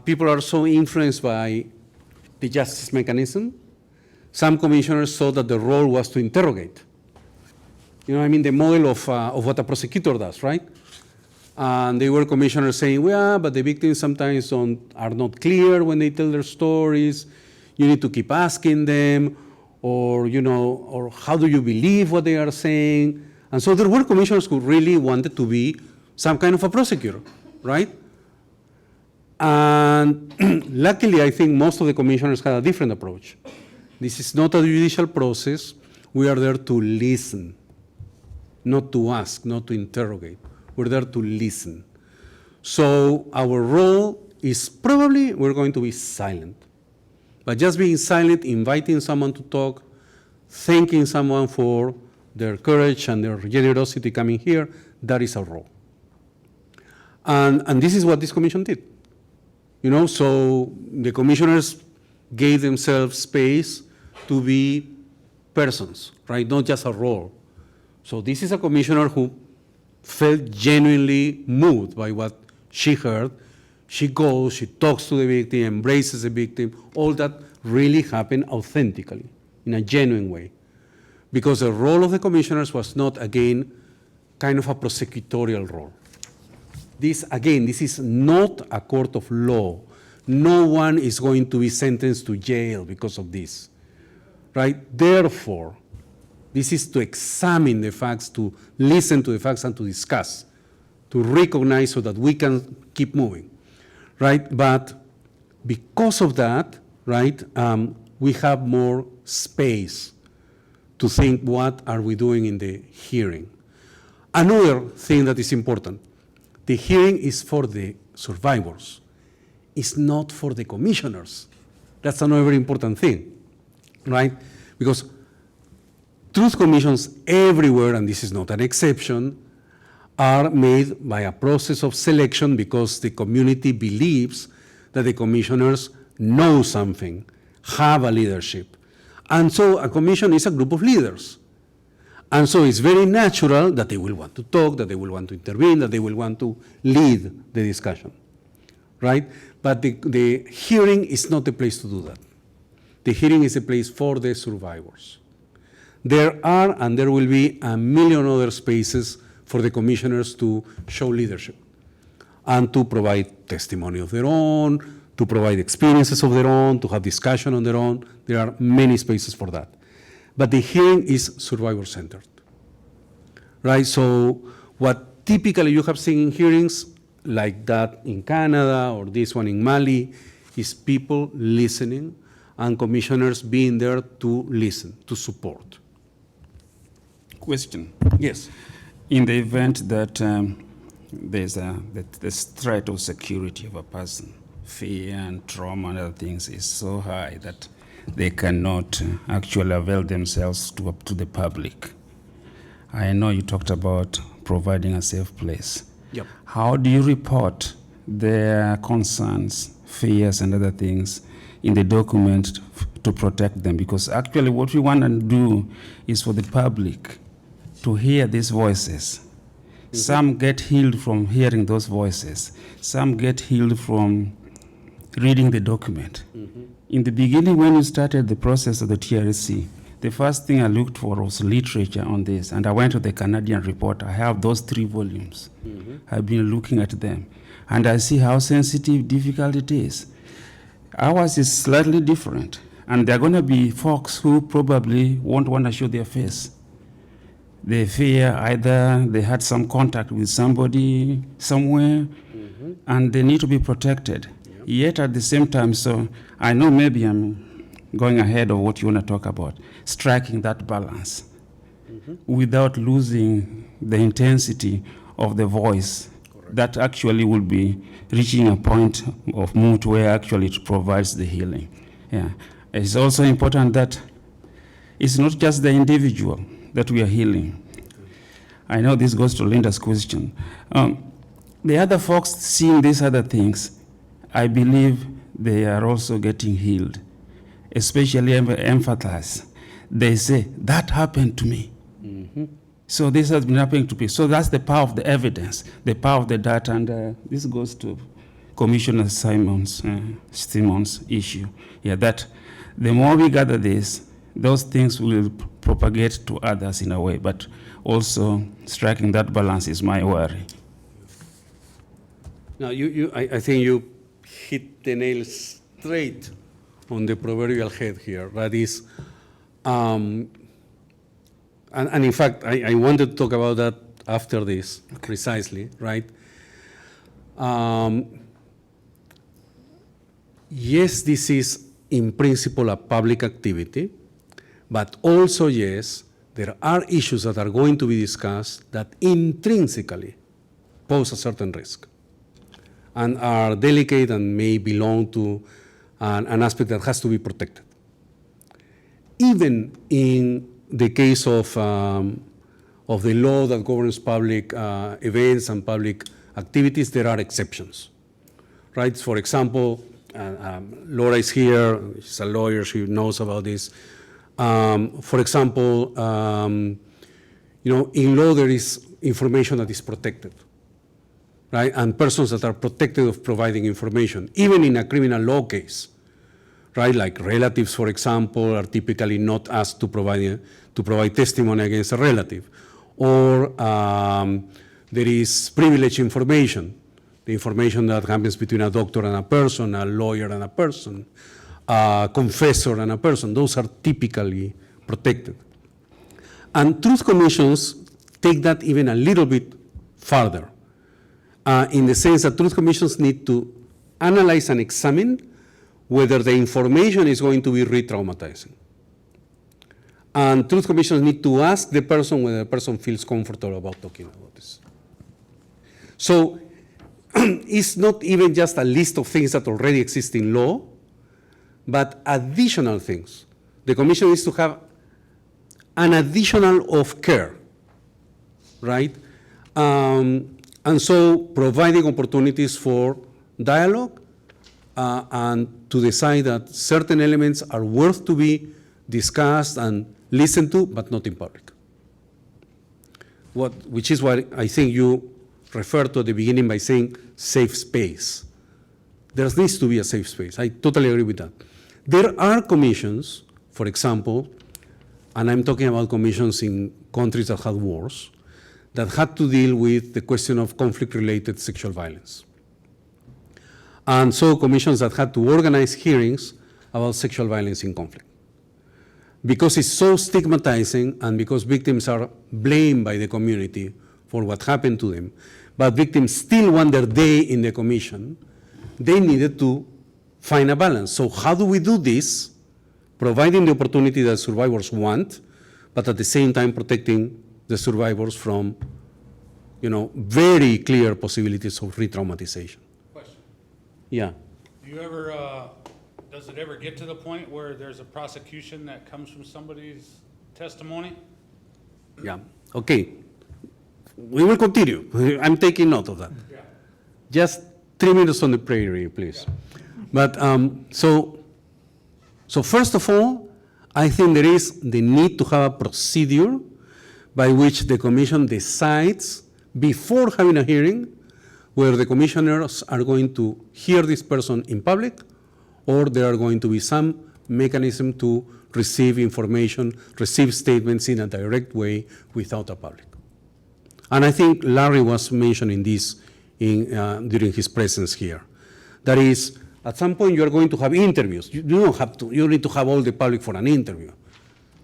people are so influenced by the justice mechanism, some commissioners thought that the role was to interrogate. You know, I mean, the model of what a prosecutor does, right? And they were commissioners saying, well, but the victims sometimes are not clear when they tell their stories. You need to keep asking them, or, you know, or how do you believe what they are saying? And so there were commissioners who really wanted to be some kind of a prosecutor, right? And luckily, I think most of the commissioners had a different approach. This is not a judicial process. We are there to listen, not to ask, not to interrogate. We're there to listen. So our role is probably we're going to be silent. But just being silent, inviting someone to talk, thanking someone for their courage and their generosity coming here, that is our role. And this is what this commission did. You know, so the commissioners gave themselves space to be persons, right? Not just a role. So this is a commissioner who felt genuinely moved by what she heard. She goes, she talks to the victim, embraces the victim. All that really happened authentically, in a genuine way. Because the role of the commissioners was not, again, kind of a prosecutorial role. This, again, this is not a court of law. No one is going to be sentenced to jail because of this, right? Therefore, this is to examine the facts, to listen to the facts and to discuss, to recognize so that we can keep moving, right? But because of that, right, we have more space to think what are we doing in the hearing. Another thing that is important, the hearing is for the survivors. It's not for the commissioners. That's another very important thing, right? Because truth commissions everywhere, and this is not an exception, are made by a process of selection because the community believes that the commissioners know something, have a leadership. And so a commission is a group of leaders. And so it's very natural that they will want to talk, that they will want to intervene, that they will want to lead the discussion, right? But the hearing is not the place to do that. The hearing is a place for the survivors. There are and there will be a million other spaces for the commissioners to show leadership and to provide testimony of their own, to provide experiences of their own, to have discussion on their own. There are many spaces for that. But the hearing is survivor-centered, right? So what typically you have seen in hearings like that in Canada or this one in Mali is people listening and commissioners being there to listen, to support. Question. Yes. In the event that there's the threat of security of a person, fear and trauma and other things is so high that they cannot actually avail themselves to the public. I know you talked about providing a safe place. Yep. How do you report their concerns, fears, and other things in the document to protect them? Because actually what we want to do is for the public to hear these voices. Mm-hmm. Some get healed from hearing those voices. Some get healed from reading the document. Mm-hmm. In the beginning, when you started the process of the TRC, the first thing I looked for was literature on this, and I went to the Canadian report. I have those 3 volumes. Mm-hmm. I've been looking at them, and I see how sensitive, difficult it is. Ours is slightly different, and there are going to be folks who probably won't want to show their face. They fear either they had some contact with somebody somewhere, mm-hmm. and they need to be protected. Yep. Yet at the same time, so I know maybe I'm going ahead of what you want to talk about, striking that balance, mm-hmm. without losing the intensity of the voice. Correct. That actually will be reaching a point of mood where actually it provides the healing. Yeah. It's also important that it's not just the individual that we are healing. I know this goes to Linda's question. The other folks seeing these other things, I believe they are also getting healed, especially empathize. They say, that happened to me. Mm-hmm. So this has been happening to people. So that's the power of the evidence, the power of the data, and this goes to Commissioner Simon's issue. Yeah, that the more we gather this, those things will propagate to others in a way, but also striking that balance is my worry. Now, I think you hit the nail straight on the proverbial head here. That is, and in fact, I wanted to talk about that after this, precisely, right? Yes, this is in principle a public activity, but also, yes, there are issues that are going to be discussed that intrinsically pose a certain risk and are delicate and may belong to an aspect that has to be protected. Even in the case of the law that governs public events and public activities, there are exceptions, right? For example, Laura is here, she's a lawyer, she knows about this. For example, in law there is information that is protected, right? And persons that are protected of providing information, even in a criminal law case, right? Like relatives, for example, are typically not asked to provide testimony against a relative. Or there is privileged information, the information that happens between a doctor and a person, a lawyer and a person, a confessor and a person. Those are typically protected. And truth commissions take that even a little bit farther, in the sense that truth commissions need to analyze and examine whether the information is going to be re-traumatizing. And truth commissions need to ask the person whether the person feels comfortable about talking about this. So it's not even just a list of things that already exist in law, but additional things. The commission needs to have an additional of care, right? And so providing opportunities for dialogue and to decide that certain elements are worth to be discussed and listened to, but not in public. which is what I think you referred to at the beginning by saying safe space. There needs to be a safe space. I totally agree with that. There are commissions, for example, and I'm talking about commissions in countries that had wars, that had to deal with the question of conflict-related sexual violence. And so commissions that had to organize hearings about sexual violence in conflict. Because it's so stigmatizing and because victims are blamed by the community for what happened to them, but victims still want their day in the commission, they needed to find a balance. So how do we do this, providing the opportunity that survivors want, but at the same time protecting the survivors from, very clear possibilities of re-traumatization? Question. Yeah. Do you ever, does it ever get to the point where there's a prosecution that comes from somebody's testimony? Yeah, okay. We will continue. I'm taking note of that. Yeah. Just 3 minutes on the prairie, please. But so first of all, I think there is the need to have a procedure by which the commission decides before having a hearing whether the commissioners are going to hear this person in public or there are going to be some mechanism to receive information, receive statements in a direct way without a public. And I think Larry was mentioning this during his presence here. That is, at some point you are going to have interviews. You don't have to, you need to have all the public for an interview.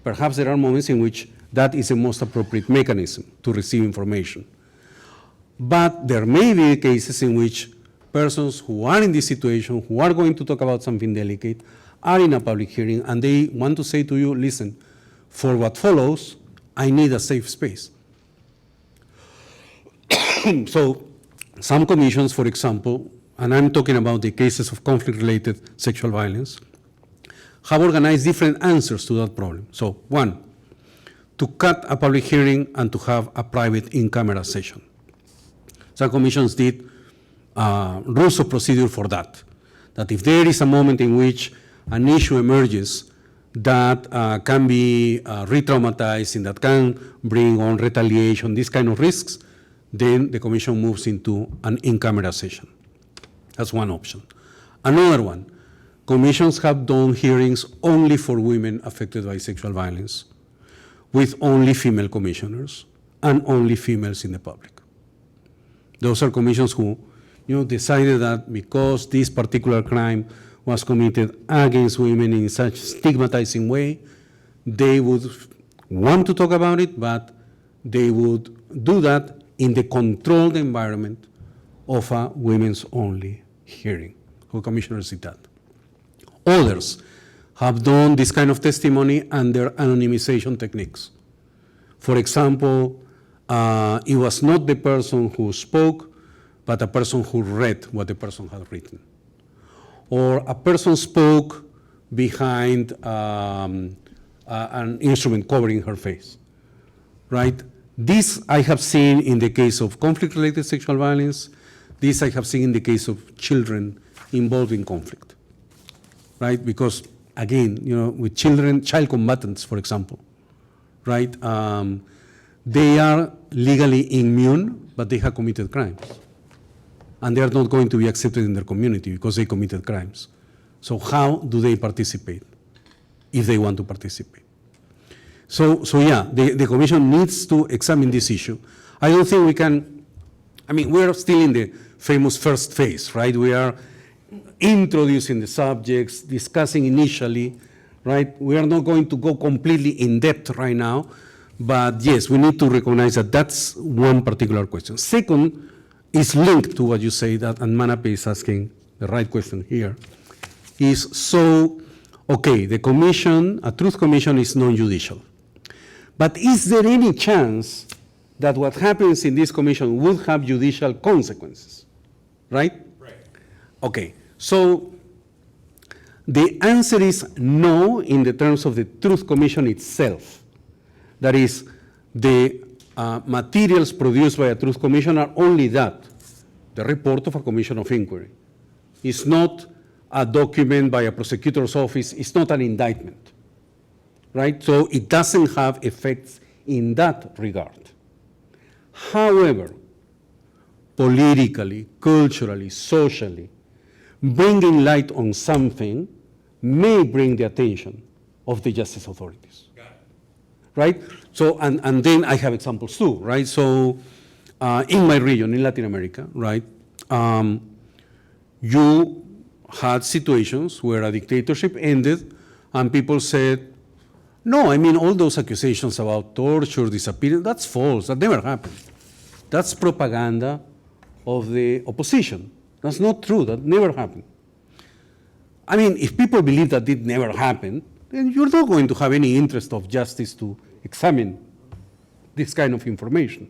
Perhaps there are moments in which that is the most appropriate mechanism to receive information. But there may be cases in which persons who are in this situation, who are going to talk about something delicate, are in a public hearing and they want to say to you, listen, for what follows, I need a safe space. So some commissions, for example, and I'm talking about the cases of conflict-related sexual violence, have organized different answers to that problem. So one, to cut a public hearing and to have a private in-camera session. Some commissions did rules of procedure for that, that if there is a moment in which an issue emerges that can be re-traumatized and that can bring on retaliation, these kind of risks, then the commission moves into an in-camera session. That's one option. Another one, commissions have done hearings only for women affected by sexual violence, with only female commissioners and only females in the public. Those are commissions who, decided that because this particular crime was committed against women in such stigmatizing way, they would want to talk about it, but they would do that in the controlled environment of a women's only hearing. Who commissioners did that. Others have done this kind of testimony under anonymization techniques. For example, it was not the person who spoke, but a person who read what the person had written. Or a person spoke behind an instrument covering her face, right? This I have seen in the case of conflict-related sexual violence. This I have seen in the case of children involved in conflict, right? Because again, with children, child combatants, for example, right? They are legally immune, but they have committed crimes. And they are not going to be accepted in their community because they committed crimes. So how do they participate if they want to participate? So yeah, the commission needs to examine this issue. I don't think we can, we're still in the famous first phase, right? We are introducing the subjects, discussing initially, right? We are not going to go completely in depth right now, but yes, we need to recognize that that's one particular question. Second is linked to what you say that, and Manape is asking the right question here, is the commission, a truth commission is non-judicial. But is there any chance that what happens in this commission would have judicial consequences, right? Right. Okay, so the answer is no in the terms of the Truth Commission itself. That is, the materials produced by a Truth Commission are only that, the report of a commission of inquiry. It's not a document by a prosecutor's office, it's not an indictment, right? So it doesn't have effects in that regard. However, politically, culturally, socially, bringing light on something may bring the attention of the justice authorities. Right? So, and then I have examples too, right? So, in my region, in Latin America, right, you had situations where a dictatorship ended and people said, no, I mean, all those accusations about torture, disappearance, that's false, that never happened. That's propaganda of the opposition. That's not true, that never happened. I mean, if people believe that it never happened, then you're not going to have any interest of justice to examine this kind of information.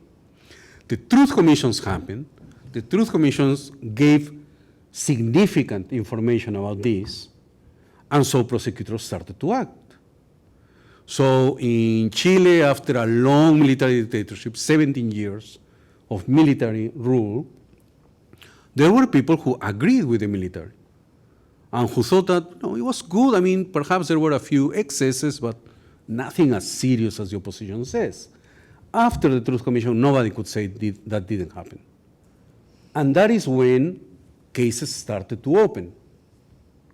The truth commissions happened. The truth commissions gave significant information about this, and so prosecutors started to act. So in Chile, after a long military dictatorship, 17 years of military rule, there were people who agreed with the military and who thought that no, it was good. I mean, perhaps there were a few excesses, but nothing as serious as the opposition says. After the Truth Commission, nobody could say that didn't happen. And that is when cases started to open,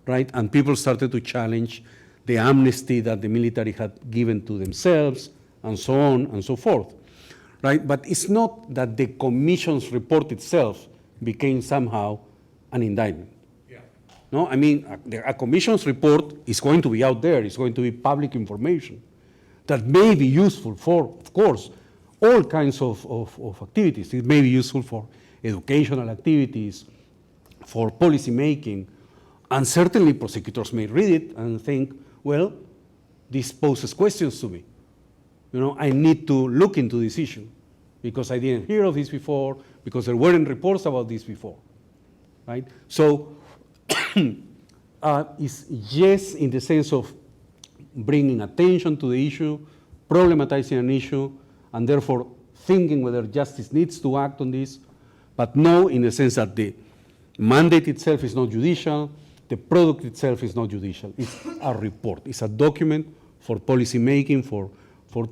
right? And people started to challenge the amnesty that the military had given to themselves, and so on and so forth, right? But it's not that the commission's report itself became somehow an indictment. Yeah. No, I mean, a commission's report is going to be out there. It's going to be public information that may be useful for, of course, all kinds of activities. It may be useful for educational activities, for policy making, and certainly prosecutors may read it and think, well, this poses questions to me. You know, I need to look into this issue because I didn't hear of this before, because there weren't reports about this before, right? So it's yes in the sense of bringing attention to the issue, problematizing an issue, and therefore thinking whether justice needs to act on this, but no in the sense that the mandate itself is not judicial, the product itself is not judicial. It's a report. It's a document for policy making, for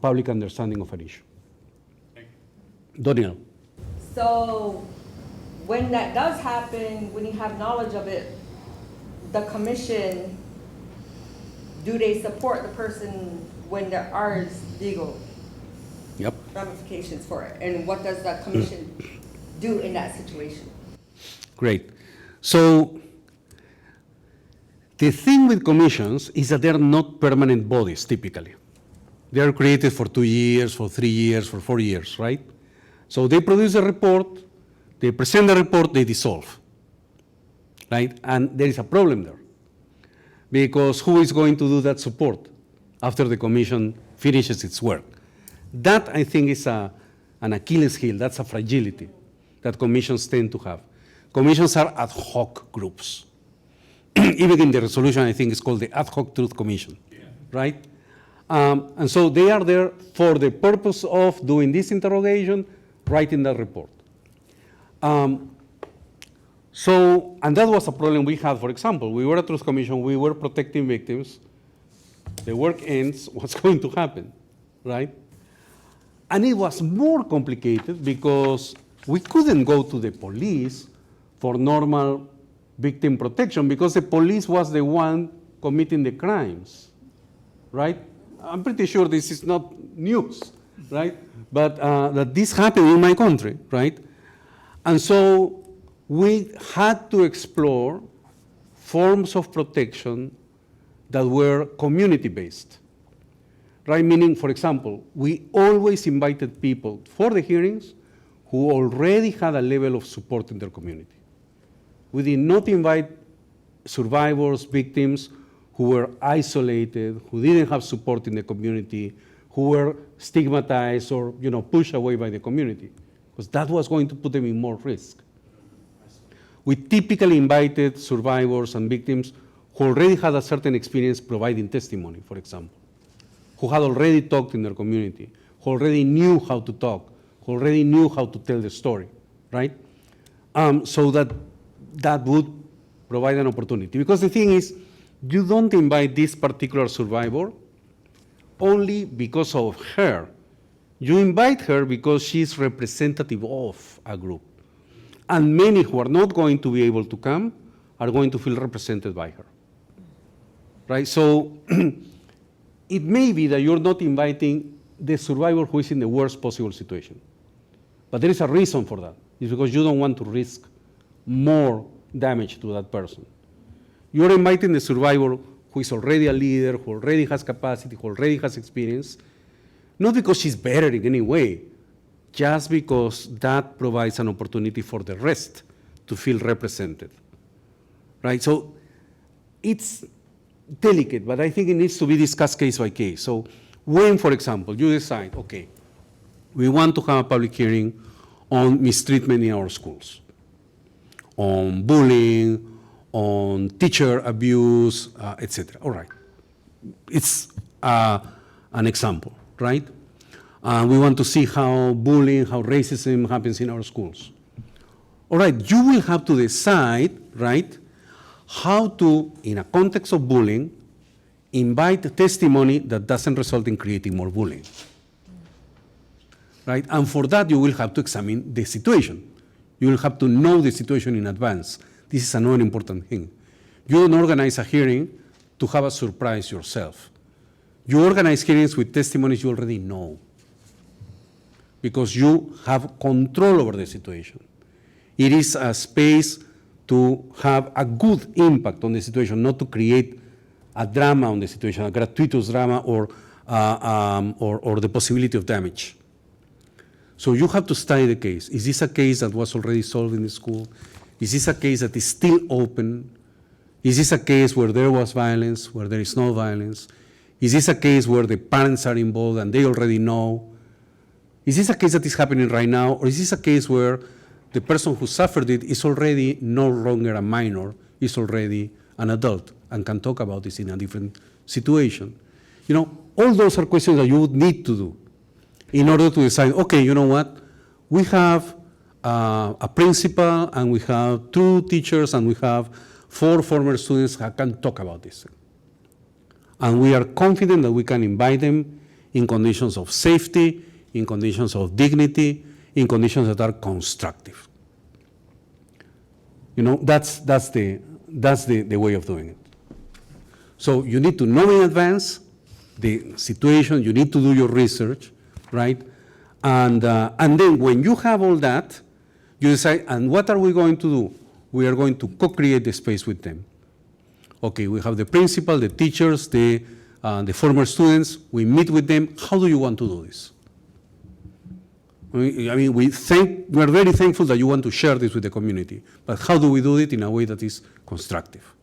public understanding of an issue. Daniel. So when that does happen, when you have knowledge of it, the commission, do they support the person when there are legal ramifications for it? And what does the commission do in that situation? Great. So the thing with commissions is that they're not permanent bodies typically. They are created for 2 years, for 3 years, for 4 years, right? So they produce a report, they present the report, they dissolve, right? And there is a problem there because who is going to do that support after the commission finishes its work? That, I think, is an Achilles heel. That's a fragility that commissions tend to have. Commissions are ad hoc groups. Even in the resolution, I think it's called the Ad Hoc Truth Commission, right? And so they are there for the purpose of doing this interrogation, writing that report. And that was a problem we had, for example. We were a Truth Commission, we were protecting victims. The work ends, what's going to happen, right? And it was more complicated because we couldn't go to the police for normal victim protection because the police was the one committing the crimes, right? I'm pretty sure this is not news, right? But that this happened in my country, right? And so we had to explore forms of protection that were community-based, right? Meaning, for example, we always invited people for the hearings who already had a level of support in their community. We did not invite survivors, victims who were isolated, who didn't have support in the community, who were stigmatized or pushed away by the community, because that was going to put them in more risk. We typically invited survivors and victims who already had a certain experience providing testimony, for example, who had already talked in their community, who already knew how to talk, who already knew how to tell the story, right? So that would provide an opportunity. Because the thing is, you don't invite this particular survivor only because of her You invite her because she's representative of a group. And many who are not going to be able to come are going to feel represented by her. Right? So it may be that you're not inviting the survivor who is in the worst possible situation. But there is a reason for that. It's because you don't want to risk more damage to that person. You're inviting the survivor who is already a leader, who already has capacity, who already has experience, not because she's better in any way, just because that provides an opportunity for the rest to feel represented, right? So it's delicate, but I think it needs to be discussed case by case. So when, for example, you decide, okay, we want to have a public hearing on mistreatment in our schools, on bullying, on teacher abuse, etc. All right, it's an example, right? We want to see how bullying, how racism happens in our schools. All right, you will have to decide, right, how to, in a context of bullying, invite testimony that doesn't result in creating more bullying. Right? And for that, you will have to examine the situation. You will have to know the situation in advance. This is another important thing. You don't organize a hearing to have a surprise yourself. You organize hearings with testimonies you already know, because you have control over the situation. It is a space to have a good impact on the situation, not to create a drama on the situation, a gratuitous drama or the possibility of damage. So you have to study the case. Is this a case that was already solved in the school? Is this a case that is still open? Is this a case where there was violence, where there is no violence? Is this a case where the parents are involved and they already know? Is this a case that is happening right now? Or is this a case where the person who suffered it is already no longer a minor, is already an adult and can talk about this in a different situation? You know, all those are questions that you would need to do in order to decide, okay, you know what, we have a principal and we have 2 teachers and we have 4 former students who can talk about this. And we are confident that we can invite them in conditions of safety, in conditions of dignity, in conditions that are constructive. You know, that's the way of doing it. So you need to know in advance the situation, you need to do your research, right? And then when you have all that, you decide, and what are we going to do? We are going to co-create the space with them. Okay, we have the principal, the teachers, the former students, we meet with them. How do you want to do this? I mean, we are very thankful that you want to share this with the community, but how do we do it in a way that is constructive,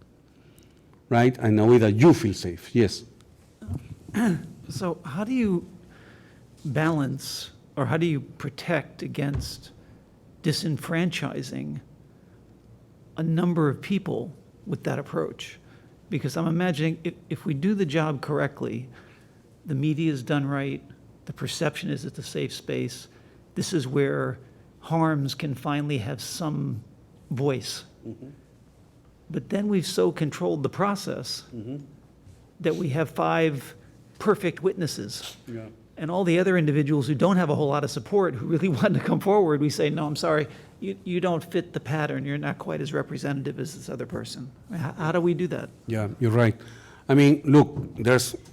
right? And in a way that you feel safe, yes. So how do you balance, or how do you protect against disenfranchising a number of people with that approach? Because I'm imagining if we do the job correctly, the media is done right, the perception is it's a safe space, this is where harms can finally have some voice. Mm-hmm. But then we've so controlled the process that we have 5 perfect witnesses. Yeah. And all the other individuals who don't have a whole lot of support, who really want to come forward, we say, no, I'm sorry, you don't fit the pattern. You're not quite as representative as this other person. How do we do that? Yeah, you're right. I mean, look,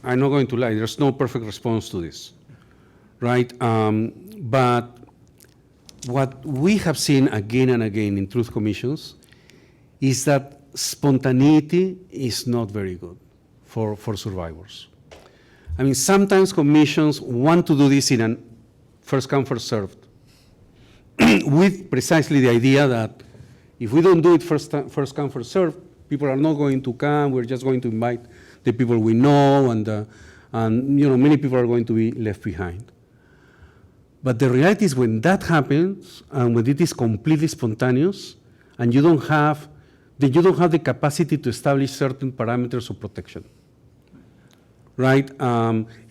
I'm not going to lie, there's no perfect response to this, right? But what we have seen again and again in truth commissions is that spontaneity is not very good for survivors. I mean, sometimes commissions want to do this in an first come, first served, with precisely the idea that if we don't do it first come, first served, people are not going to come, we're just going to invite the people we know, and you know, many people are going to be left behind. But the reality is when that happens, and when it is completely spontaneous, and you don't have the capacity to establish certain parameters of protection. Right?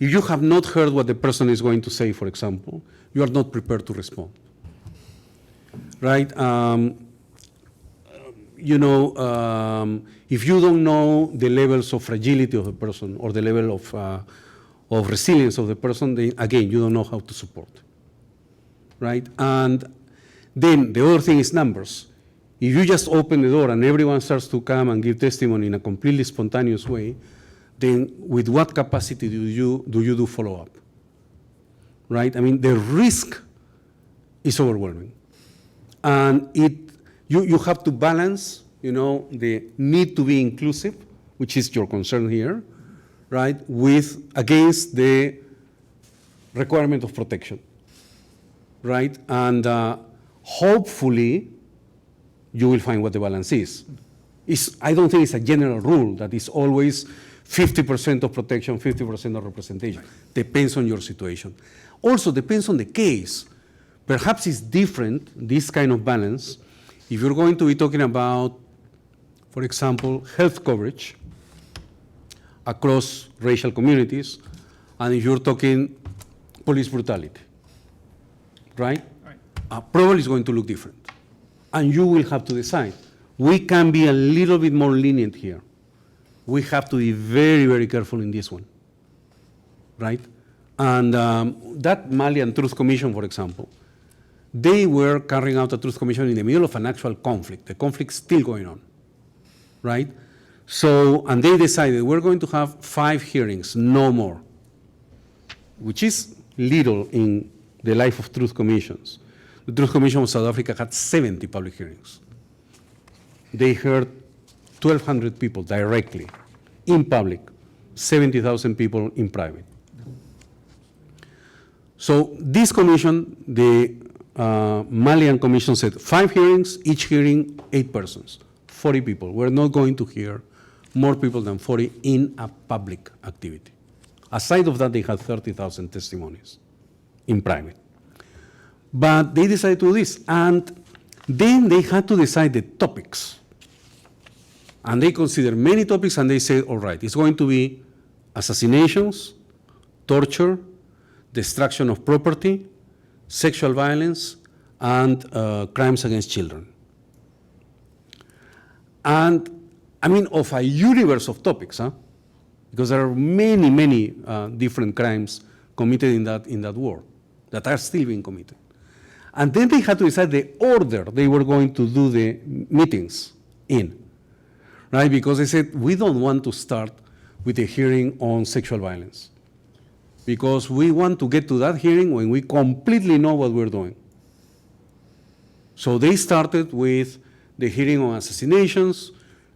If you have not heard what the person is going to say, for example, you are not prepared to respond. Right? You know, if you don't know the levels of fragility of a person or the level of resilience of the person, then again, you don't know how to support, right? And then the other thing is numbers. If you just open the door and everyone starts to come and give testimony in a completely spontaneous way, then with what capacity do you do follow-up, right? I mean, the risk is overwhelming. And you have to balance, the need to be inclusive, which is your concern here, right, against the requirement of protection, right? And hopefully, you will find what the balance is. I don't think it's a general rule that is always 50% of protection, 50% of representation. Depends on your situation. Also depends on the case. Perhaps it's different, this kind of balance, if you're going to be talking about, for example, health coverage across racial communities, and if you're talking police brutality, right? Probably it's going to look different. And you will have to decide. We can be a little bit more lenient here. We have to be very, very careful in this one, right? And that Mali and Truth Commission, for example, they were carrying out a Truth Commission in the middle of an actual conflict. The conflict's still going on, right? So, and they decided we're going to have 5 hearings, no more, which is little in the life of Truth Commissions. The Truth Commission of South Africa had 70 public hearings. They heard 1,200 people directly in public, 70,000 people in private. So this commission, the Malian commission said 5 hearings, each hearing 8 persons, 40 people. We're not going to hear more people than 40 in a public activity. Aside of that, they had 30,000 testimonies in private. But they decided to do this, and then they had to decide the topics. And they considered many topics, and they said, all right, it's going to be assassinations, torture, destruction of property, sexual violence, and crimes against children. And I mean, of a universe of topics, because there are many, many different crimes committed in that war that are still being committed. And then they had to decide the order they were going to do the meetings in, right? Because they said, we don't want to start with a hearing on sexual violence, because we want to get to that hearing when we completely know what we're doing. So they started with the hearing on assassinations,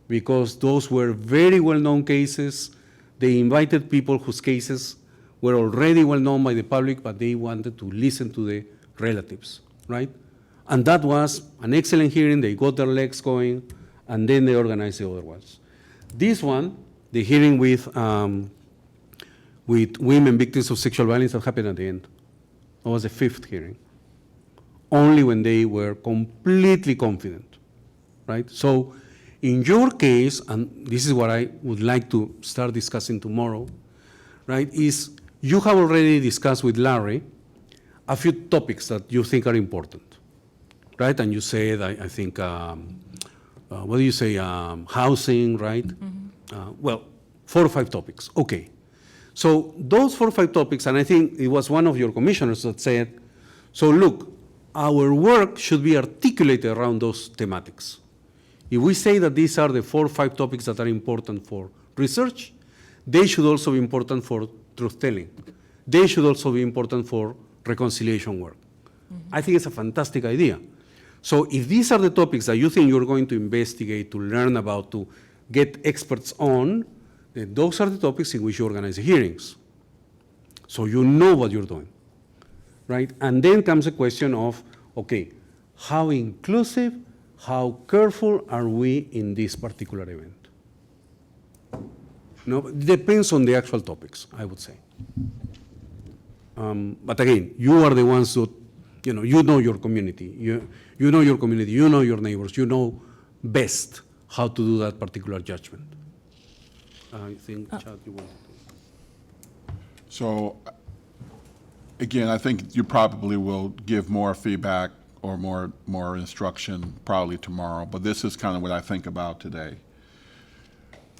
because those were very well-known cases. They invited people whose cases were already well-known by the public, but they wanted to listen to the relatives, right? And that was an excellent hearing. They got their legs going, and then they organized the other ones. This one, the hearing with women victims of sexual violence, that happened at the end. That was the 5th hearing, only when they were completely confident, right? So in your case, and this is what I would like to start discussing tomorrow, right, is you have already discussed with Larry a few topics that you think are important, right? And you said, I think, what do you say, housing, right? Well, 4 or 5 topics, okay. So those 4 or 5 topics, and I think it was one of your commissioners that said, so look, our work should be articulated around those thematics. If we say that these are the 4 or 5 topics that are important for research, they should also be important for truth-telling. They should also be important for reconciliation work. I think it's a fantastic idea. So if these are the topics that you think you're going to investigate, to learn about, to get experts on, then those are the topics in which you organize the hearings. So you know what you're doing, right? And then comes the question of, okay, how inclusive, how careful are we in this particular event? No, it depends on the actual topics, I would say. But again, you are the ones who, you know your community. You know your community, you know your neighbors, you know best how to do that particular judgment. I think, Chad, you want to. So, again, I think you probably will give more feedback or more instruction probably tomorrow, but this is kind of what I think about today.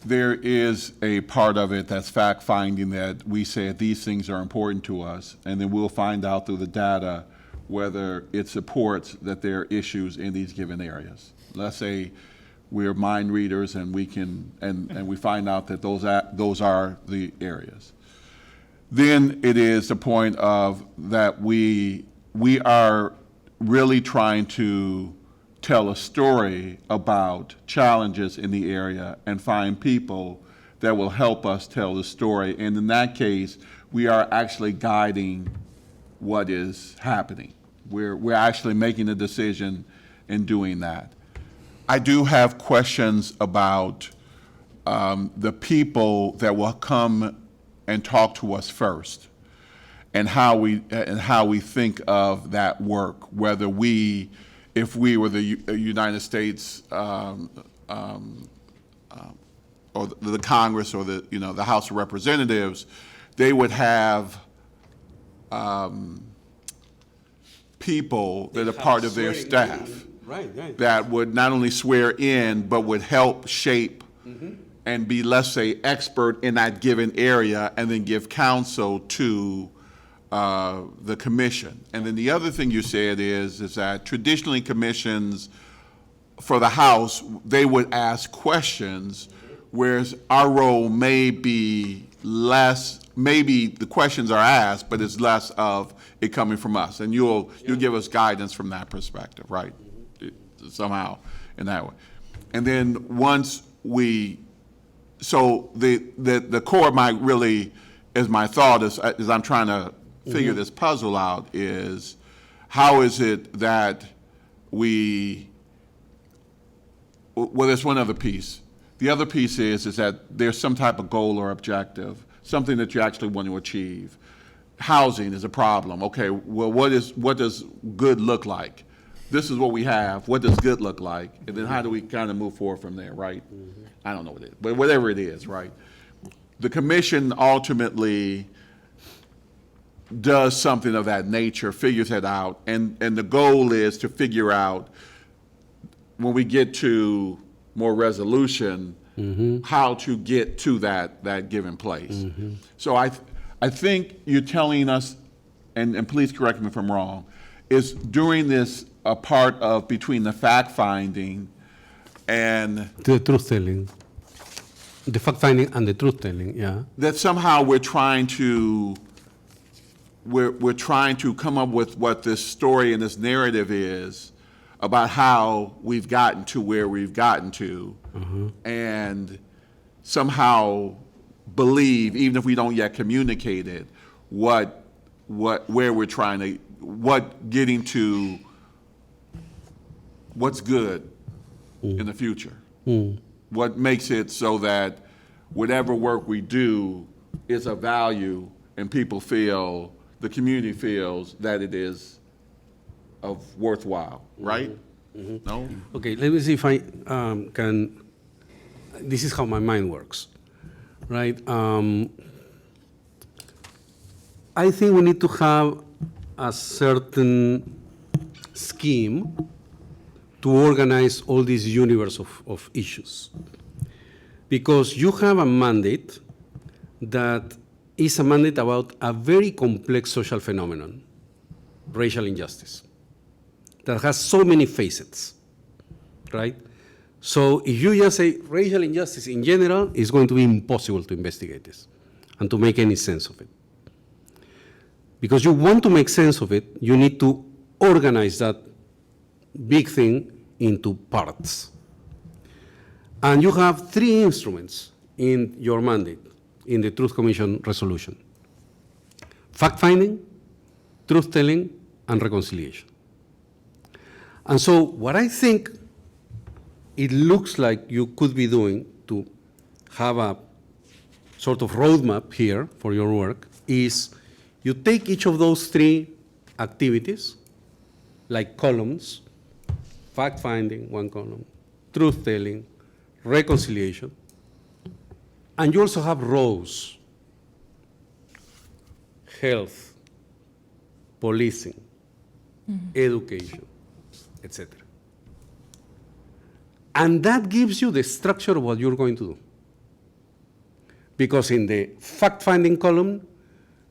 there is a part of it that's fact-finding that we said these things are important to us, and then we'll find out through the data whether it supports that there are issues in these given areas. Let's say we're mind readers and we can, and we find out that those are the areas. Then it is the point of that we are really trying to tell a story about challenges in the area and find people that will help us tell the story. And in that case, we are actually guiding what is happening. We're actually making a decision in doing that. I do have questions about the people that will come and talk to us first, and how we think of that work, whether if we were the United States or the Congress or the House of Representatives, they would have people that are part of their staff that would not only swear in, but would help shape and be, let's say, expert in that given area, and then give counsel to the commission. And then the other thing you said is that traditionally commissions for the House, they would ask questions, whereas our role may be less, maybe the questions are asked, but it's less of it coming from us. And you'll give us guidance from that perspective, right? Somehow in that way. And then once so the core of my thought as I'm trying to figure this puzzle out is, how is it that well, there's one other piece. The other piece is that there's some type of goal or objective, something that you actually want to achieve. Housing is a problem. Okay, well, what does good look like? This is what we have. What does good look like? And then how do we kind of move forward from there, right? I don't know what it is, but whatever it is, right? The commission ultimately does something of that nature, figures it out, and the goal is to figure out, when we get to more resolution, how to get to that given place. So I think you're telling us, and please correct me if I'm wrong, is during this a part of between the fact-finding and the truth-telling. The fact-finding and the truth-telling, yeah. That somehow we're trying to come up with what this story and this narrative is about how we've gotten to where we've gotten to, and somehow believe, even if we don't yet communicate it, where we're trying to, getting to what's good in the future. What makes it so that whatever work we do is of value and people feel, the community feels that it is of worthwhile, right? No? Okay, let me see if I can, this is how my mind works, right? I think we need to have a certain scheme to organize all this universe of issues. Because you have a mandate that is a mandate about a very complex social phenomenon, racial injustice, that has so many facets, right? So if you just say racial injustice in general, it's going to be impossible to investigate this and to make any sense of it. Because you want to make sense of it, you need to organize that big thing into parts. And you have 3 instruments in your mandate, in the Truth Commission resolution: fact-finding, truth-telling, and reconciliation. And so what I think it looks like you could be doing to have a sort of roadmap here for your work is you take each of those 3 activities, like columns, fact-finding, 1 column, truth-telling, reconciliation, and you also have rows: health, policing, education, etc. And that gives you the structure of what you're going to do. Because in the fact-finding column,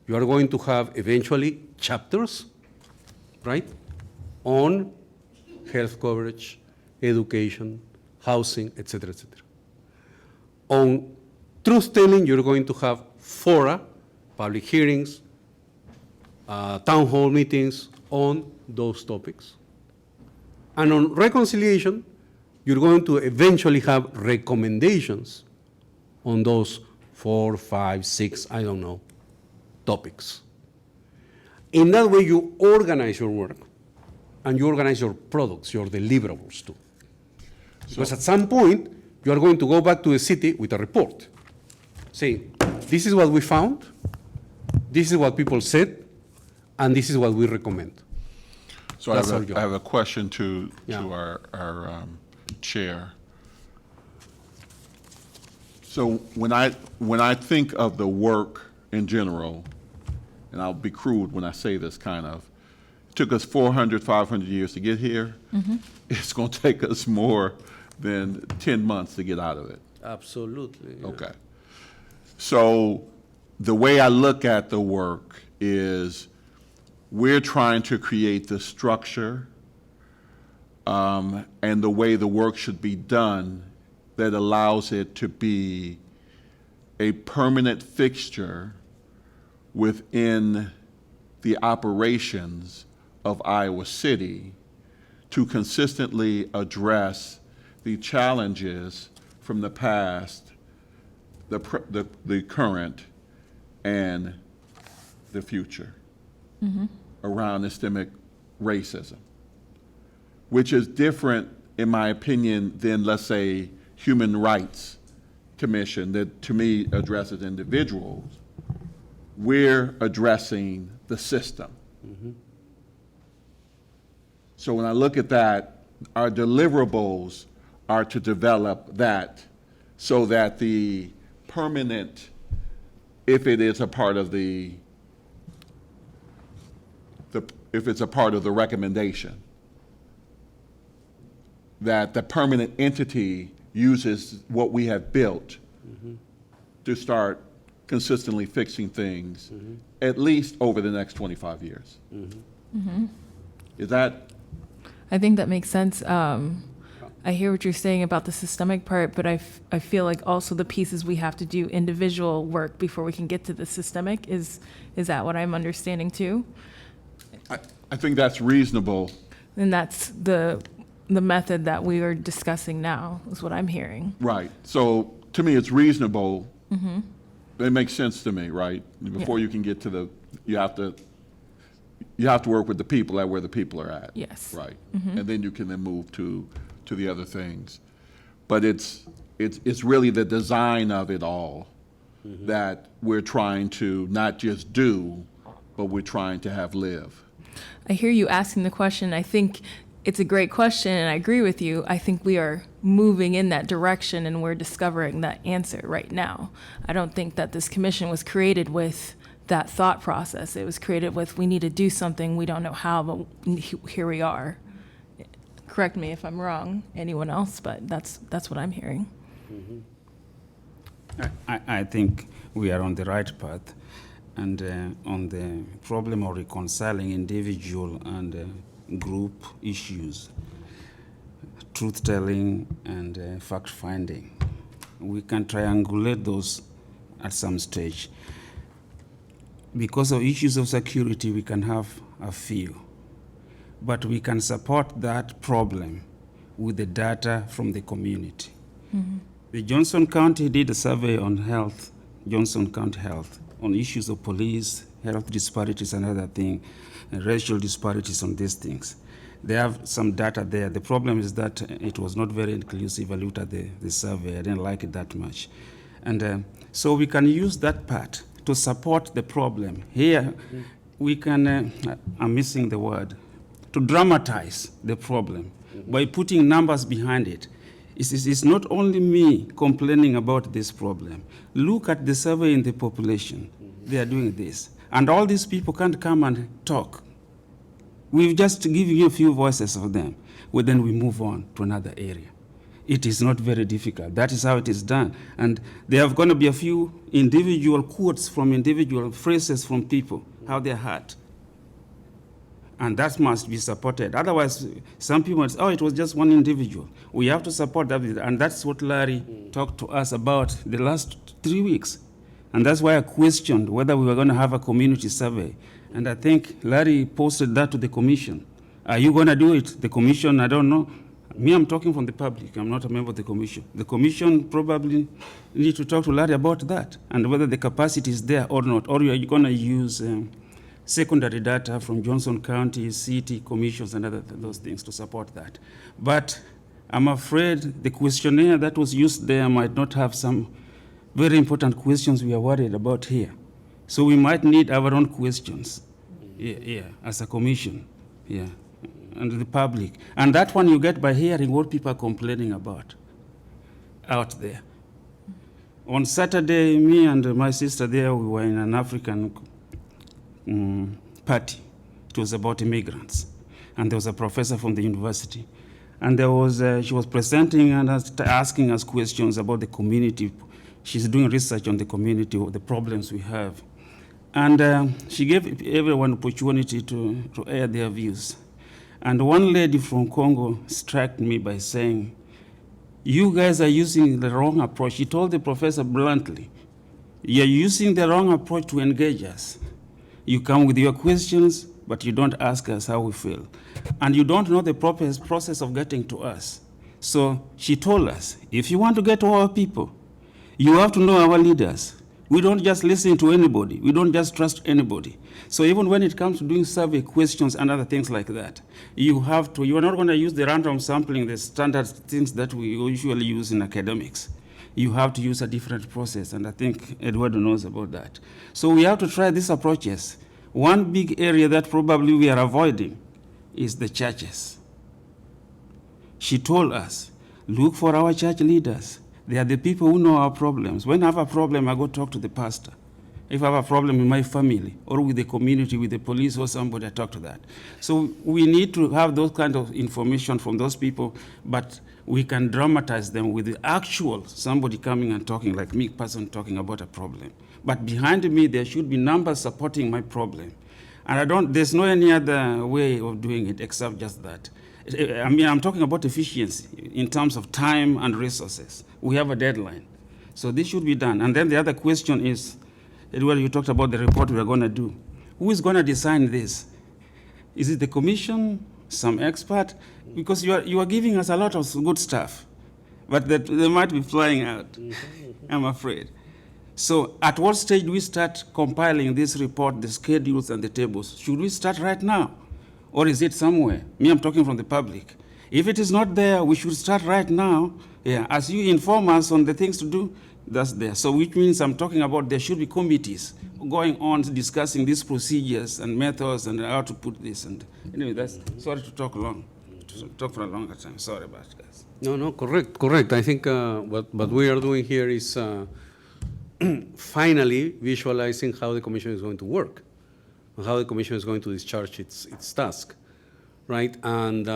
you are going to have eventually chapters, right, on health coverage, education, housing, etc., etc. On truth-telling, you're going to have fora, public hearings, town hall meetings on those topics. And on reconciliation, you're going to eventually have recommendations on those 4, 5, 6, I don't know, topics. In that way, you organize your work and you organize your products, your deliverables too. Because at some point, you are going to go back to the city with a report saying, this is what we found, this is what people said, and this is what we recommend. So That's I our have, job. I have a question to Yeah. our chair. So when I think of the work in general, and I'll be crude when I say this kind of, it took us 400, 500 years to get here. It's going to take us more than 10 months to get out of it. Absolutely. Yeah. Okay. So the way I look at the work is we're trying to create the structure and the way the work should be done that allows it to be a permanent fixture within the operations of Iowa City to consistently address the challenges from the past, the current, and the future around systemic racism, which is different, in my opinion, than, let's say, Human Rights Commission that, to me, addresses individuals. We're addressing the system. So when I look at that, our deliverables are to develop that so that the permanent, if it is a part of if it's a part of the recommendation, that the permanent entity uses what we have built to start consistently fixing things, at least over the next 25 years. Is that? I think that makes sense. I hear what you're saying about the systemic part, but I feel like also the pieces we have to do individual work before we can get to the systemic. Is that what I'm understanding too? I think that's reasonable. And that's the method that we are discussing now, is what I'm hearing. Right. So to me, it's reasonable. It makes sense to me, right? Before you can get to you have to work with the people at where the people are at. Yes. Right. And then you can then move to the other things. But it's really the design of it all that we're trying to not just do, but we're trying to have live. I hear you asking the question. I think it's a great question, and I agree with you. I think we are moving in that direction, and we're discovering that answer right now. I don't think that this commission was created with that thought process. It was created with, we need to do something, we don't know how, but here we are. Correct me if I'm wrong, anyone else, but that's what I'm hearing. I think we are on the right path. And on the problem of reconciling individual and group issues, truth-telling and fact-finding, we can triangulate those at some stage. Because of issues of security, we can have a few, but we can support that problem with the data from the community. The Johnson County did a survey on health, Johnson County Health, on issues of police, health disparities, and other things, and racial disparities on these things. They have some data there. The problem is that it was not very inclusive. I looked at the survey. I didn't like it that much. And so we can use that part to support the problem. Here, we can, I'm missing the word, to dramatize the problem by putting numbers behind it. It's not only me complaining about this problem. Look at the survey in the population. They are doing this. And all these people can't come and talk. We've just given you a few voices of them. Well, then we move on to another area. it is not very difficult. That is how it is done. And there are going to be a few individual quotes from individual phrases from people, how they're hurt. And that must be supported. Otherwise, some people say, oh, it was just one individual. We have to support that. And that's what Larry talked to us about the last 3 weeks. And that's why I questioned whether we were going to have a community survey. And I think Larry posted that to the commission. Are you going to do it? The commission, I don't know. Me, I'm talking from the public. I'm not a member of the commission. The commission probably need to talk to Larry about that and whether the capacity is there or not. Or are you going to use secondary data from Johnson County, city commissions and those things to support that? But I'm afraid the questionnaire that was used there might not have some very important questions we are worried about here. So we might need our own questions, as a commission, and the public. And that one you get by hearing what people are complaining about out there. On Saturday, me and my sister there, we were in an African party. It was about immigrants. And there was a professor from the university. And there was, she was presenting and asking us questions about the community. She's doing research on the community, the problems we have. And she gave everyone opportunity to air their views. And one lady from Congo struck me by saying, you guys are using the wrong approach. She told the professor bluntly, you're using the wrong approach to engage us. You come with your questions, but you don't ask us how we feel. And you don't know the proper process of getting to us. So she told us, if you want to get to our people, you have to know our leaders. We don't just listen to anybody. We don't just trust anybody. So even when it comes to doing survey questions and other things like that, you are not going to use the random sampling, the standard things that we usually use in academics. You have to use a different process, and I think Eduardo knows about that. So we have to try these approaches. One big area that probably we are avoiding is the churches. She told us, look for our church leaders. They are the people who know our problems. When I have a problem, I go talk to the pastor. If I have a problem in my family or with the community, with the police or somebody, I talk to that. So we need to have those kind of information from those people, but we can dramatize them with the actual somebody coming and talking, like me, person talking about a problem. But behind me, there should be numbers supporting my problem. And there's no any other way of doing it except just that. I mean, I'm talking about efficiency in terms of time and resources. We have a deadline. So this should be done. And then the other question is, Edward, you talked about the report we are going to do. Who is going to design this? Is it the commission, some expert? Because you are giving us a lot of good stuff, but that they might be flying out, I'm afraid. So at what stage do we start compiling this report, the schedules and the tables? Should we start right now? Or is it somewhere? Me, I'm talking from the public. If it is not there, we should start right now. Yeah, as you inform us on the things to do, that's there. So which means I'm talking about there should be committees going on discussing these procedures and methods and how to put this. And anyway, that's sorry to talk for a longer time. Sorry about it, guys. No, correct. I think what we are doing here is finally visualizing how the commission is going to work, how the commission is going to discharge its task, right? And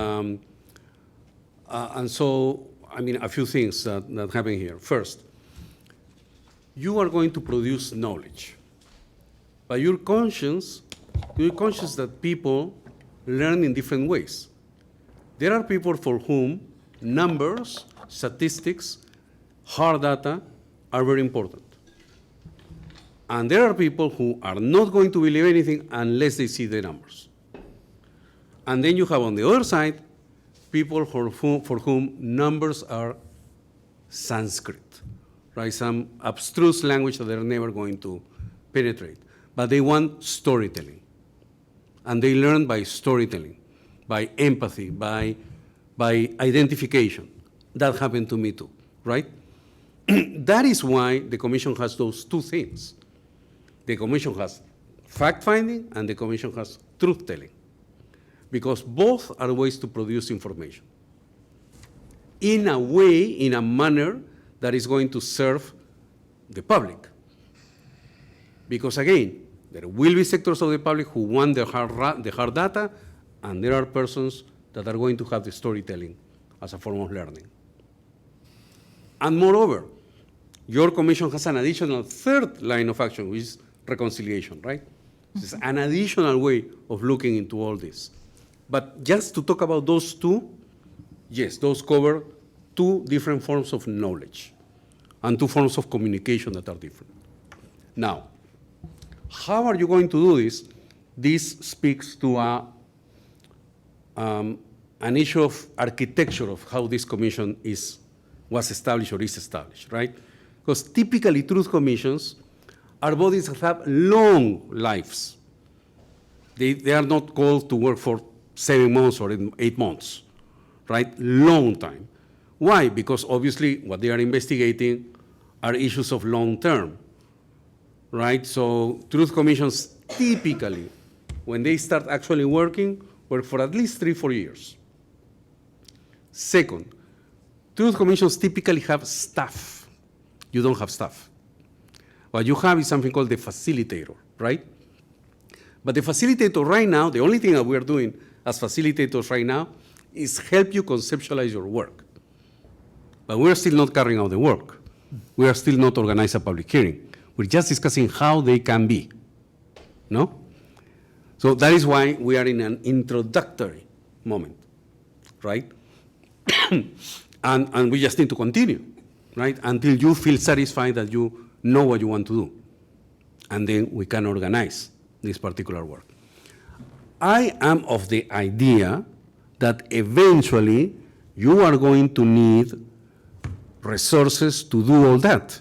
so, I mean, a few things that happen here. First, you are going to produce knowledge, but you're conscious that people learn in different ways. There are people for whom numbers, statistics, hard data are very important. And there are people who are not going to believe anything unless they see the numbers. And then you have on the other side, people for whom numbers are Sanskrit, right? Some abstruse language that they're never going to penetrate. But they want storytelling. And they learn by storytelling, by empathy, by identification. That happened to me too, right? That is why the commission has those two things. The commission has fact-finding and the commission has truth-telling, because both are ways to produce information in a way, in a manner that is going to serve the public. Because again, there will be sectors of the public who want the hard data, and there are persons that are going to have the storytelling as a form of learning. And moreover, your commission has an additional third line of action, which is reconciliation, right? It's an additional way of looking into all this. But just to talk about those two, yes, those cover two different forms of knowledge and two forms of communication that are different. Now, how are you going to do this? This speaks to an issue of architecture of how this commission was established or is established, right? Because typically truth commissions are bodies that have long lives. They are not called to work for 7 months or 8 months, right? Long time. Why? Because obviously what they are investigating are issues of long term, right? So truth commissions typically, when they start actually working, work for at least 3-4 years. Second, truth commissions typically have staff. You don't have staff. What you have is something called the facilitator, right? But the facilitator right now, the only thing that we're doing as facilitators right now is help you conceptualize your work. But we're still not carrying out the work. We are still not organizing a public hearing. We're just discussing how they can be, no? So that is why we are in an introductory moment, right? and we just need to continue, right? Until you feel satisfied that you know what you want to do. And then we can organize this particular work. I am of the idea that eventually you are going to need resources to do all that.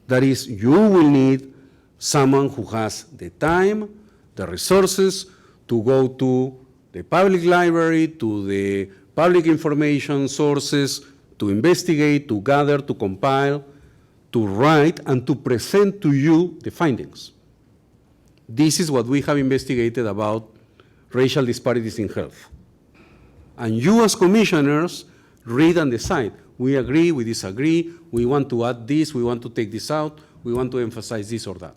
That is, you will need someone who has the time, the resources to go to the public library, to the public information sources, to investigate, to gather, to compile, to write, and to present to you the findings. This is what we have investigated about racial disparities in health. And you as commissioners read and decide. We agree, we disagree, we want to add this, we want to take this out, we want to emphasize this or that.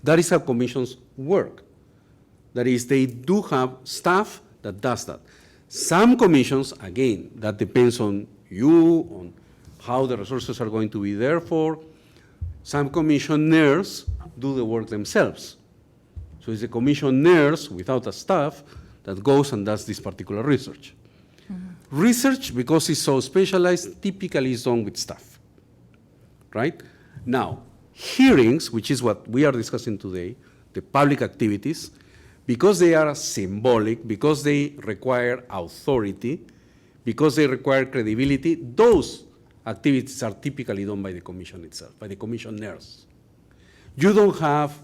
That is how commissions work. That is, they do have staff that does that. Some commissions, again, that depends on you, on how the resources are going to be there for. Some commissioners do the work themselves. So it's a commissioners without a staff that goes and does this particular research. Research, because it's so specialized, typically is done with staff, right? Now, hearings, which is what we are discussing today, the public activities, because they are symbolic, because they require authority, because they require credibility, those activities are typically done by the commission itself, by the commissioners. You don't have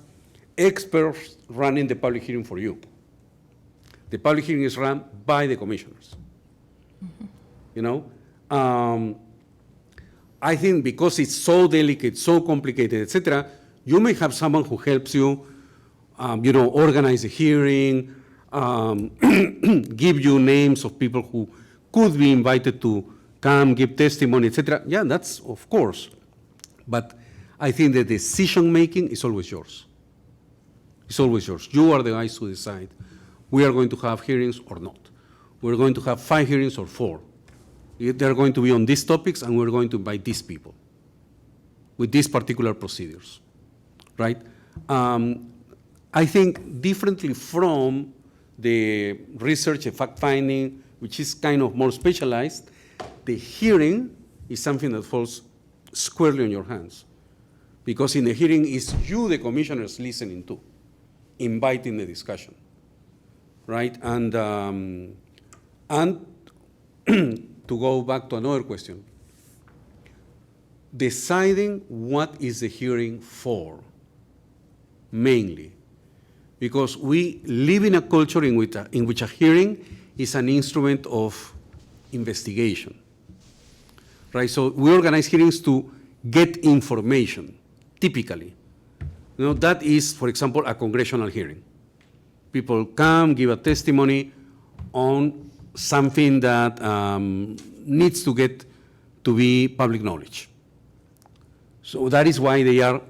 experts running the public hearing for you. The public hearing is run by the commissioners. You know, I think because it's so delicate, so complicated, etc., you may have someone who helps you, you know, organize a hearing, give you names of people who could be invited to come, give testimony, etc. Yeah, that's of course. But I think the decision-making is always yours. It's always yours. You are the guys who decide we are going to have hearings or not. We're going to have 5 hearings or 4. They're going to be on these topics, and we're going to invite these people with these particular procedures, right? I think differently from the research and fact-finding, which is kind of more specialized, the hearing is something that falls squarely on your hands. Because in the hearing is you, the commissioners, listening to, inviting the discussion, right? And to go back to another question, deciding what is the hearing for, mainly, because we live in a culture in which a hearing is an instrument of investigation, right? So we organize hearings to get information, typically. You know, that is, for example, a congressional hearing. People come, give a testimony on something that needs to get to be public knowledge. So that is why they are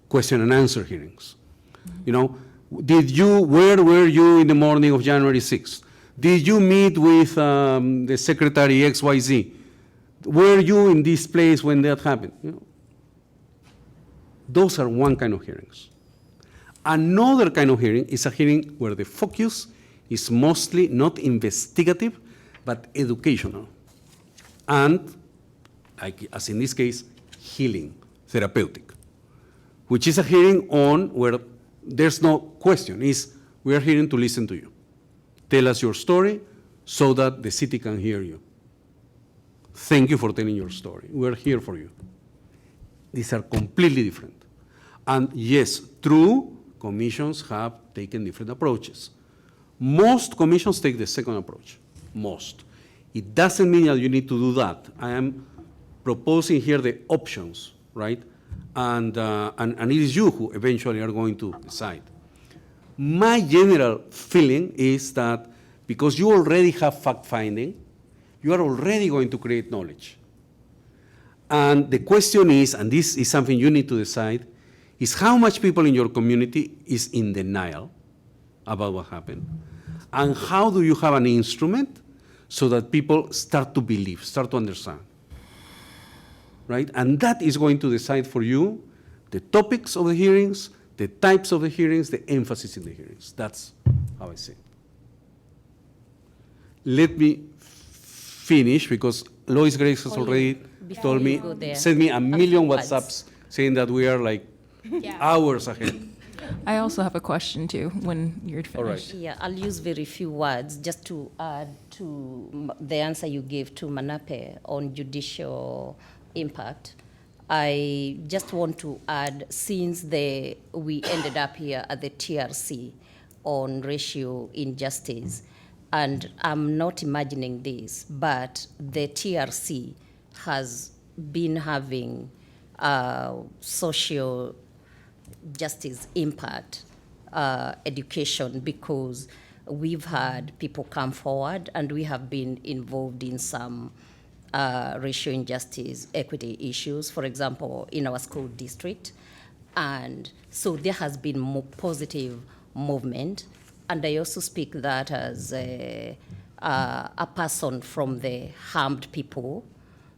question and answer hearings. You know, where were you in the morning of January 6th? Did you meet with the secretary XYZ? were you in this place when that happened? You know, those are one kind of hearings. Another kind of hearing is a hearing where the focus is mostly not investigative, but educational. And, like, as in this case, healing, therapeutic, which is a hearing on where there's no question, is we are hearing to listen to you. Tell us your story so that the city can hear you. Thank you for telling your story. We're here for you. These are completely different. And yes, true, commissions have taken different approaches. Most commissions take the second approach, most. It doesn't mean that you need to do that. I am proposing here the options, right? And it is you who eventually are going to decide. My general feeling is that because you already have fact-finding, you are already going to create knowledge. And the question is, and this is something you need to decide, is how much people in your community is in denial about what happened, and how do you have an instrument so that people start to believe, start to understand, right? And that is going to decide for you the topics of the hearings, the types of the hearings, the emphasis in the hearings. That's how I see it. Let me finish, because Lois Grace has already told me, sent me a million WhatsApps saying that we are like hours ahead. I also have a question too, when you're All right. finished. Yeah, I'll use very few words just to add to the answer you gave to Manape on judicial impact. I just want to add, since we ended up here at the TRC on racial injustice, and I'm not imagining this, but the TRC has been having social justice impact education, because we've had people come forward and we have been involved in some racial injustice equity issues, for example, in our school district. And so there has been more positive movement. And I also speak that as a person from the harmed people.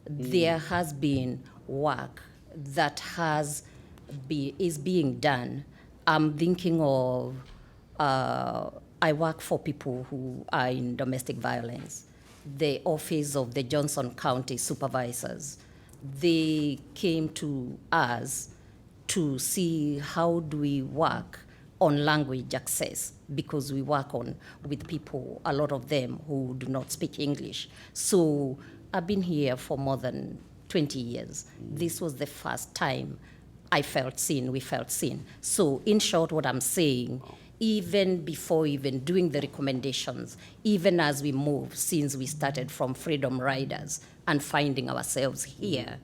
There has been work that is being done. I'm thinking of, I work for people who are in domestic violence. The office of the Johnson County supervisors, they came to us to see how do we work on language access, because we work with people, a lot of them who do not speak English. So I've been here for more than 20 years. This was the first time we felt seen. So in short, what I'm saying, even before even doing the recommendations, even as we move, since we started from Freedom Riders and finding ourselves here,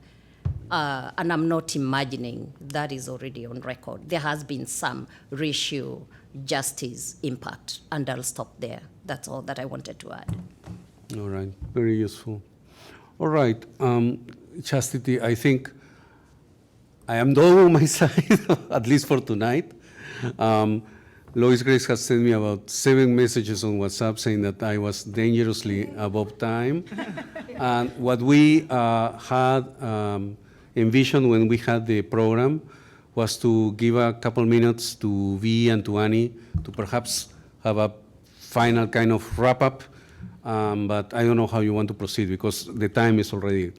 and I'm not imagining, that is already on record, there has been some racial justice impact, and I'll stop there. That's all that I wanted to add. All right, very useful. All right, Chastity, I think I am done on my side, at least for tonight. Lois Grace has sent me about 7 messages on WhatsApp saying that I was dangerously above time. And what we had envisioned when we had the program was to give a couple minutes to Vi and to Annie to perhaps have a final kind of wrap-up. But I don't know how you want to proceed, because the time is already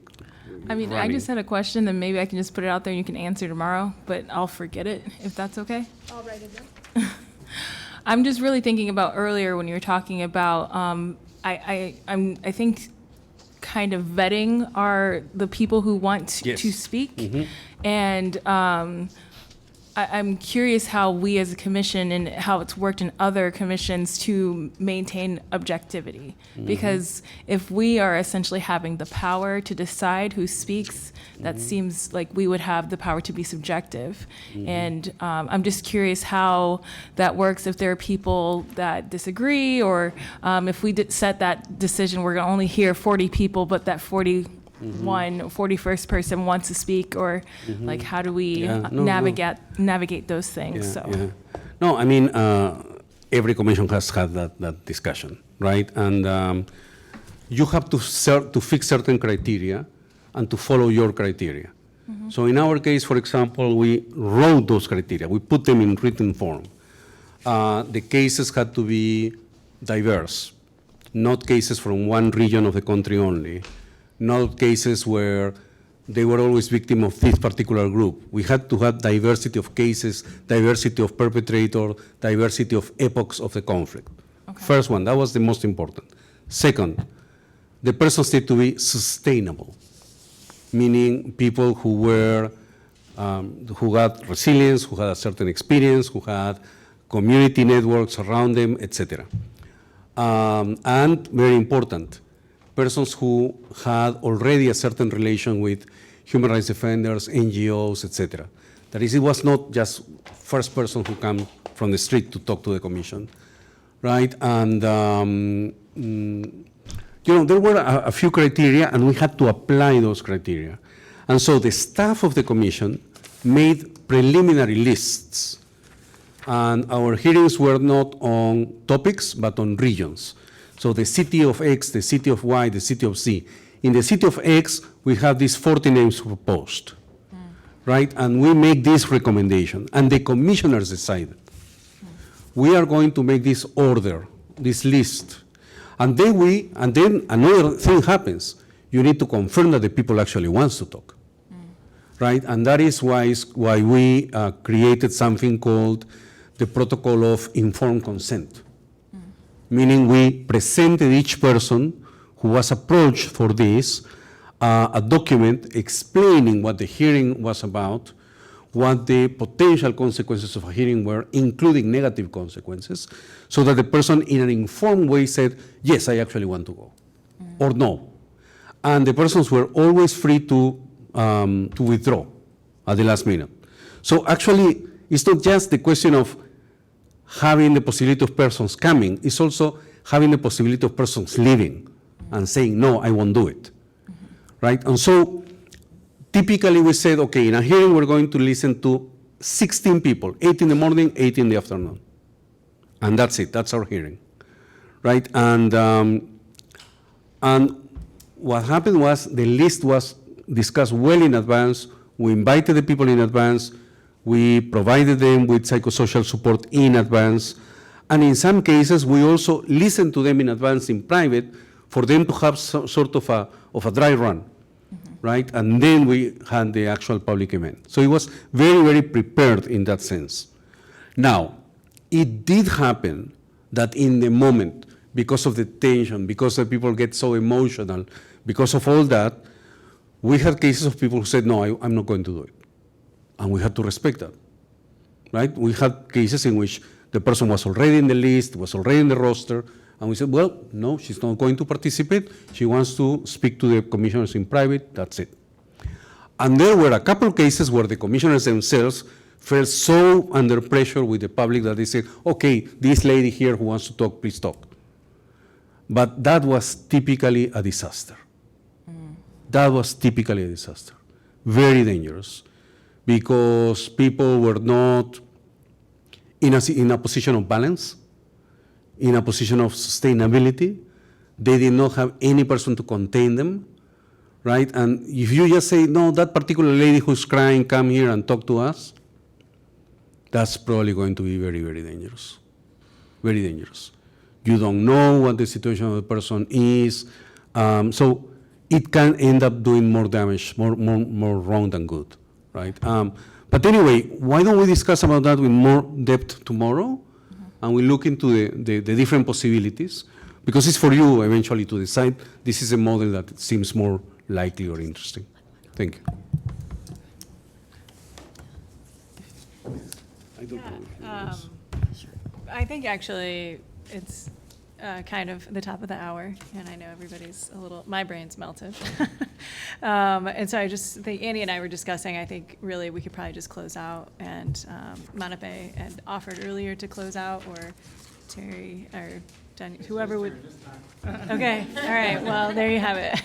I mean, running. I just had a question, then maybe I can just put it out there and you can answer tomorrow, but I'll forget it, if that's okay. I'll write it down. I'm just really thinking about earlier when you were talking about, I think kind of vetting the people who want Yes. to speak. Mhm. And I'm curious how we as a commission and how it's worked in other commissions to maintain objectivity. Because if we are essentially having the power to decide who speaks, that seems like we would have the power to be subjective. And I'm just curious how that works, if there are people that disagree, or if we set that decision, we're gonna only hear 40 people, but that 41st person wants to speak, or like how do we navigate those things? No, I mean, every commission has had that discussion, right? And you have to fix certain criteria and to follow your criteria. So in our case, for example, we wrote those criteria. We put them in written form. The cases had to be diverse, not cases from one region of the country only, not cases where they were always victim of this particular group. We had to have diversity of cases, diversity of perpetrator, diversity of epochs of the conflict. First one, that was the most important. Second, the persons need to be sustainable, meaning people who were, who had resilience, who had a certain experience, who had community networks around them, etc. And very important, persons who had already a certain relation with human rights defenders, NGOs, etc. That is, it was not just first person who came from the street to talk to the commission, right? And you know, there were a few criteria, and we had to apply those criteria. And so the staff of the commission made preliminary lists, and our hearings were not on topics, but on regions. So the city of X, the city of Y, the city of Z. In the city of X, we have these 40 names proposed, right? And we make this recommendation, and the commissioners decided. We are going to make this order, this list. And then another thing happens. You need to confirm that the people actually wants to talk, right? And that is why we created something called the protocol of informed consent, meaning we presented each person who was approached for this a document explaining what the hearing was about, what the potential consequences of a hearing were, including negative consequences, so that the person in an informed way said, yes, I actually want to go, or no. And the persons were always free to withdraw at the last minute. So actually, it's not just the question of having the possibility of persons coming, it's also having the possibility of persons leaving and saying, no, I won't do it, right? And so typically we said, okay, in a hearing we're going to listen to 16 people, 8 in the morning, 8 in the afternoon. And that's it, that's our hearing, right? And what happened was the list was discussed well in advance. We invited the people in advance. We provided them with psychosocial support in advance. And in some cases, we also listened to them in advance in private for them to have some sort of a dry run, right? And then we had the actual public event. So it was very, very prepared in that sense. Now, it did happen that in the moment, because of the tension, because the people get so emotional, because of all that, we had cases of people who said, no, I'm not going to do it. And we had to respect that, right? We had cases in which the person was already in the list, was already in the roster, and we said, well, no, she's not going to participate. She wants to speak to the commissioners in private, that's it. And there were a couple of cases where the commissioners themselves felt so under pressure with the public that they said, okay, this lady here who wants to talk, please talk. But that was typically a disaster. That was typically a disaster. Very dangerous, because people were not in a position of balance, in a position of sustainability. They did not have any person to contain them, right? And if you just say, no, that particular lady who's crying, come here and talk to us, that's probably going to be very, very dangerous. Very dangerous. You don't know what the situation of the person is. So it can end up doing more damage, more wrong than good, right? But anyway, why don't we discuss about that with more depth tomorrow? And we look into the different possibilities, because it's for you eventually to decide. This is a model that seems more likely or interesting. Thank you. I don't know. I think actually it's kind of the top of the hour, and I know everybody's a little, my brain's melted. And so I just think Andy and I were discussing, I think really we could probably just close out, and Manape had offered earlier to close out, or Terry, or whoever would. Okay, all right, well, there you have it.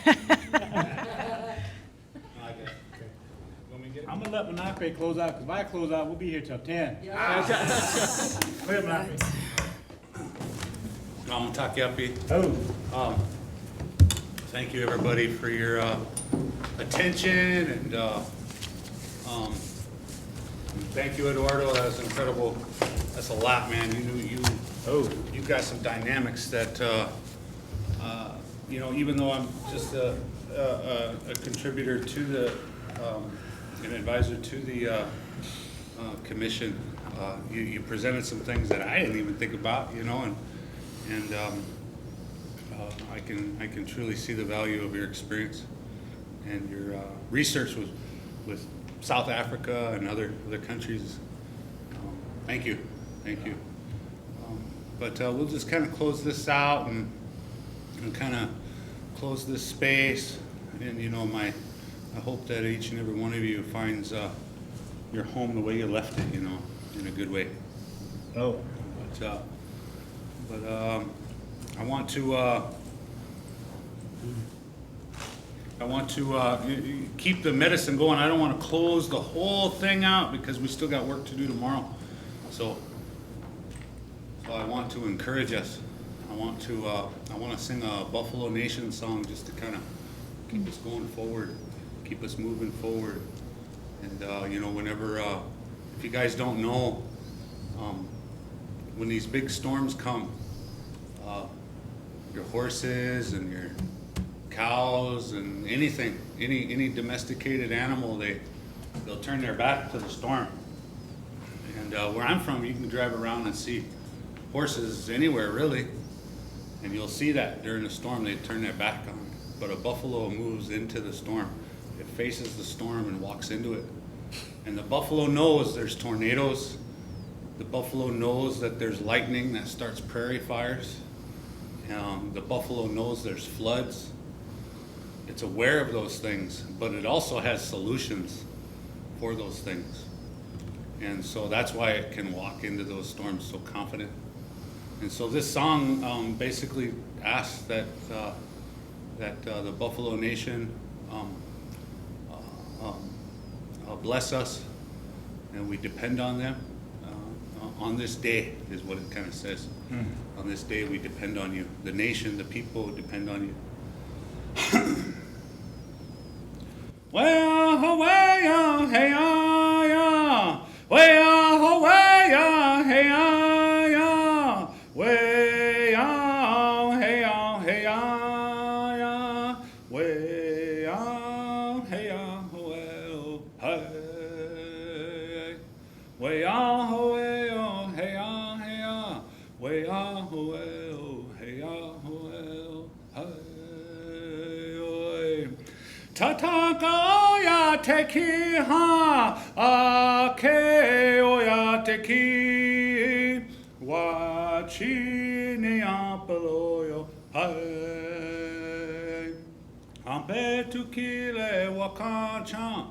I'm gonna let Manape close out, because if I close out, we'll be here till 10. Wait, Manape. I'm Takiapi. Oh. Thank you, everybody, for your attention and, thank you, Eduardo. That's incredible. That's a lot, man. You've got some dynamics that, you know, even though I'm just a contributor to the, an advisor to the, commission, you presented some things that I didn't even think about, you know, and I can truly see the value of your experience and your research with South Africa and other countries. Thank you. But we'll just kind of close this out and kind of close this space. And you know, I hope that each and every one of you finds your home the way you left it, you know, in a good way. But I want to keep the medicine going. I don't want to close the whole thing out because we still got work to do tomorrow. So I want to encourage us. I want to sing a Buffalo Nation song just to kind of keep us going forward, keep us moving forward. And you know, whenever, if you guys don't know, when these big storms come, your horses and your cows and anything, any domesticated animal, they'll turn their back to the storm. And where I'm from, you can drive around and see horses anywhere really, and you'll see that during the storm they turn their back on. But a buffalo moves into the storm. It faces the storm and walks into it. And the buffalo knows there's tornadoes. The buffalo knows that there's lightning that starts prairie fires. The buffalo knows there's floods. It's aware of those things, but it also has solutions for those things. And so that's why it can walk into those storms so confident. And so this song basically asks that the Buffalo Nation bless us, and we depend on them. On this day is what it kind of says. On this day we depend on you. The nation, the people depend on you. Well, way hey ya, way hey ya, way hey ya, way hey ya, well, hey, way hey ya, way hey Tataka oya teki ha ake oya teki wachini apaloyo hai ampe tukile wakacha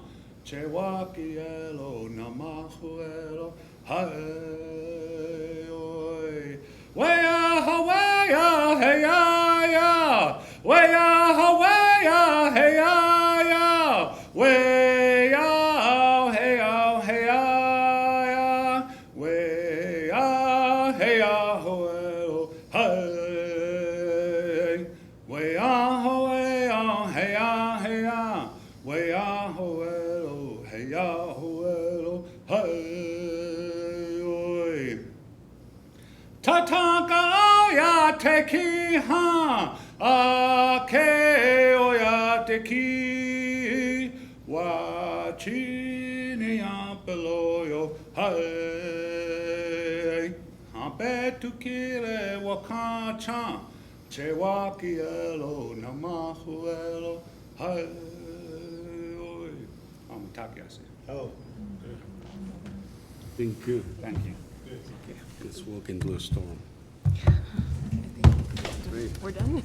chewaki elo namahuelo hai oi waya hawaya hey ya waya hawaya hey ya way out, hey out, hey out, way out, hey out, hey, way out, hey out, hey out, hey out, way out, hey out, hey, tataka oya teki ha, ake oya teki. Wachini apeloyo hai ampetu kile wakacha chewaki elo namahuelo hai oi amatakiase. Oh, thank you. Thank you. Let's walk into a storm. We're done.